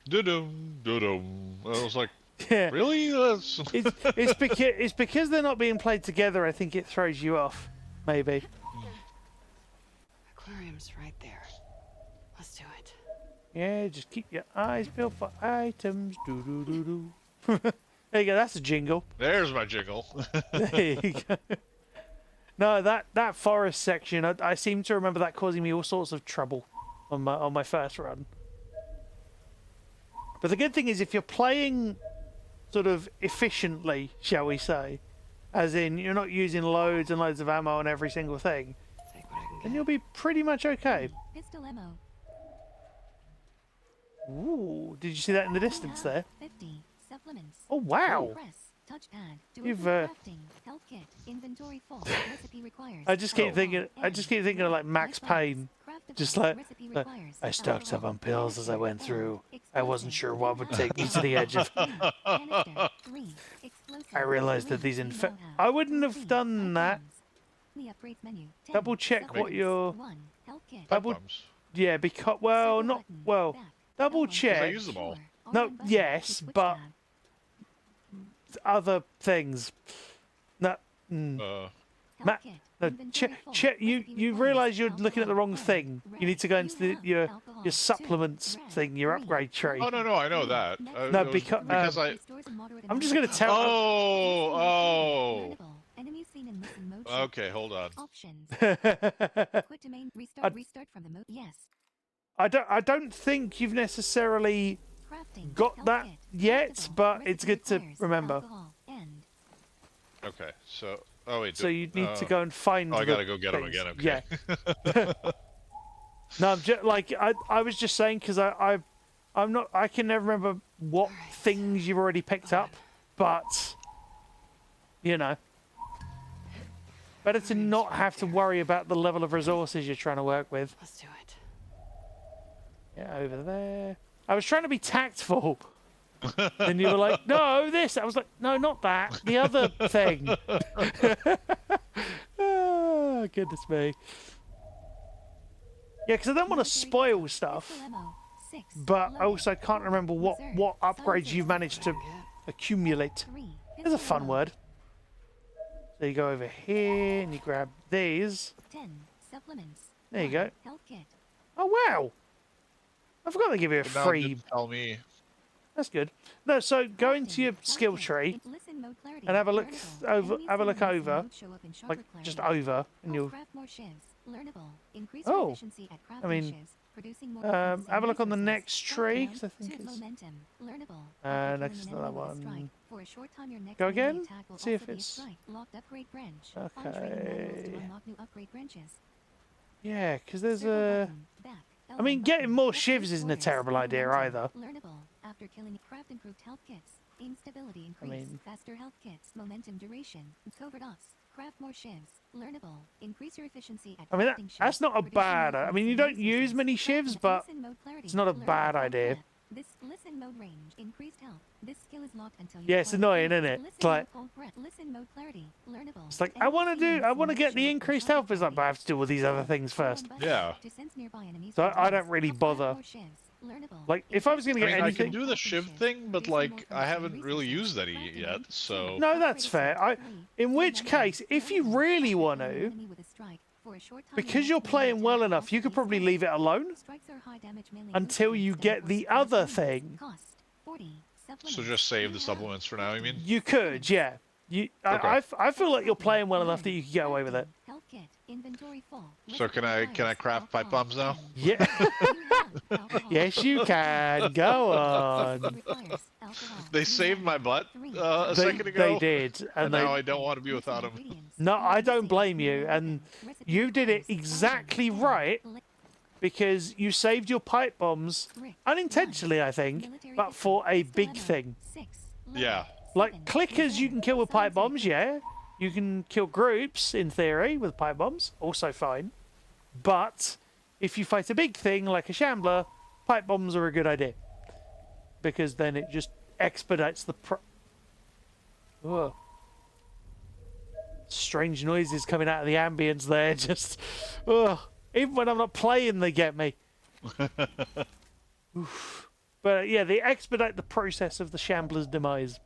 doo-dum, doo-dum. I was like, yeah, really? It's because they're not being played together. I think it throws you off, maybe. Aquarium's right there. Let's do it. Yeah, just keep your eyes peeled for items. Do do do do. There you go. That's a jingle. There's my jingle. There you go. No, that forest section, I seem to remember that causing me all sorts of trouble on my first run. But the good thing is, if you're playing sort of efficiently, shall we say, as in you're not using loads and loads of ammo on every single thing, then you'll be pretty much okay. Pistol ammo. Ooh, did you see that in the distance there? 50 supplements. Oh wow! Press touchpad. You've crafting. Health kit. Inventory full. Recipe requires. I just keep thinking of like Max Payne, just like I stocked up on pills as I went through. I wasn't sure what would take me to the edge of. I realized that these I wouldn't have done that. Double check what your yeah, because double check. I use them all. No, yes, but other things. No. No, you realise you're looking at the wrong thing. You need to go into your supplements thing, your upgrade tree. Oh no, I know that. No, because I'm just going to tell. Oh. Okay, hold on. Restart from the mode. Yes. I don't think you've necessarily got that yet, but it's good to remember. Okay, so wait. So you need to go and find. Oh, I gotta go get them again. Okay. Yeah. No, I'm just like I was just saying because I'm not. I can never remember what things you've already picked up, but you know, better to not have to worry about the level of resources you're trying to work with. Let's do it. Yeah, over there. I was trying to be tactful. And you were like, no, this. I was like, no, not that. The other thing. Oh, goodness me. Yeah, because I don't want to spoil stuff. But I also can't remember what upgrades you've managed to accumulate. There's a fun word. So you go over here and you grab these. 10 supplements. There you go. Health kit. Oh, wow. I forgot they give you a free. Tell me. That's good. No, so go into your skill tree and have a look over. Have a look over, like just over, and you'll. Oh, I mean, have a look on the next tree because I think it's. Next to that one. Go again. See if it's. Okay. Yeah, because there's a. I mean, getting more shivs isn't a terrible idea either. Learnable. After killing craft improved health kits. Instability increase. Faster health kits. Momentum duration. Covert offs. Craft more shivs. Learnable. Increase your efficiency at crafting shivs. That's not a bad. I mean, you don't use many shivs, but it's not a bad idea. This listen mode range. Increased health. This skill is locked until you. Yeah, it's annoying, isn't it? It's like. Listen mode clarity. Learnable. It's like I want to get the increased health, but it's like, but I have to do all these other things first. Yeah. So I don't really bother. Like, if I was going to get anything... I can do the shiv thing, but, like, I haven't really used any yet, so... No, that's fair. In which case, if you really want to, because you're playing well enough, you could probably leave it alone until you get the other thing. So just save the supplements for now, you mean? You could, yeah. I feel like you're playing well enough that you can get away with it. Health kit, inventory full. So can I craft pipe bombs now? Yeah. Yes, you can. Go on. They saved my butt a They- second ago. they did, and now they- I don't want to be without them. No, I don't blame you, and you did it exactly right because you saved your pipe bombs unintentionally, I think, but for a big thing. Yeah. Like clickers, you can kill with pipe bombs. Yeah, you can kill groups in theory with pipe bombs, also fine. But if you fight a big thing like a shambler, pipe bombs are a good idea because then it just expedites the Whoa. Strange noises coming out of the ambience there. Just, even when I'm not playing, they get me. Oof. But yeah, they expedite the process of the shambler's demise.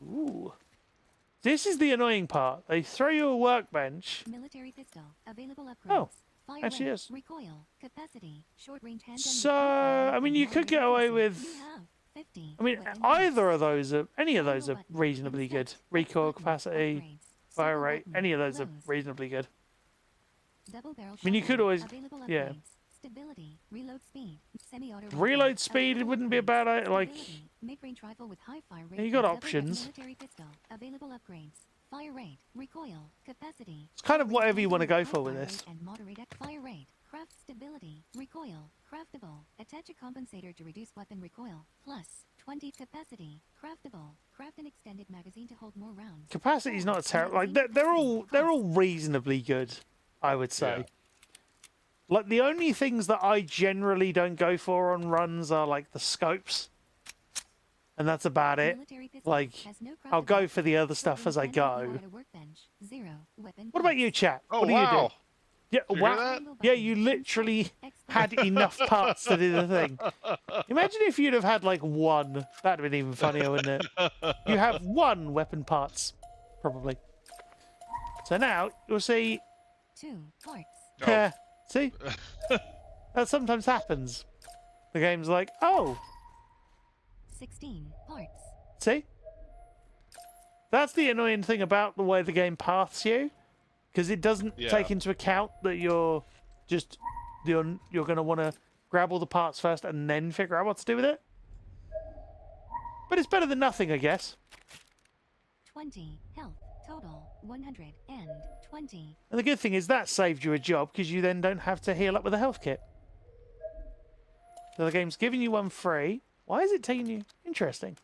Ooh. This is the annoying part. They throw you a workbench. Military pistol, available upgrades. Oh, Fire actually rate, yes. recoil, capacity, short range handgun. So, I mean, you could get away with... I mean, either of those are... Any of those are reasonably good. Recoil, capacity, fire rate, any of those are reasonably good. Double barrel I mean, you could always... available Yeah. upgrades. Stability, reload speed, semi-auto Reload speed wouldn't be a bad idea. Like, mid-range rifle with high fire rate. you got double options. Military pistol, available upgrades. Fire rate, recoil, capacity. It's kind of whatever you want to go for with Fire this. rate and moderate fire rate, craft stability, recoil, craftable. Attach a compensator to reduce weapon recoil. Plus 20 capacity, craftable. Craft an extended magazine to hold more rounds. capacity's not terrible. Like, they're all reasonably good, I would say. Yeah. Like, the only things that I generally don't go for on runs are, like, the scopes. And that's about it. Like, I'll go for the other stuff as I go. What about you, chat? Oh, What do you do? wow. Yeah, Did you wow. hear that? Yeah, you literally had enough parts to do the thing. Imagine if you'd have had, like, one. That'd have been even funnier, wouldn't it? You have one weapon parts, probably. So now, you'll see... 2 parts. Yeah, see? That sometimes happens. The game's like, oh, 16 parts. see? That's the annoying thing about the way the game paths you, because it doesn't Yeah. take into account that you're going to want to grab all the parts first and then figure out what to do with it. But it's better than nothing, I guess. 20 health total 120. And the good thing is that saved you a job because you then don't have to heal up with a health kit. So the game's giving you one free. Why is it taking you? Interesting.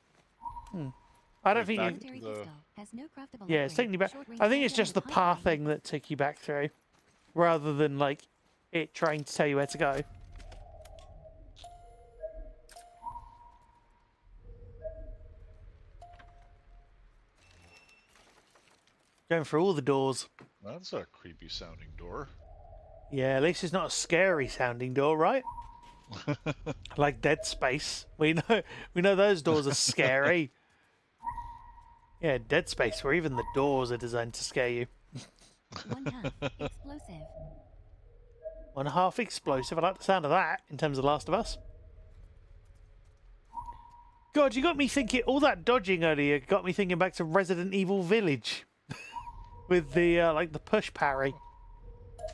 I don't think you... Military pistol has no craftable Yeah, it's taking you back. upgrade. Short-range I think it's handgun just the with high path thing that took you back through, rather than like it trying to tell you where to go. Going through all the doors. That's a creepy sounding door. Yeah, at least it's not a scary sounding door, right? Like Dead Space. We know those doors are scary. Yeah, Dead Space, where even the doors are designed to scare you. 1/2 explosive. 1/2 explosive. I like the sound of that in terms of Last of Us. God, you got me thinking. All that dodging earlier got me thinking back to Resident Evil Village, with the like the push parry.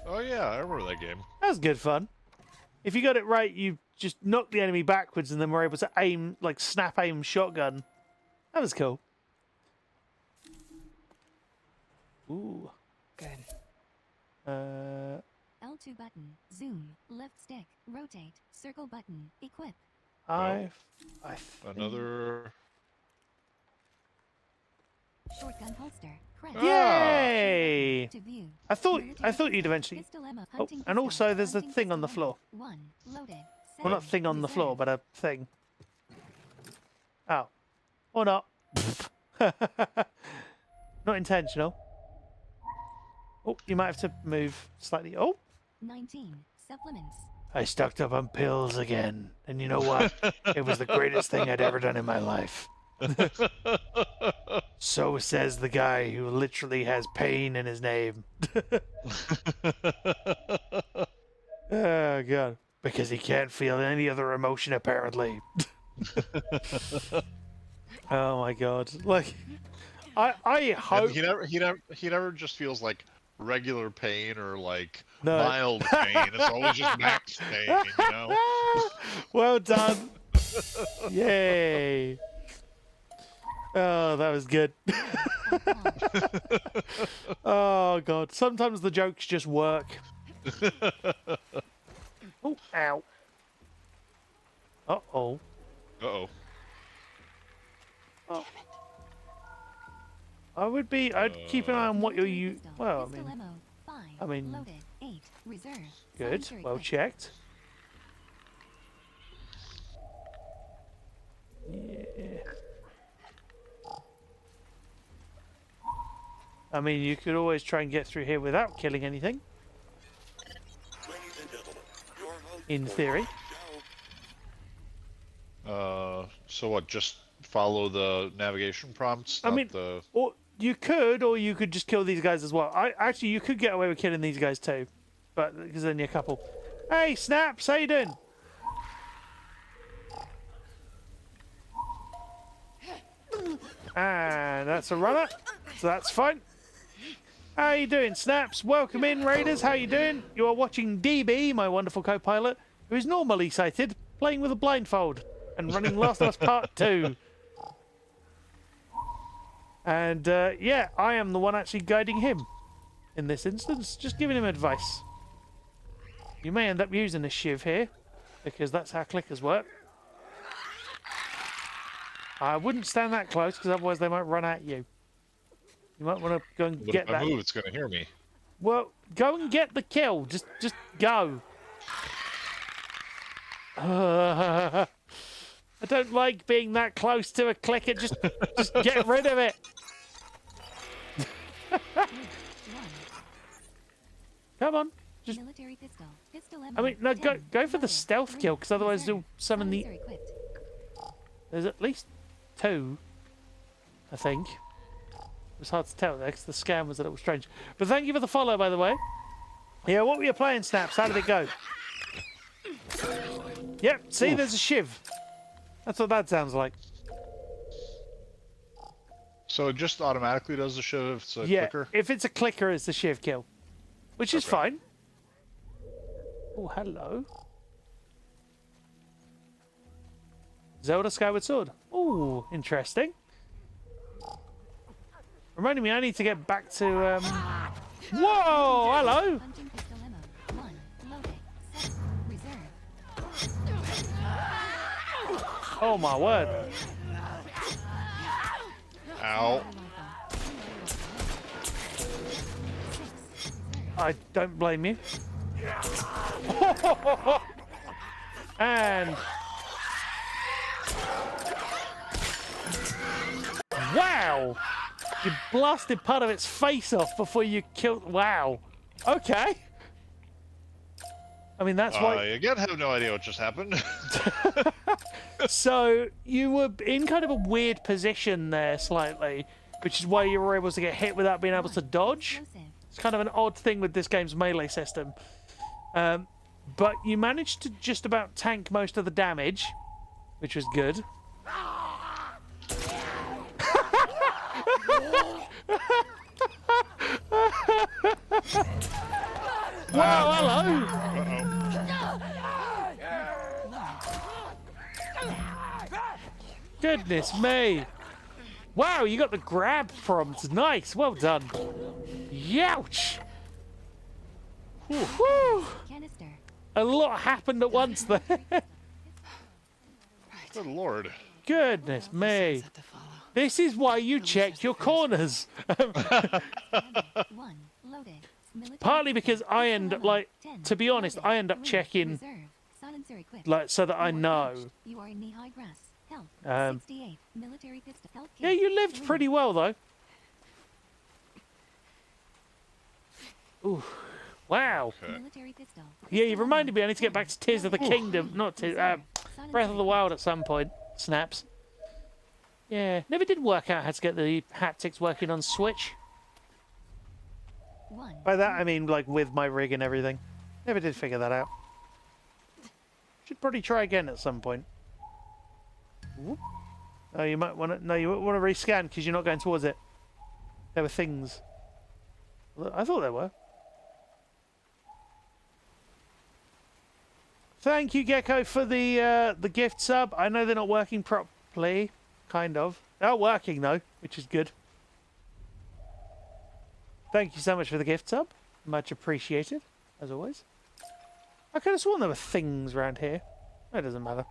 Oh yeah, I remember that game. That was good fun. If you got it right, you just knocked the enemy backwards and then were able to aim, like snap aim shotgun. That was cool. Ooh. Good. L2 button, zoom, left stick, rotate, circle button, equip. Another. Shotgun holster. Crest. Yay! To view. I thought you'd eventually. Pistol ammo, Oh, hunting and pistol, also there's a hunting thing on the pistol floor. ammo. 1 loaded. Well, not 7 thing on the floor, reserved. but a thing. Oh. Or not. Not intentional. Oh, you might have to move slightly. Oh, 19 supplements. I stocked up on pills again. And you know what? It was the greatest thing I'd ever done in my life. So says the guy who literally has pain in his name. Oh, God. Because he can't feel any other emotion, apparently. Oh my god! Like, I hope He never just feels like regular pain or like No. mild pain. It's always just max pain, you know. Well done! Yay! Oh, that was good. Oh god! Sometimes the jokes just work. Oh, ow! Uh oh. Uh-oh. Oh. I'd keep an eye on what you. Well, I mean, good. Well checked. Yeah. I mean, you could always try and get through here without killing anything. In theory. So what? Just follow the navigation prompts. I not mean, the... or you could just kill these guys as well. Actually, you could get away with killing these guys too, but because then you're a couple. Hey, Snaps, how you doing? And that's a runner, so that's fine. How you doing, Snaps? Welcome in, Raiders. How you doing? You are watching DB, my wonderful co-pilot, who is normally sighted, playing with a blindfold and running Last of Us Part 2. And yeah, I am the one actually guiding him in this instance, just giving him advice. You may end up using a shiv here, because that's how clickers work. I wouldn't stand that close, because otherwise they might run at you. You might want to go and get that. If I move, it's going to hear me. Well, go and get the kill. Just go. I don't like being that close to a clicker. Just get rid of it. Come on. Just. I mean, no, go for the stealth kill, because otherwise you'll summon the. There's at least 2, I think. It was hard to tell there because the scan was a little strange. But thank you for the follow, by the way. Yeah, what were you playing, Snaps? How did it go? Yep, see, there's a shiv. That's what that sounds like. So it just automatically does the shiv if it's a clicker? If it's a clicker, it's the shiv kill. Which is fine. Oh, hello. Zelda Skyward Sword. Oh, interesting. Reminding me, I need to get back to, Whoa! Hello! Oh my word. Ow. I don't blame you. And... Wow! You blasted part of its face off before you killed... Wow. Okay. I mean, that's why... Again, have no idea what just happened. So, you were in kind of a weird position there, slightly, which is why you were able to get hit without being able to dodge. It's kind of an odd thing with this game's melee system. But you managed to just about tank most of the damage, which was good. Wow, hello! Goodness me! Wow, you got the grab prompt. Nice, well done. Youch! Whew. A lot happened at once there. Good lord. Goodness me. This is why you check your corners. Partly because I end up, like, to be honest, I end up checking, like, so that I know. Yeah, you lived pretty well, though. Ooh, wow. Yeah, you reminded me I need to get back to Tears of the Kingdom, not to Breath of the Wild at some point. Snaps. Yeah, never did work out how to get the haptics working on Switch. By that I mean like with my rig and everything. Never did figure that out. Should probably try again at some point. Whoop. Oh, you might want to. No, you want to rescan because you're not going towards it. There were things. I thought there were. Thank you, Gecko, for the gift sub. I know they're not working properly. Kind of. They're working though, which is good. Thank you so much for the gift sub. Much appreciated, as always. I could have sworn there were things around here. It doesn't matter.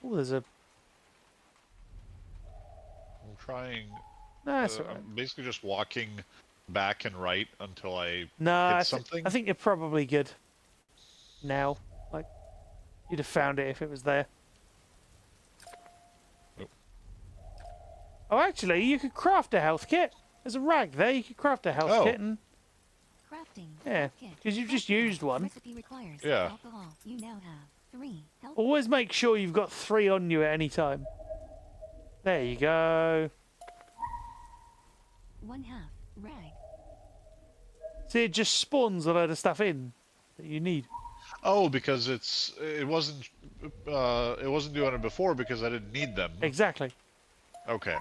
Oh, there's a... I'm trying... No, that's all right. I'm basically just walking back and right until I No, hit something. I think you're probably good now. Like, you'd have found it if it was there. Nope. Oh, actually, you could craft a health kit. There's a rag there. You could craft a health kit and... Crafting. Yeah, because you've just used one. Recipe requires yeah. alcohol. You now have 3 health. Always make sure you've got 3 on you at any time. There you go. 1/2 rag. See, it just spawns a load of stuff in that you need. Oh, because it wasn't doing it before because I didn't need them. Exactly. Okay.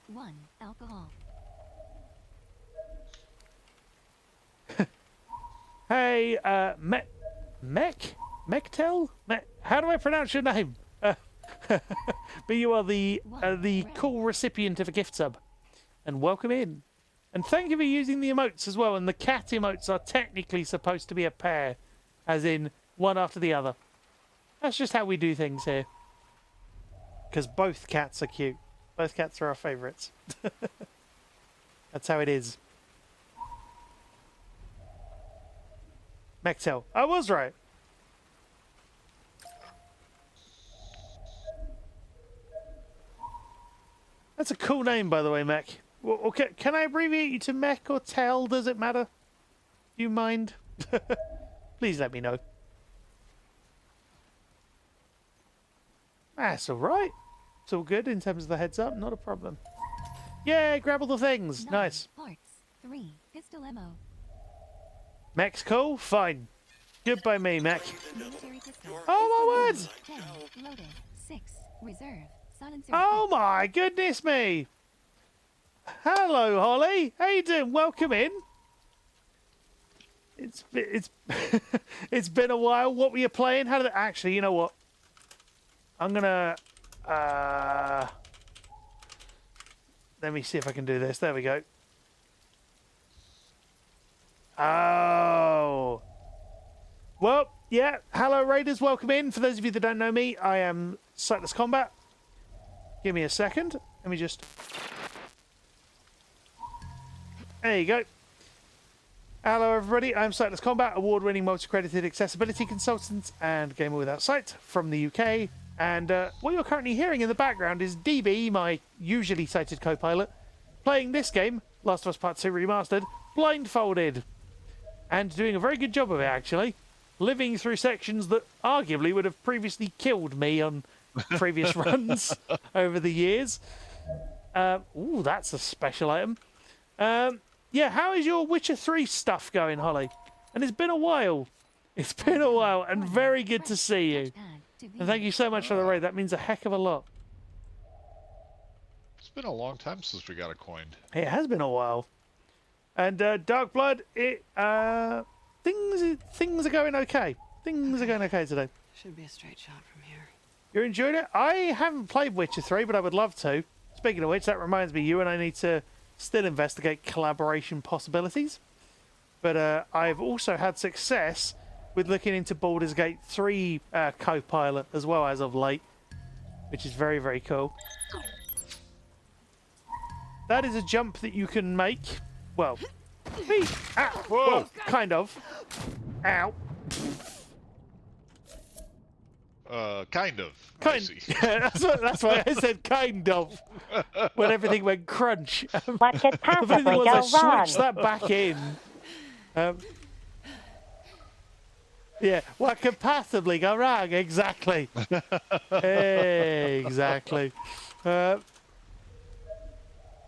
1 alcohol. Hey, Mechtel? How do I pronounce your name? But you are the cool recipient of a gift sub. And welcome in. And thank you for using the emotes as well. And the cat emotes are technically supposed to be a pair. As in, one after the other. That's just how we do things here. Because both cats are cute. Both cats are our favourites. That's how it is. Mechtel. I was right. That's a cool name, by the way, Mech. Well, okay, can I abbreviate you to Mech or Tel? Does it matter? Do you mind? Please let me know. That's all right. It's all good in terms of the heads up. Not a problem. Yeah, grab all the things. 9 Nice. Parts. 3 pistol ammo. Mech's cool? Fine. Good by me, Mech. Military pistol. Oh, my words! 10 loaded. 6 reserve. Silencer. Oh, my goodness me. Hello, Holly. How you doing? Welcome in. It's it's been a while. What were you playing? How did it... Actually, you know what? I'm gonna... Let me see if I can do this. There we go. Oh. Well, yeah. Hello, Raiders. Welcome in. For those of you that don't know me, I am Sightless Combat. Give me a second. Let me just... There you go. Hello, everybody. I'm Sightless Combat, award-winning multi-credited accessibility consultant and gamer without sight from the UK. And what you're currently hearing in the background is DB, my usually sighted co-pilot, playing this game, Last of Us Part 2 Remastered, blindfolded. And doing a very good job of it, actually. Living through sections that arguably would have previously killed me on previous runs over the years. Ooh, that's a special item. Yeah, how is your Witcher 3 stuff going, Holly? And it's been a while. It's been a while, and very good to see you. And thank you so much for the raid. That means a heck of a lot. It's been a long time since we got a coin. It has been a while. And Dark Blood, things are going okay. Things are going okay today. Should be a straight shot from here. You're enjoying it? I haven't played Witcher 3, but I would love to. Speaking of which, that reminds me, you and I need to still investigate collaboration possibilities. But I've also had success with looking into Baldur's Gate 3 co-pilot as well as of late, which is very, very cool. That is a jump that you can make. Well, well, kind of. Ow. Kind of. Yeah, that's why I said kind of. When everything went crunch. What could possibly the go I wrong? switched that back in. Yeah, what could possibly go wrong? Exactly. Exactly.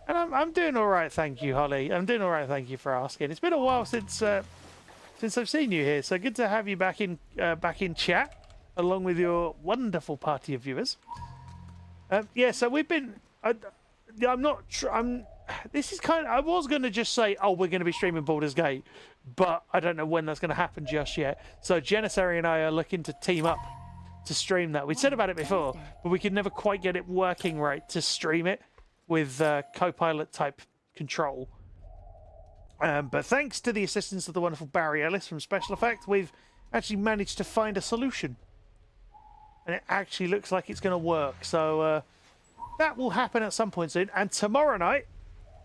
And I'm doing all right, thank you, Holly. I'm doing all right, thank you for asking. It's been a while since I've seen you here, so good to have you back in chat, along with your wonderful party of viewers. Yeah, so we've been. I'm not. This is kind of. I was going to just say, oh, we're going to be streaming Baldur's Gate, but I don't know when that's going to happen just yet. So Janissary and I are looking to team up to stream that. We'd said about it before, but we could never quite get it working right to stream it with co-pilot type control. But thanks to the assistance of the wonderful Barry Ellis from Special Effects, we've actually managed to find a solution. And it actually looks like it's going to work. So that will happen at some point soon. And tomorrow night,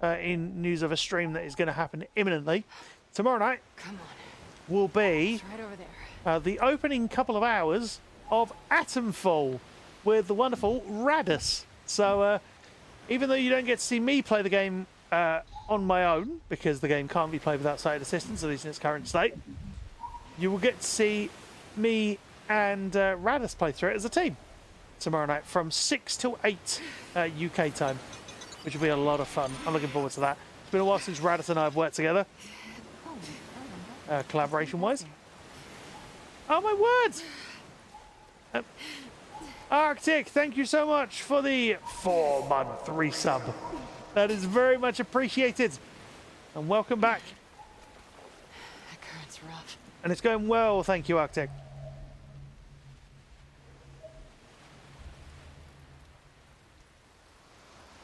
in news of a stream that is going to happen imminently, tomorrow night will be Right over there. the opening couple of hours of Atomfall with the wonderful Radus. So even though you don't get to see me play the game on my own, because the game can't be played without side assistance, at least in its current state, you will get to see me and Radus play through it as a team tomorrow night from 6 till 8 UK time, which will be a lot of fun. I'm looking forward to that. It's been a while since Radus and I have worked together, collaboration-wise. Oh, my words! Arctic, thank you so much for the 4-month resub. That is very much appreciated. And welcome back. That current's rough. And it's going well, thank you, Arctic.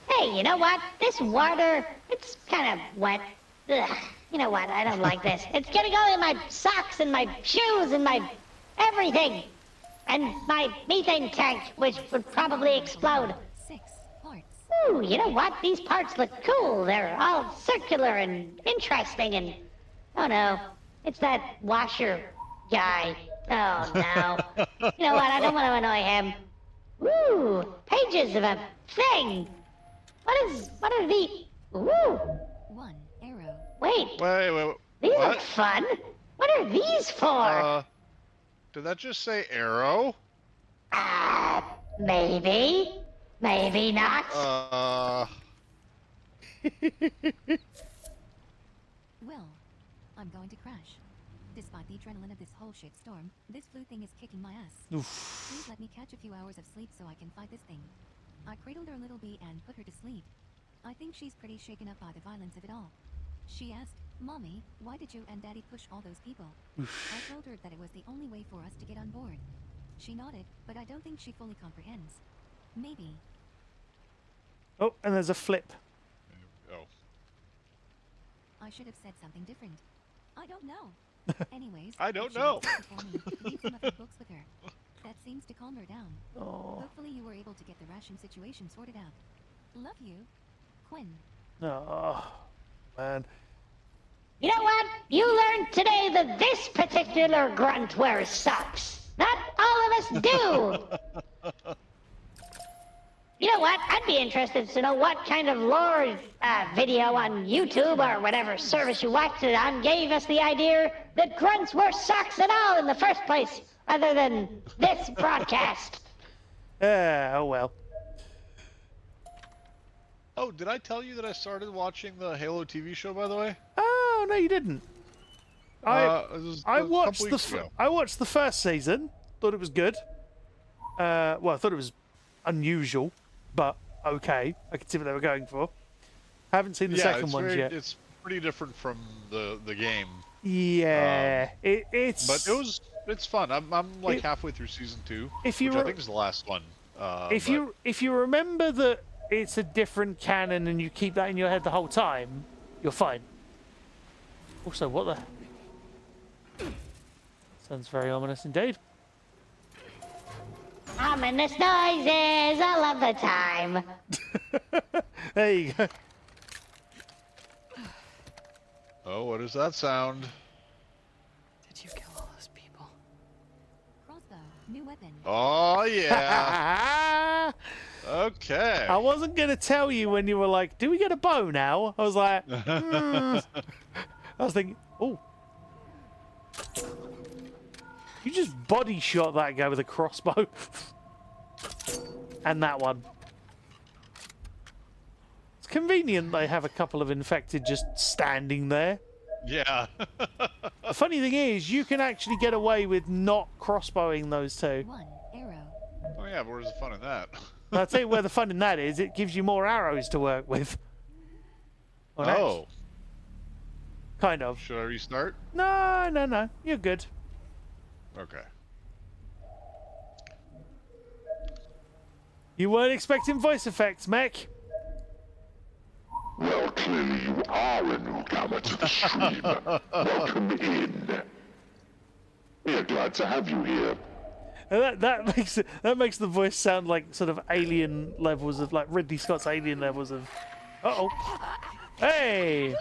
Hey, you know what? This water, it's kind of wet. Ugh. You know what? I don't like this. It's getting all in my socks and my shoes and my everything. And my methane tank, which would probably explode. 6 parts. Ooh, you know what? These parts look cool. They're all circular and interesting and... Oh no, it's that washer guy. Oh no. You know what? I don't want to annoy him. Ooh, pages of a thing. What are the... Ooh. 1 arrow. Wait. These what? look fun. What are these for? Did that just say arrow? Maybe. Maybe not. Will, I'm going to crash. Despite the adrenaline of this whole shitstorm, this flu thing is kicking my ass. Please let me catch a few hours of sleep so I can fight this thing. I cradled our little bee and put her to sleep. I think she's pretty shaken up by the violence of it all. She asked, Mommy, why did you and Daddy push all those people? I told her that it was the only way for us to get on board. She nodded, but I don't think she fully comprehends. Maybe. Oh, and there's a flip. Oh. I should have said something different. I don't know. Anyways, I don't if she know. wants to call me, leave some of her books with her. That seems to calm her down. Oh. Hopefully you were able to get the ration situation sorted out. Love you, Quinn. Oh, man. You know what? You learned today that this particular grunt wears socks. Not all of us do. You know what? I'd be interested to know what kind of lore video on YouTube or whatever service you watched it on gave us the idea that grunts wear socks at all in the first place, other than this broadcast. Oh, well. Oh, did I tell you that I started watching the Halo TV show, by the way? Oh, no, you didn't. I watched the first season. Thought it was good. Well, I thought it was unusual, but okay. I could see what they were going for. Haven't seen the second one yet. It's pretty different from the game. Yeah, it's. But it's fun. I'm like halfway through season 2, which I think is the last one. If you remember that it's a different canon and you keep that in your head the whole time, you're fine. Also, what the? Sounds very ominous indeed. Ominous noises all of the time. There you go. Oh, what is that sound? Did you kill all those people? Crossbow, new weapon. Oh, yeah. Okay. I wasn't going to tell you when you were like, do we get a bow now? I was like, I was thinking, oh. You just body shot that guy with a crossbow. And that one. It's convenient they have a couple of infected just standing there. Yeah. The funny thing is, you can actually get away with not crossbowing those two. 1 arrow. Oh yeah, but where's the fun in that? I'll tell you where the fun in that is. It gives you more arrows to work with. Oh. Kind of. Should I restart? No, no, no. You're good. Okay. You weren't expecting voice effects, mech. Well, clearly you are a newcomer to the stream. Welcome in. We're glad to have you here. And that makes the voice sound like sort of alien levels of like Ridley Scott's alien levels of. Uh-oh. Hey.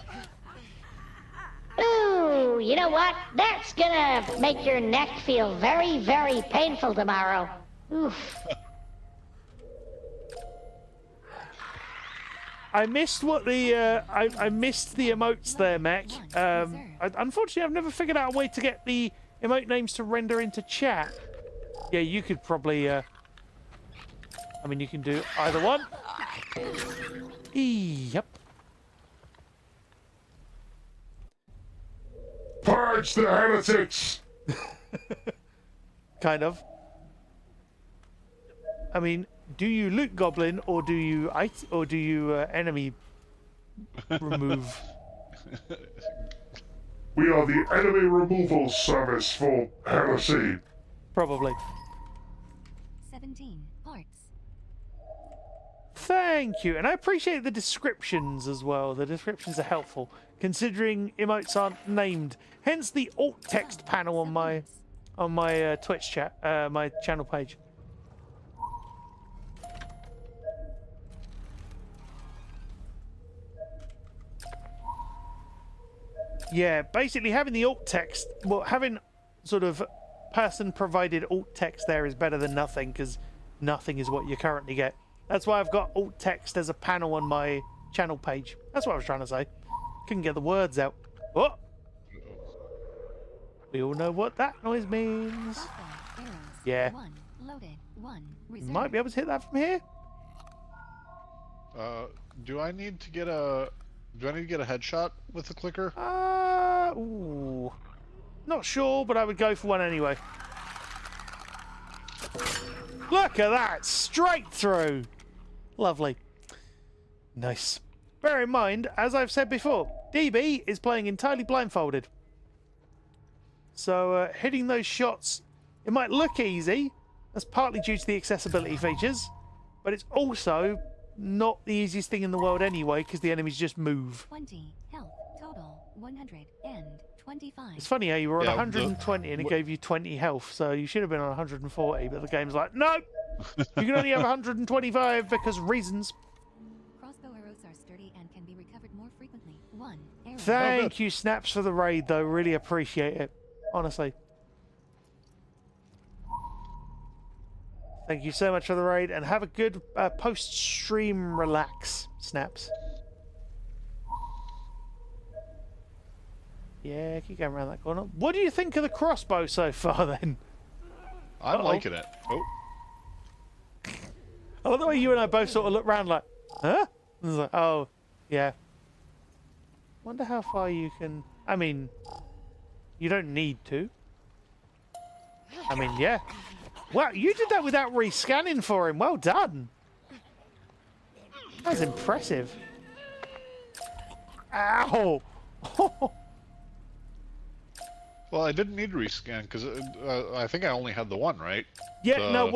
Ooh, you know what? That's gonna make your neck feel very, very painful tomorrow. Oof. I missed what the I missed the emotes there, mech. Unfortunately, I've never figured out a way to get the emote names to render into chat. Yeah, you could probably. I mean, you can do either one. Yep. Purge the heretics! Kind of. I mean, do you loot goblin or do you enemy remove? We are the enemy removal service for heresy. Probably. 17 parts. Thank you, and I appreciate the descriptions as well. The descriptions are helpful, considering emotes aren't named. Hence the alt text panel on my Twitch chat, my channel page. Yeah, basically having the alt text, well, having sort of person-provided alt text there is better than nothing, because nothing is what you currently get. That's why I've got alt text as a panel on my channel page. That's what I was trying to say. Couldn't get the words out. Oh! We all know what that noise means. Yeah. You might be able to hit that from here. Do I need to get a headshot with the clicker? Ooh. Not sure, but I would go for one anyway. Look at that! Straight through! Lovely. Nice. Bear in mind, as I've said before, DB is playing entirely blindfolded. So hitting those shots, it might look easy. That's partly due to the accessibility features, but it's also not the easiest thing in the world anyway, because the enemies just move. 20 health total 125. It's funny how you were on 120 and it gave you 20 health, so you should have been on 140, but the game's like, no, you can only have 125 because reasons. Crossbow arrows are sturdy and can be recovered more frequently. 1 arrow. Thank you, Snaps, for the raid, though. Really appreciate it, honestly. Thank you so much for the raid, and have a good post-stream relax, Snaps. Yeah, keep going around that corner. What do you think of the crossbow so far, then? I'm liking it. Oh. I love the way you and I both sort of look around like, huh? And it's like, oh, yeah. Wonder how far you can... I mean, you don't need to. I mean, yeah. Wow, you did that without rescanning for him. Well done. That's impressive. Ow! Well, I didn't need to rescan because I think I only had the one, right? Yeah, no.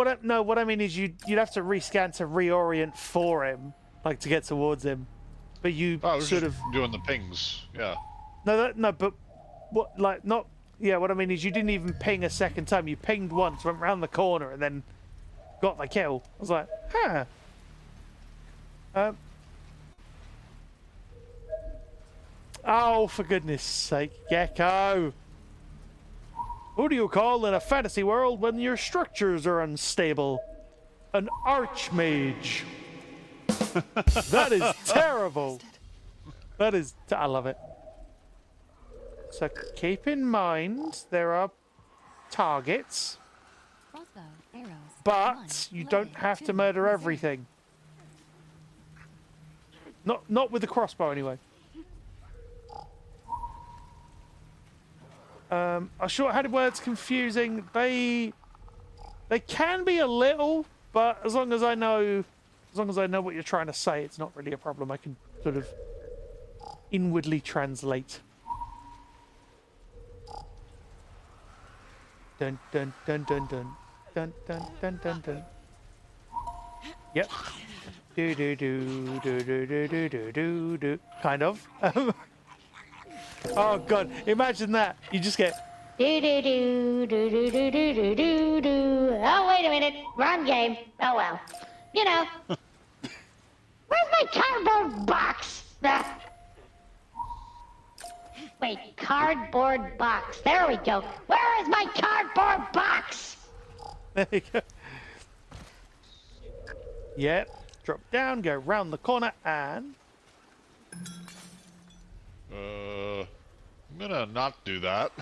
What I mean is you'd have to rescan to reorient for him, like to get towards him. But you I was sort just of doing the pings. Yeah. no. But what like not? Yeah, what I mean is you didn't even ping a second time. You pinged once, went round the corner, and then got the kill. I was like, huh. Oh, for goodness sake, Gecko! Who do you call in a fantasy world when your structures are unstable? An archmage. That is terrible. That is... I love it. So keep in mind there are targets, Crossbow, arrows, but you don't have to murder everything. Not with the crossbow anyway. Are short-handed words confusing? They can be a little, But as long as I know what you're trying to say, it's not really a problem. I can sort of inwardly translate. Dun dun dun dun dun dun dun dun dun dun. Yep. Do do do do do do do do do do. Kind of. Oh god! Imagine that. You just get. Do do do do do do do do do do. Oh wait a minute, wrong game. Oh well. You know. Where's my cardboard box? Wait, cardboard box. There we go. Where is my cardboard box? There you go. Yep. Drop down, go round the corner, and. I'm gonna not do that.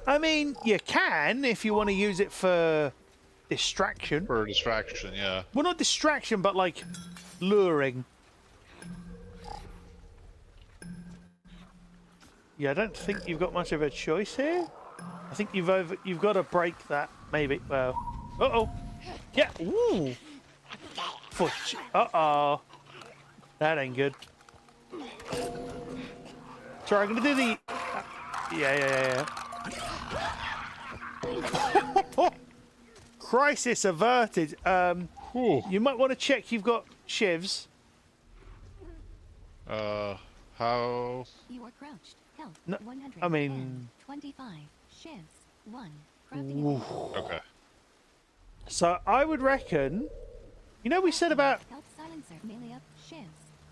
I mean, you can if you want to use it for distraction. For distraction, yeah. Well, not distraction, but like luring. Yeah, I don't think you've got much of a choice here. I think you've got to break that, maybe. Well, uh-oh. Yeah, ooh. Fudge. Uh-oh. That ain't good. Sorry, I'm going to do the... yeah. Crisis averted. You might want to check you've got shivs. How... You are crouched. Health, No, 100. I mean... 25. Shivs, 1. Crafting. Okay. So I would reckon... You know we said about... Health silencer, melee up, shivs.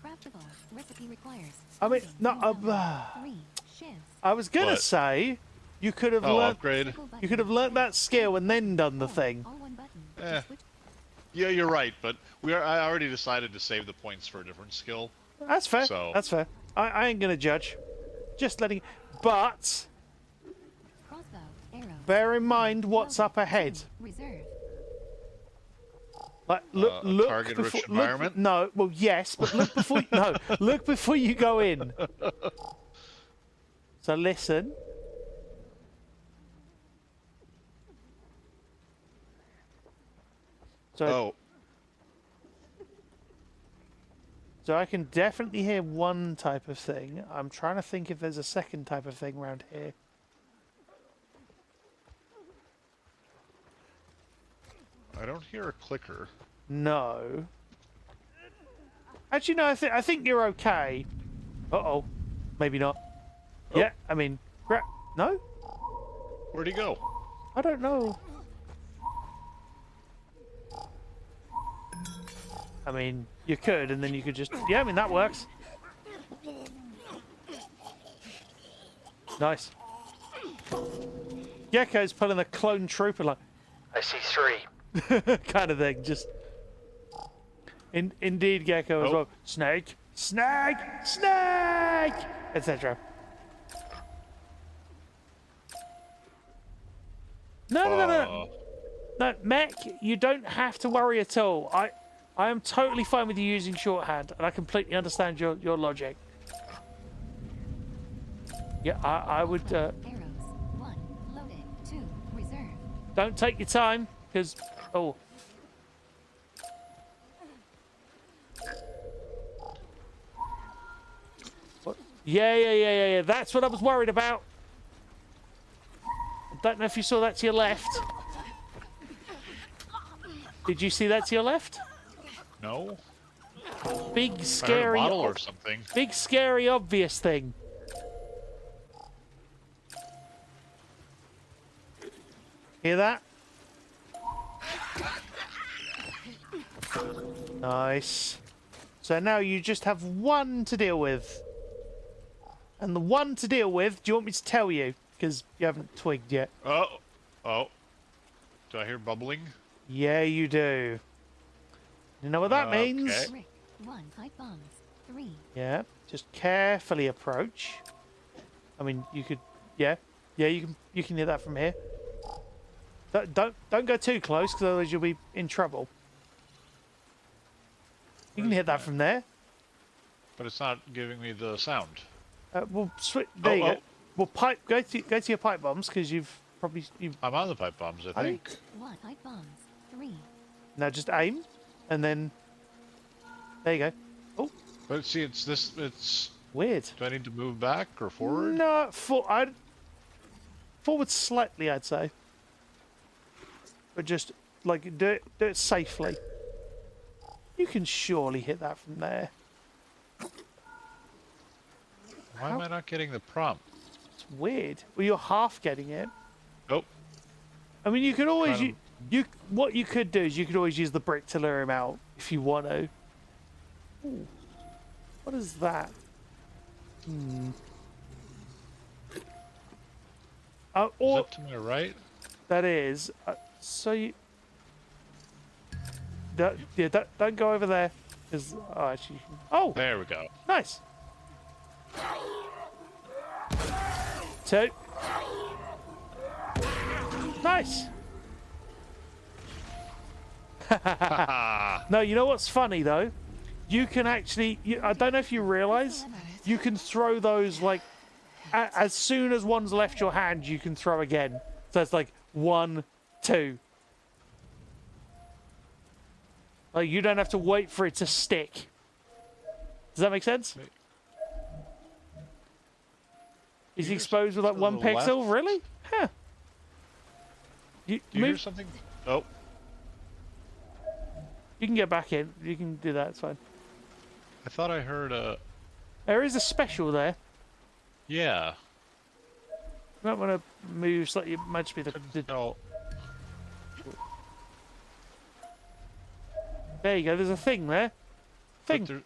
Craftable. Recipe requires. I mean, not... 3 shivs. I was going to What? say... You could have learnt... Upgrade. You could have learnt that skill and then done the thing. All one button. Eh. Yeah, you're right, but I already decided to save the points for a different skill. That's fair. So- That's fair. I ain't going to judge. Just letting... But... Crossbow, arrow. Bear in mind what's up ahead. Reserve. Like look target-rich before, environment? No, well yes, but look before look before you go in. So listen. So So I can definitely hear one type of thing. I'm trying to think if there's a second type of thing around here. I don't hear a clicker. No. Actually, no. I think you're okay. Uh-oh. Maybe not. Oh. Yeah. I mean, no. Where'd he go? I don't know. I mean, you could, and then you could just... Yeah, I mean, that works. Nice. Gecko's pulling a clone trooper like... I see 3. kind of thing, just... Indeed, Gecko as well. Snake! Snake! Snake! Etc. No. No, Mech, you don't have to worry at all. I am totally fine with you using shorthand, and I completely understand your logic. Yeah, I would... Arrows. 1. Loaded. 2. Reserve. Don't take your time, because... Oh. What? Yeah. That's what I was worried about. I don't know if you saw that to your left. Did you see that to your left? No. Big, scary... Model or something. Big, scary, obvious thing. Hear that? Nice. So now you just have one to deal with. And the one to deal with, do you want me to tell you? Because you haven't twigged yet. Oh. Do I hear bubbling? Yeah, you do. You know what that means? Okay. Rick. 1. Pipe bombs. 3. Yeah, just carefully approach. I mean, you could... Yeah, you can hear that from here. Don't go too close, because otherwise you'll be in trouble. You can hear that from there. But it's not giving me the sound. Well, there you go. Well, go to your pipe bombs, because I'm on the pipe bombs, I think. 1. Pipe bombs. 3. Now just aim, and then there you go. Oh, But see, it's weird. Do I need to move back or forward? No, forward slightly, I'd say. But just like do it safely. You can surely hit that from there. Why am I not getting the prompt? It's weird. Well, you're half getting it. Nope. I mean, you could always what you could do is you could always use the brick to lure him out if you want to. Ooh. What is that? Hmm. Is that to my right? That is. So you. Don't go over there. Oh, actually. Oh. There we go. Nice. 2. Nice. No, you know what's funny though? You can actually. I don't know if you realize. You can throw those like. As soon as one's left your hand, you can throw again. So it's like 1, 2. Like you don't have to wait for it to stick. Does that make sense? Is he exposed with like 1 pixel? left? Really? Huh. Do you hear something? Oh. You can get back in. You can do that. It's fine. I thought I heard a. There is a special there. Yeah. You might want to move slightly. It might just be the. No. There you go. There's a thing there. Thing.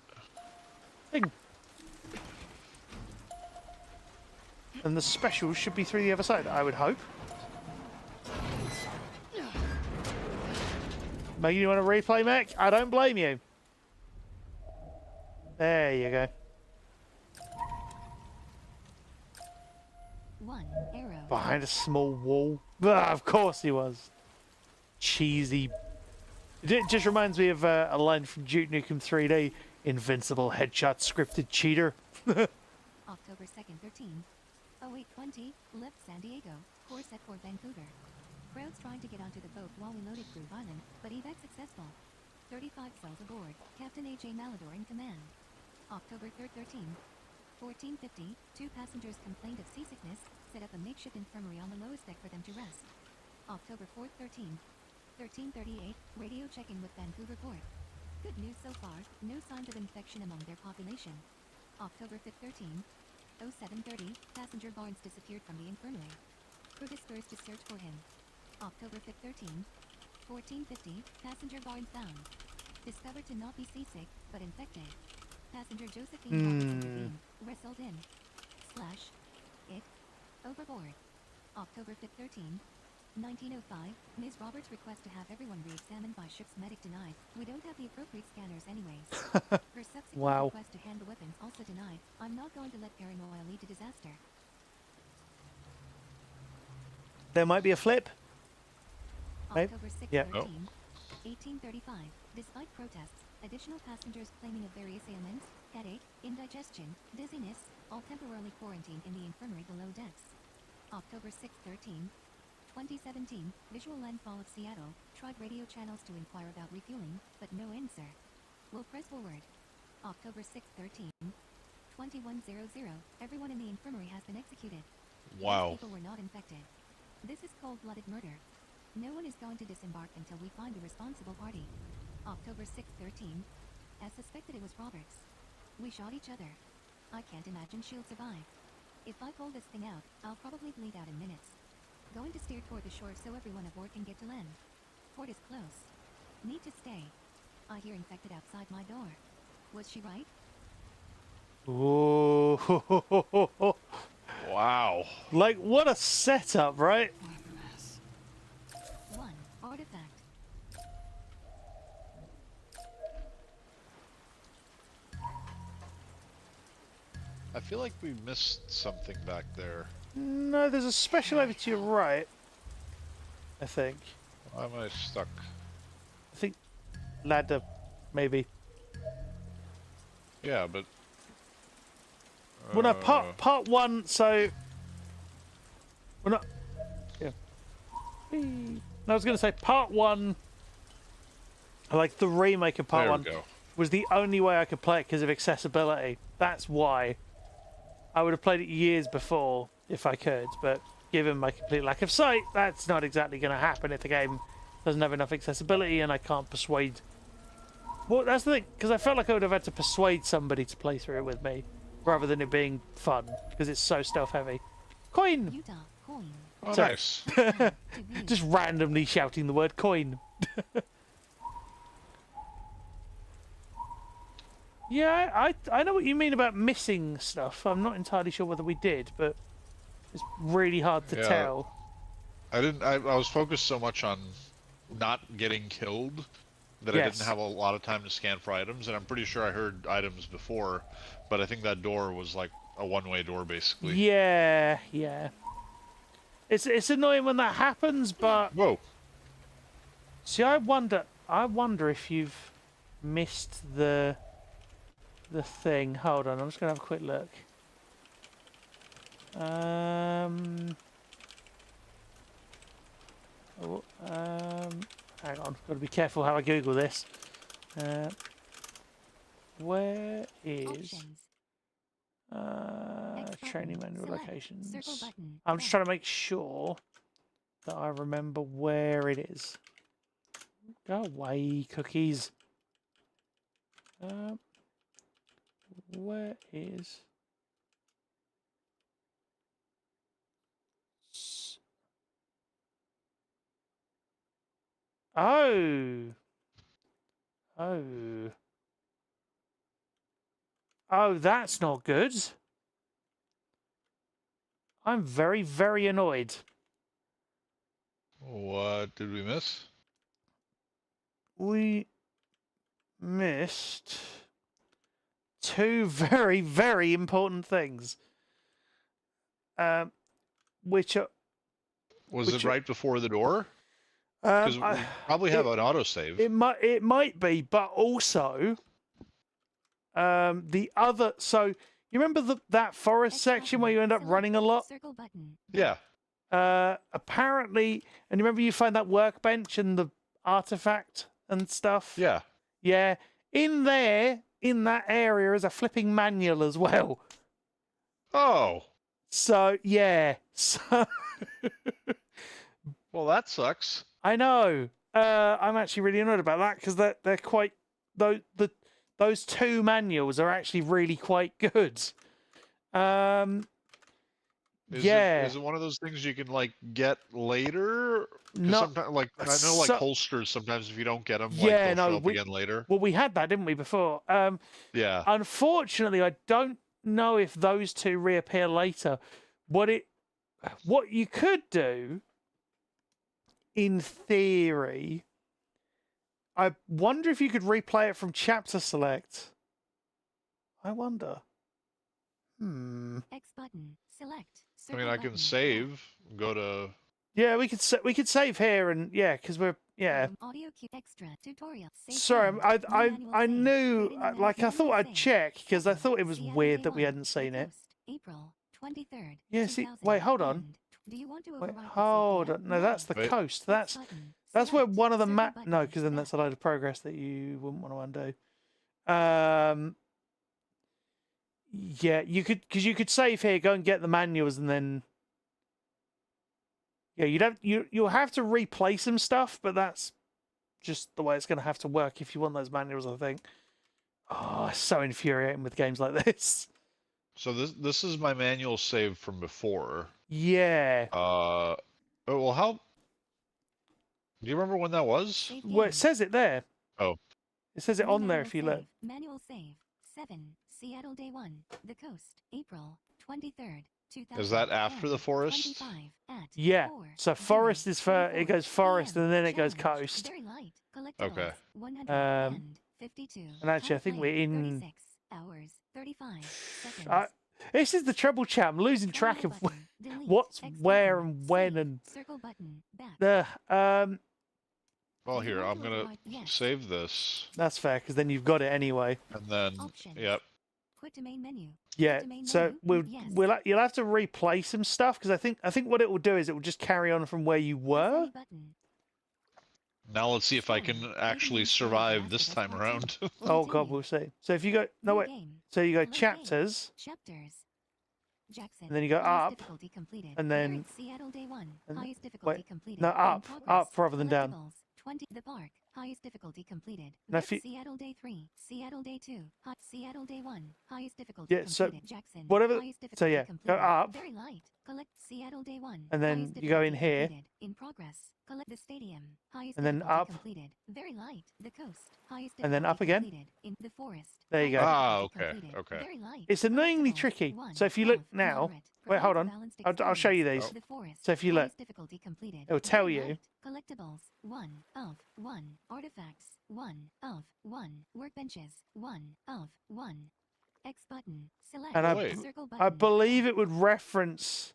Thing. And the special should be through the other side, I would hope. Maybe you want to replay, Mac? I don't blame you. There you go. 1 arrow. Behind a small wall. Ah, of course he was. Cheesy. It just reminds me of a line from Duke Nukem 3D. Invincible headshot scripted cheater. October 2nd, 13. 0820, left San Diego. Course set for Vancouver. Crowds trying to get onto the boat while we loaded Groove Island, but evac successful. 35 cells aboard. Captain A.J. Malador in command. October 3rd, 13. 1450, 2 passengers complained of seasickness, set up a makeshift infirmary on the lowest deck for them to rest. October 4th, 13. 1338, radio check-in with Vancouver Port. Good news so far, no signs of infection among their population. October 5th, 13. 0730, passenger Barnes disappeared from the infirmary. Crew dispersed to search for him. October 5th, 13. 1450, passenger Barnes found. Discovered to not be seasick, but infected. Passenger Josephine Robinson Levine, wrestled in. / it. Overboard. October 5th, 13. 1905, Ms. Roberts' request to have everyone re-examined by ship's medic denied. We don't have the appropriate scanners anyways. Her subsequent request to handle weapons also denied. I'm not going to let paranoia lead to disaster. There might be a flip. October 6th, Yeah. 13. 1835. Despite protests, additional passengers claiming of various ailments, headache, indigestion, dizziness, all temporarily quarantined in the infirmary below decks. October 6th, 13. 2017, visual landfall of Seattle, tried radio channels to inquire about refueling, but no answer. Will press forward. October 6th, 13. 2100, everyone in the infirmary has been executed. Wow. These people were not infected. This is cold-blooded murder. No one is going to disembark until we find the responsible party. October 6th, 13. As suspected it was Roberts. We shot each other. I can't imagine she'll survive. If I pull this thing out, I'll probably bleed out in minutes. Going to steer toward the shore so everyone aboard can get to land. Port is close. Need to stay. I hear infected outside my door. Was she right? Ooh. Wow. Like, what a setup, right? 1 artifact. I feel like we missed something back there. No, there's a special over to your right. I think. Why am I stuck? I think ladder, maybe. Yeah, but. Well, no, part 1. So. Well, not. Yeah. No, I was going to say part 1. Like the remake of part There we 1 go. was the only way I could play it because of accessibility. That's why. I would have played it years before if I could, but given my complete lack of sight, that's not exactly going to happen if the game doesn't have enough accessibility and I can't persuade... Well, that's the thing, because I felt like I would have had to persuade somebody to play through it with me, rather than it being fun, because it's so stealth heavy. Coin! Utah, coin. Oh, Sorry. nice. Just randomly shouting the word coin. Yeah, I know what you mean about missing stuff. I'm not entirely sure whether we did, but it's really hard to tell. I was focused so much on not getting killed that I didn't have a lot of time to scan for items, and I'm pretty sure I heard items before, but I think that door was like a one-way door, basically. Yeah, yeah. It's annoying when that happens, but... Whoa. See, I wonder if you've missed the thing. Hold on, I'm just gonna have a quick look. Hang on, got to be careful how I Google this. Where is training manual locations? I'm just trying to make sure that I remember where it is. Go away, cookies. Where is... Oh. Oh, that's not good. I'm very, very annoyed. What did we miss? We missed two very, very important things. Which are... Was it right before the door? Because we probably have an autosave. It might be, but also the other. So you remember that forest section where you end up running a lot? Circle button. Yeah. Apparently, and you remember you find that workbench and the artifact and stuff? Yeah. Yeah. In there, in that area, is a flipping manual as well. Oh. So yeah. So. Well, that sucks. I know. I'm actually really annoyed about that because they're quite those two manuals are actually really quite good. Is Yeah. Is it one of those things you can like get later? No. Sometimes, like I know, like holsters. Sometimes if you don't get them, like, yeah, they'll no, show up again later. Well, we had that, didn't we, before? Yeah. Unfortunately, I don't know if those two reappear later. What you could do, in theory, I wonder if you could replay it from chapter select. I wonder. X button. Select. I mean, I can save. Go to. Yeah, we could save here and yeah, because we're Audio cue extra tutorial. Sorry, I knew like I thought I'd check because I thought it was weird that we hadn't seen it. April 23rd. Yeah, see, wait, hold on. Do you want to wait, hold on. No, that's the coast. That's where one of the no, because then that's a load of progress that you wouldn't want to undo. Yeah, you could save here, go and get the manuals, and then yeah, you'll have to replace some stuff, but that's just the way it's going to have to work if you want those manuals, I think. Oh, it's so infuriating with games like this. So this is my manual save from before. Yeah. Oh, well, how? Do you remember when that was? Well, it says it there. Oh. It says it on there if you look. Manual save 7. Seattle Day 1. The Coast. April 23rd. Is that after the forest? Yeah. So forest is it goes forest and then it goes coast. Very light. Okay. 152. And actually, I think we're in 36 hours 35 seconds. This is the trouble, chat. I'm losing track of what's where and when and. Circle button. Back. Well, here I'm gonna save this. That's fair because then you've got it anyway. And then, yep. Quit to main menu. Yeah, so you'll have to replay some stuff because I think what it will do is it will just carry on from where you were. Now let's see if I can actually survive this time around. Oh god, we'll see. So if you go, no wait, so you go chapters, Chapters. Jackson. and then you go Highest up, difficulty completed. and then Seattle Day 1. and- Highest difficulty wait, completed. no, In up progress. rather than down. Collectibles. 20. The Park. Highest difficulty completed. Now if you- Seattle Day 3. Seattle Day 2. Seattle Day 1. Highest difficulty Yeah, so completed. Jackson. whatever. Highest So difficulty yeah, go completed. up, Very light. Collect Seattle Day 1. and then Highest you go in difficulty here, completed. In progress. Collect the stadium. Highest and then difficulty up, completed. Very light. The coast. Highest and then difficulty up again. completed. In the forest. There you go. Ah, Highest okay, difficulty okay. Very light. It's annoyingly tricky. So if you look now, wait, hold on. I'll show you these. The forest. So if you look, Highest difficulty completed. it'll tell Very you. light. Collectibles. 1 of 1. Artifacts. 1 of 1. Workbenches. 1 of 1. X button. Select. And Circle I button. believe it would reference.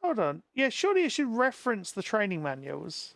Hold on. Yeah, surely it should reference the training manuals.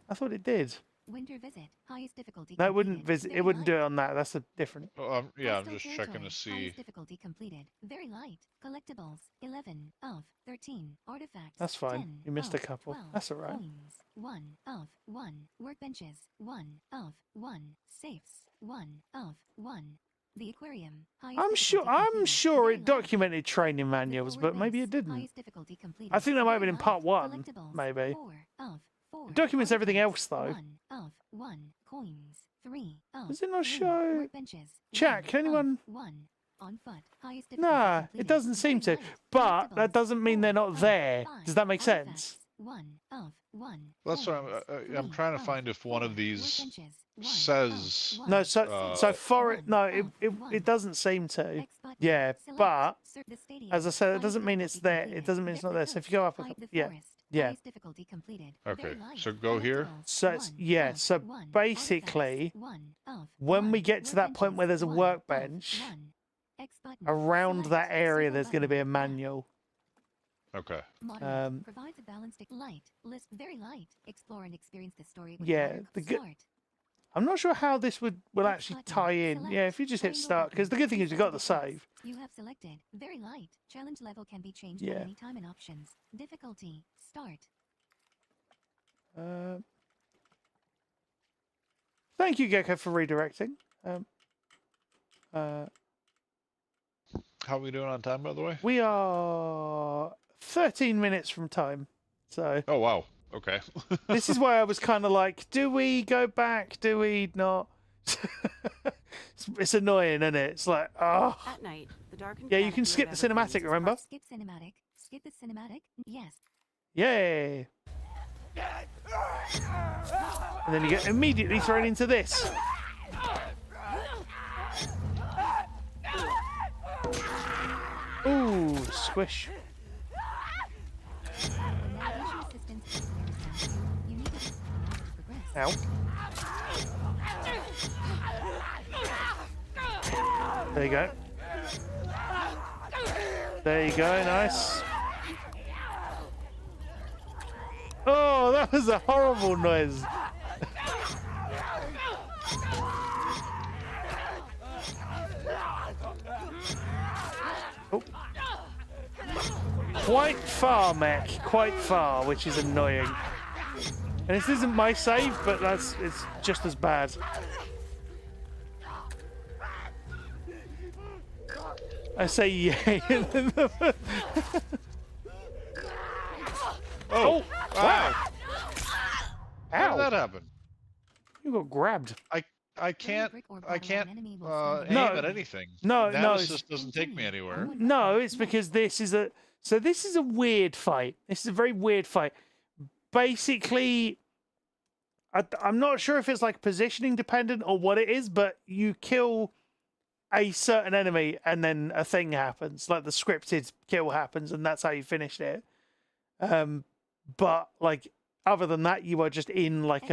I thought it did. Winter visit. Highest difficulty No, it completed. wouldn't visit. Very It wouldn't do light. it on that. That's a different. Yeah, I'm Coastal just checking territory. to see. Highest difficulty completed. Very light. Collectibles. 11 of 13. Artifacts. That's fine. 10 You missed a of couple. 12. That's all right. Coins. 1 of 1. Workbenches. 1 of 1. Safes. 1 of 1. The aquarium. Highest I'm sure. difficulty I'm completed. sure Very it light. documented training manuals, but maybe it didn't. Highest difficulty completed. I think that might have been in Very part light. 1, Collectibles. maybe. 4 of 4. It documents everything else though. 1 of 1. Coins. 3 of Does it not 3. show? Workbenches. Chat, 1 can anyone? of 1. On foot. Highest difficulty Nah, completed. it doesn't seem to. Very light. But that Collectibles. doesn't mean they're not 4 there. of Does that make 5. sense? Artifacts. 1 of 1. That's what Coins. I'm 3 trying to of find if one 4. of these Workbenches. 1 says. of 1. No, so for it, no, it 1. doesn't seem to. X button. Yeah, Select. but The stadium. as I said, it Highest doesn't mean it's difficulty there. completed. It doesn't mean it's not there. So if you go up a Hide couple, the yeah, forest. yeah. Highest difficulty completed. Okay, Very light. so go here. Collectibles. So it's 1 yeah. of So 1. basically, Artifacts. 1 of when we 1. get to that point where there's a Workbenches. 1 of workbench, 1. X button. around Select. that area, Circle there's going to be a button. manual. Okay. Moderate. Provides a balanced light. List very light. Explore and experience the story with Yeah, Mark. the good. Start. I'm not sure how this will X actually button. tie in. Select. Yeah, if you just hit Triangle start, because the good thing is you got the Settings. save. You have selected very light. Challenge level can be changed Yeah. at any time in options. Difficulty. Start. Thank you, Gecko, for redirecting. How are we doing on time, by the way? We are 13 minutes from time. So. Oh wow. Okay. This is why I was kind of like, do we go back? Do we not? It's annoying, isn't it? It's like, oh. At night, the darkened Yeah, you can canopy skip of the evergreens cinematic, is remember? Skip cinematic. Skip the cinematic. Yes. Yay. And then you get immediately thrown into this. Ooh, squish. Navigation assistance. You need to progress. Ow. There you go. There you go, nice. Oh, that was a horrible noise. Oh. Quite far, mech. Quite far, which is annoying. And this isn't my save, but it's just as bad. I say yay. Oh, wow. How Ow. did that happen? You got grabbed. I can't aim No. at anything. No, no, Nav it's- assist doesn't take me anywhere. No, it's because this is a weird fight. This is a very weird fight. Basically, I'm not sure if it's like positioning dependent or what it is, but you kill a certain enemy and then a thing happens, like the scripted kill happens, and that's how you finished it. But like other than that, you are just in like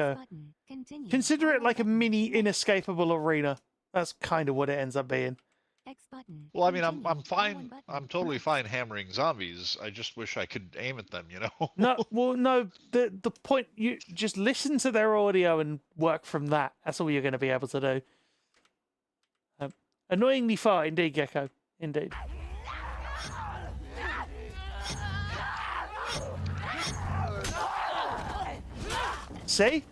consider it like a mini inescapable arena. That's kind of what it ends up being. X button. Well, I mean, I'm fine. I'm totally fine hammering zombies. I just wish I could aim at them. You know. No, well, no. The point, you just listen to their audio and work from that. That's all you're going to be able to do. Annoyingly far, indeed, Gecko. Indeed. See?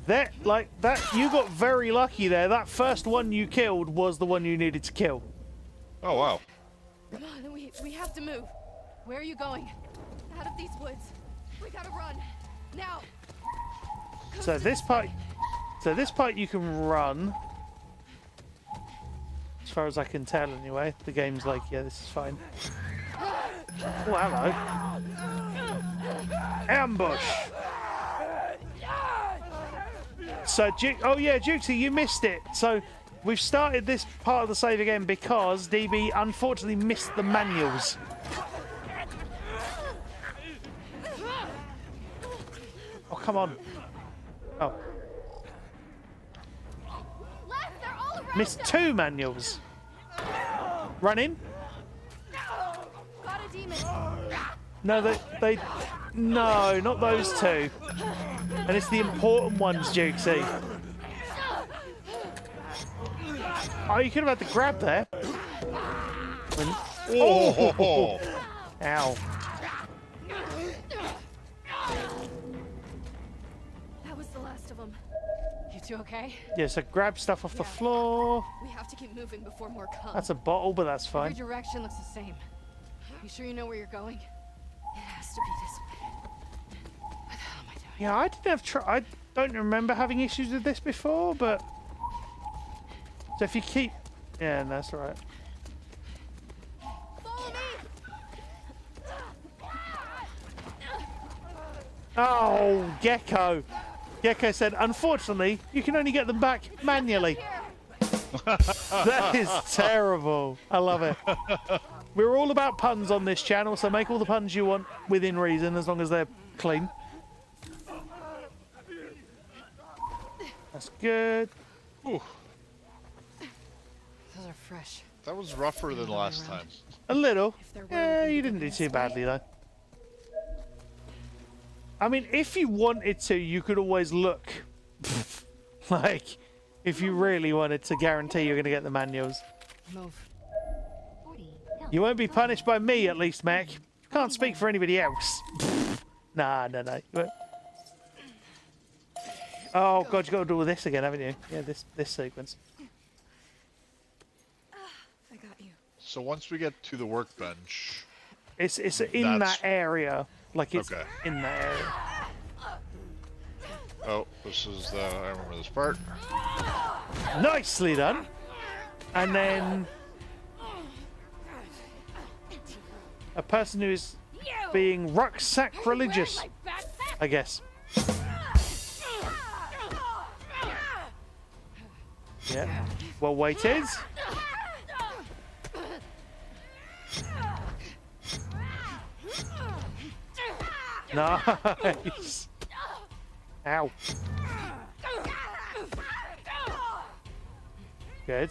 That, like, that, you got very lucky there. That first one you killed was the one you needed to kill. Oh, wow. Come on, we have to move. Where are you going? Out of these woods. We gotta run. Now. So this part you can run. As far as I can tell anyway. The game's like, yeah, this is fine. Oh, hello. Ambush. So, oh yeah, Jukesy, you missed it. So, we've started this part of the save again because DB unfortunately missed the manuals. Oh, come on. Oh. Missed 2 manuals. Run in. Got a demon. No, no, not those 2. And it's the important ones, Jukesy. Oh, you could have had the grab there. Oh! Ow. That was the last of them. You two okay? Yeah, so grab stuff off the floor. We have to keep moving before more come. That's a bottle, but that's fine. Every direction looks the same. You sure you know where you're going? It has to be this way. What the hell am I doing? Yeah, I didn't have I don't remember having issues with this before, but so if you keep, yeah, that's all right. Follow me. Oh, Gecko. Gecko said, unfortunately, you can only get them back manually. That is terrible. I love it. We're all about puns on this channel, so make all the puns you want within reason, as long as they're clean. That's good. Ooh. Those are fresh. That was rougher than last time. A little. Yeah, you didn't do too badly, though. I mean, if you wanted to, you could always look. Like, if you really wanted to guarantee you're going to get the manuals. Move. You won't be punished by me, at least, Mac. Can't speak for anybody else. Nah. You won't. Oh, God, you got to do all this again, haven't you? Yeah, this sequence. I got you. So once we get to the workbench... It's in that area. Like, it's okay. In that area. Oh, this is the... I remember this part. Nicely done. And then... a person who is being rucksack-religious, I guess. Yeah. Well weighted. Nice. Ow. Good.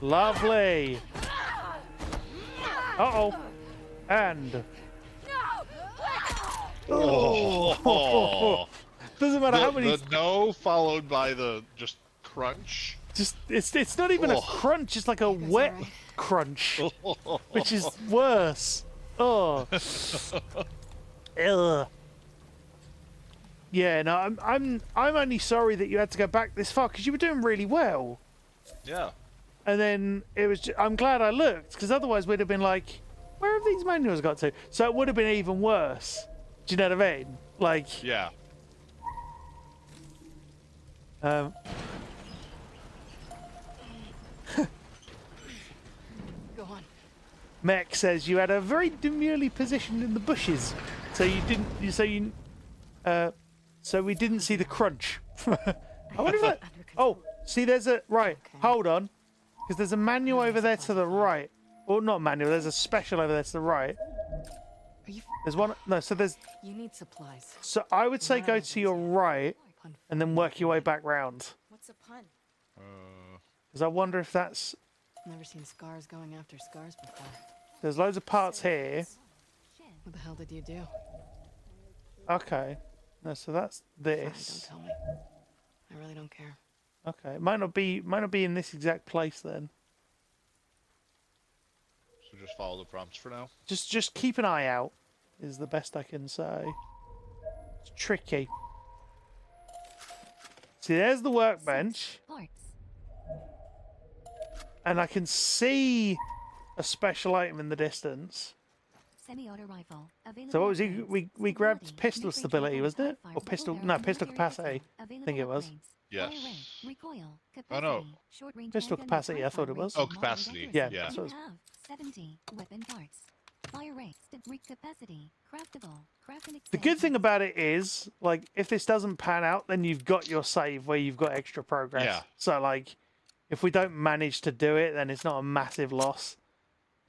Lovely. Uh-oh. And... Oh. Doesn't matter how many... The no followed by the just crunch. Just it's not even a crunch, it's like a wet crunch. Which is worse. Oh. Ugh. Yeah, no, I'm only sorry that you had to go back this far because you were doing really well. Yeah. And then it was. I'm glad I looked because otherwise we'd have been like, where have these manuals got to? So it would have been even worse. Do you know what I mean? Like. Yeah. Go on. Mech says you had a very demurely positioned in the bushes, so you didn't. So we didn't see the crunch. I wonder if that. Oh, see, there's a right. Okay. Hold on, because there's a manual over there to the right. Or not manual. There's a special over there to the right. There's one. No, so there's. You need supplies. So I would say go to your right, and then work your way back round. What's a pun? Because I wonder if that's. Never seen scars going after scars before. There's loads of parts here. What the hell did you do? Okay. No, so that's this. Fine, don't tell me. I really don't care. Okay. It might not be in this exact place then. So just follow the prompts for now. Just keep an eye out is the best I can say. It's tricky. See, there's the workbench. Parts. And I can see a special item in the distance. Semi-auto rifle. Available So what was he? upgrades. We grabbed Stability. pistol Mid-range stability, rifle, wasn't it? high-fire Or pistol? double No, barrel pistol military capacity. pistol. I think Available it was. upgrades. Yes. Fire rate, recoil, Oh no. capacity, short-range Pistol handgun with capacity, I high thought fire it was. rate Oh, and moderate capacity. accuracy. Yeah, Yeah. that's You what it was. have 70 weapon parts. Fire rate, capacity, craftable, craft and The extend good thing parts. about it is, like, if this doesn't pan out, then you've got your save where you've got extra progress. Yeah. So, like, if we don't manage to do it, then it's not a massive loss.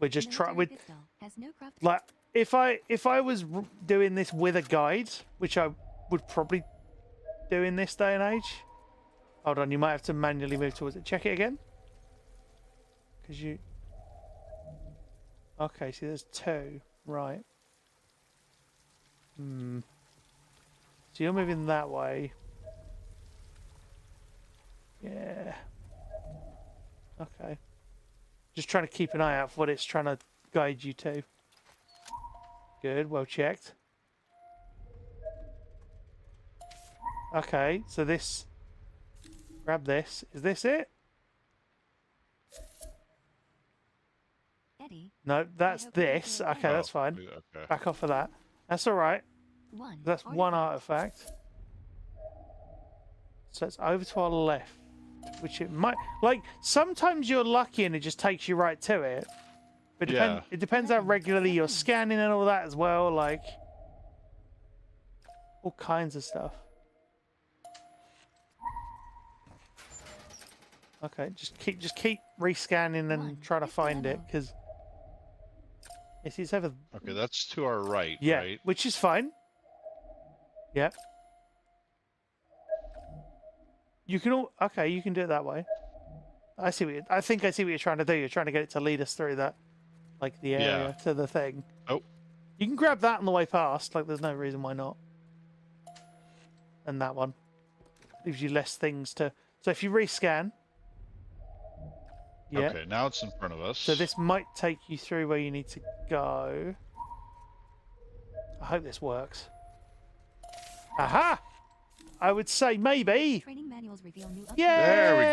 We're just trying. Military pistol has no craft. Like, if I was doing this with a guide, which I would probably do in this day and age. Hold on, you might have to manually move towards it. Check it again. Because you. Okay, see, there's two. Right. Hmm. So you're moving that way. Yeah. Okay. Just trying to keep an eye out for what it's trying to guide you to. Good, well checked. Okay, so this... Grab this. Is this it? Eddie, No, that's hope you enjoy this. it. Okay, Oh, that's fine. okay. Back off of that. That's alright. one. That's one artifact. So it's over to our left. Which it might... Like, sometimes you're lucky and it just takes you right to it. But Yeah. it depends how regularly you're scanning and all that as well. Like... All kinds of stuff. Okay, just keep rescanning and One. try to Pistol find it, ammo. because... It's over... Okay, that's to our right, Yeah, right? which is fine. Yep. You can all... Okay, you can do it that way. I see what you... I think I see what you're trying to do. You're trying to get it to lead us through that, like, the area to the thing. Oh. You can grab that on the way past. Like, there's no reason why not. And that one. Leaves you less things to... So if you rescan... Yeah. Okay, now it's in front of us. So this might take you through where you need to go. I hope this works. Aha! I would say maybe. Training manuals reveal new upgrades. Yeah. There we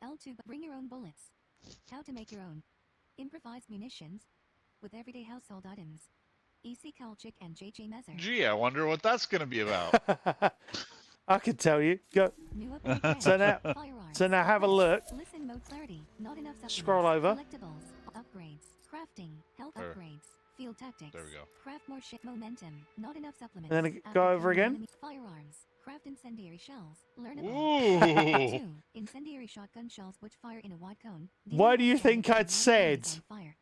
go. L2, bring your own bullets. How to make your own. Improvised munitions with everyday household items. EC Kalchik and JJ Mezer. Gee, I wonder what that's going to be about. I could tell you. Go. New upgrade So now, firearms. so now have a look. Listen mode clarity. Not enough supplements. Scroll over. Collectibles. Upgrades. Crafting. Health There. upgrades. Field tactics. There we go. Craft more ship momentum. Not enough supplements. And then go After over killing again. enemy- Firearms. Craft incendiary shells. Learnable. Ooh. 2. Incendiary shotgun shells which fire in a wide cone. Why do you Dealing think damage I'd when one enemy said? is on fire.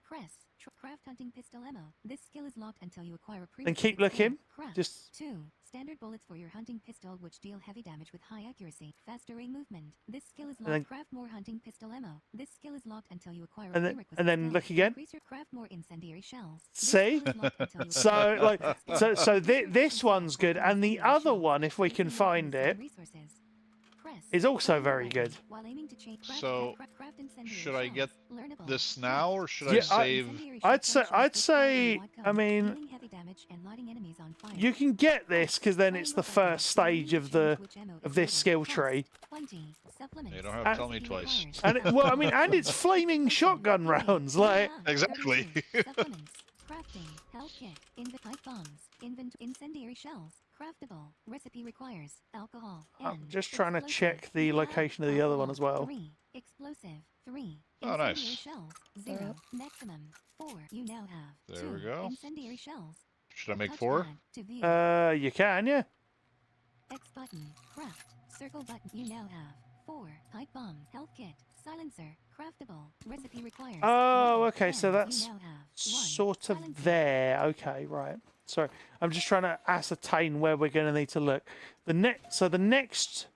Press. Craft hunting pistol ammo. This skill is locked until you acquire a And keep looking. Craft. Just 2. Standard bullets for your hunting pistol which deal heavy damage with high accuracy. Faster aim movement. This skill is locked. then- Craft more hunting pistol ammo. This skill is locked until you acquire And a then- prerequisite and then skill. look again. Increase your craft more incendiary shells. This See? skill is locked until you So acquire a like prerequisite skill. so Increase your this one's good, and the incendiary other shells. one, if we can Using weapons find and it, resources. Press. is also Craft very weapon good. while aiming to change- craft- So, craft incendiary should I get shells. Learnable. this now, or should I Yeah, save? I'd say I mean Dealing heavy damage and lighting enemies on fire. you can get this because then it's the first stage of this skill tree. 20 supplements. You don't have to tell me twice. And well, I mean, and it's flaming shotgun rounds. Like Exactly. Supplements. Crafting. Health kit. Pipe bombs. Incendiary shells. Craftable. Recipe requires alcohol. I'm and just trying to explosive. check the You have location of the other one as well. 3. Explosive. 3. Oh, Incendiary nice. shells. 0. Maximum. 4. You now have There 2 we go. incendiary shells. Should I make Touch 4? pad to view. You can, yeah. X button. Craft. Circle button. You now have 4. Pipe bomb. Health kit. Silencer. Craftable. Recipe requires. Oh, 1. okay, so And that's you now have 1. sort of Silencer. there. Okay, right. Sorry, I'm just trying to ascertain where we're going to need to look. The next,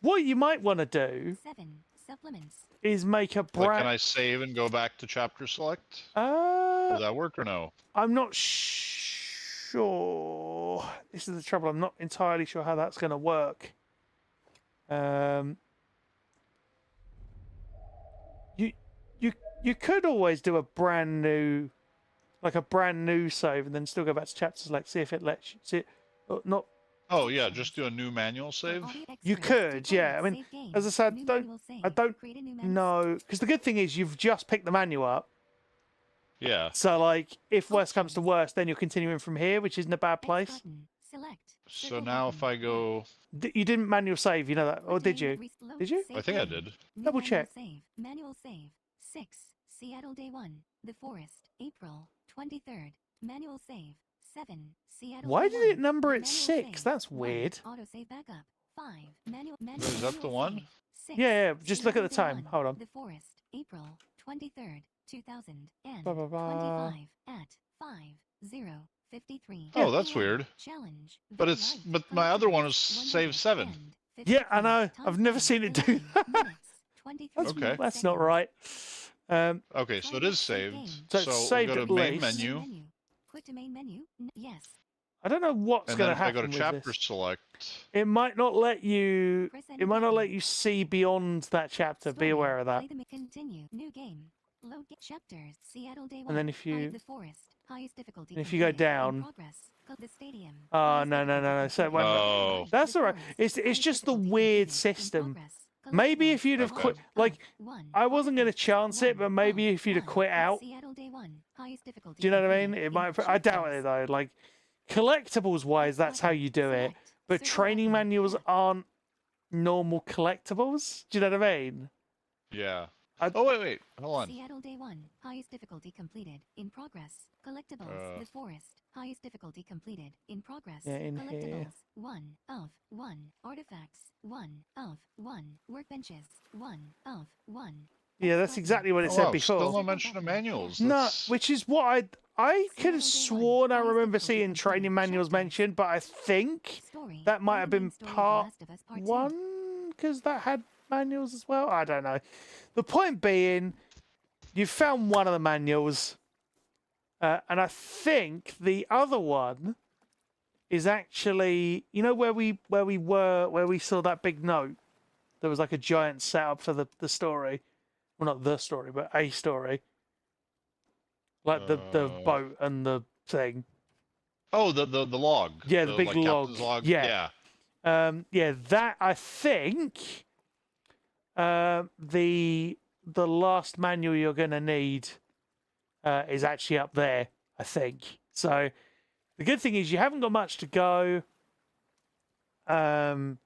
what you might want to do 7. Supplements. is make a Like, brand. can I save and go back to chapter select? Uh, Does that work or no? I'm not sure. This is the trouble. I'm not entirely sure how that's going to work. You could always do a brand new, like a brand new save and then still go back to chapter select, see if it lets you see it. Not. Oh yeah, just do a new manual save. You could, yeah. I mean, as I said, I don't know, because the good thing is you've just picked the manual up. Yeah. So like, if worst comes to worst, then you're continuing from here, which isn't a bad place. So now if I go, You didn't manual save, you know that, or did you? Did you? I think I did. Double check. Manual save. 6. Seattle Day 1. The Forest. April 23rd. Manual save. 7. Seattle. Why Day did it 1. number it Manual 6? save. That's 1. weird. Autosave backup. 5. Is that the one? 6. Yeah, just look at the Seattle Day time. 1. Hold on. The Forest. April 23rd. 2025 Blah, blah, blah. at 5:53. Oh, that's weird. Challenge. But my other one is save 7. Yeah, I know. I've never seen it do that. Okay. That's not right. Okay, so it is saved. So it's saved go at to main least. menu. Quit to main menu. Yes. I don't know what's And going then to if I happen go to with chapter this. select. It might not let you. Press any It might not button. let you see beyond that chapter. Be Story. aware of that. Play the continue. New game. Load chapters. Seattle Day 1. And then if you- The Forest. Highest difficulty. And if you go completed. In down- progress. The stadium. Oh Highest no no no no! So it won't- Oh. that's all right. It's just the weird system. Maybe if you'd have quit, like I wasn't going to chance it, but maybe if you'd have quit out. Seattle Day 1. Highest difficulty. Do you know what I mean? completed. It might. In I doubt progress. it though. Like collectibles wise, that's how you do it. But training manuals aren't normal collectibles. Do you know what I mean? Yeah. Oh wait, hold on. Seattle Day 1. Highest difficulty completed. In progress. Collectibles. The Forest. Highest difficulty completed. In progress. Yeah, in Collectibles. here. 1 of 1. Artifacts. 1 of 1. Workbenches. 1 of 1. Yeah, that's exactly what it Oh, said wow, before. Still no mention of manuals. No, That's- which is what I could have sworn I remember seeing training manuals mentioned, but I think that might have been part 1 because that had manuals as well. I don't know. The point being, you found one of the manuals, and I think the other one is actually, you know, where we saw that big note. There was like a giant setup for the story. Well, not the story, but a story. Like the boat and the thing. Oh, the log. Yeah, the big like, log. captain's log. Yeah. Yeah, that I think the last manual you're gonna need is actually up there, I think. So the good thing is you haven't got much to go. You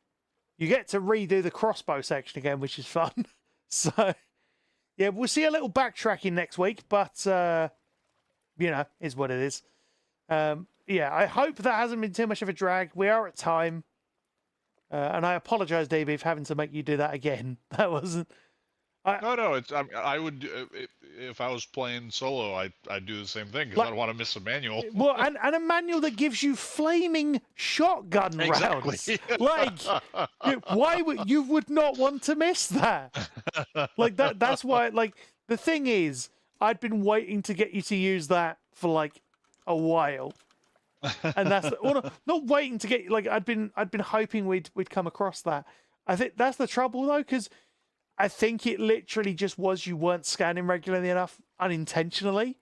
get to redo the crossbow section again, which is fun. So yeah, we'll see a little backtracking next week, but you know, is what it is. Yeah, I hope that hasn't been too much of a drag. We are at time. And I apologise, DB, for having to make you do that again. That wasn't... No, it's I would if I was playing solo, I'd do the same thing because I don't want to miss a manual. Well, and a manual that gives you flaming shotgun Exactly. rounds. Like, why would you would not want to miss that? Like that's why. Like the thing is, I'd been waiting to get you to use that for like a while, and that's well, not waiting to get like I'd been hoping we'd come across that. I think that's the trouble though, because I think it literally just was you weren't scanning regularly enough unintentionally.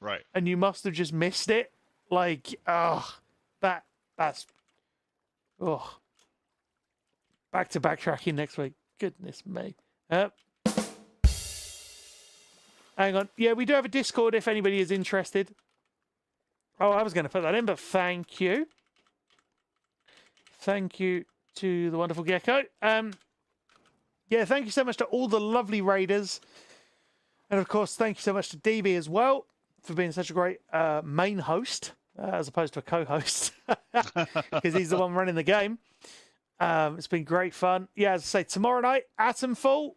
Right. And you must have just missed it. Like, that's back to backtracking next week. Goodness me. Hang on. Yeah, we do have a Discord if anybody is interested. Oh, I was going to put that in, but thank you. Thank you to the wonderful Gecko. Yeah, thank you so much to all the lovely raiders. And of course, thank you so much to DB as well for being such a great main host, as opposed to a co-host, because he's the one running the game. It's been great fun. Yeah, as I say, tomorrow night, Atomfall,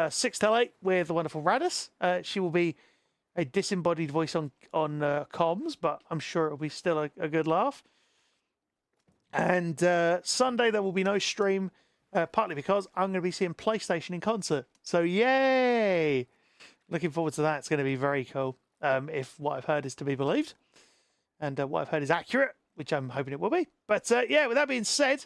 6 till 8 with the wonderful Radis. She will be a disembodied voice on comms, but I'm sure it'll be still a good laugh. And Sunday, there will be no stream. Partly because I'm going to be seeing PlayStation in concert. So, yay! Looking forward to that. It's going to be very cool, if what I've heard is to be believed. And what I've heard is accurate, which I'm hoping it will be. But, yeah, with that being said,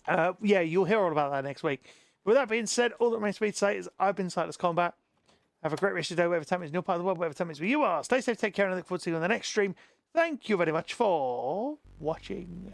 yeah, you'll hear all about that next week. With that being said, all that remains for me to say is I've been Sightless Combat. Have a great rest of your day, whatever time it's in your part of the world, whatever time it's where you are. Stay safe, take care, and I look forward to seeing you on the next stream. Thank you very much for watching.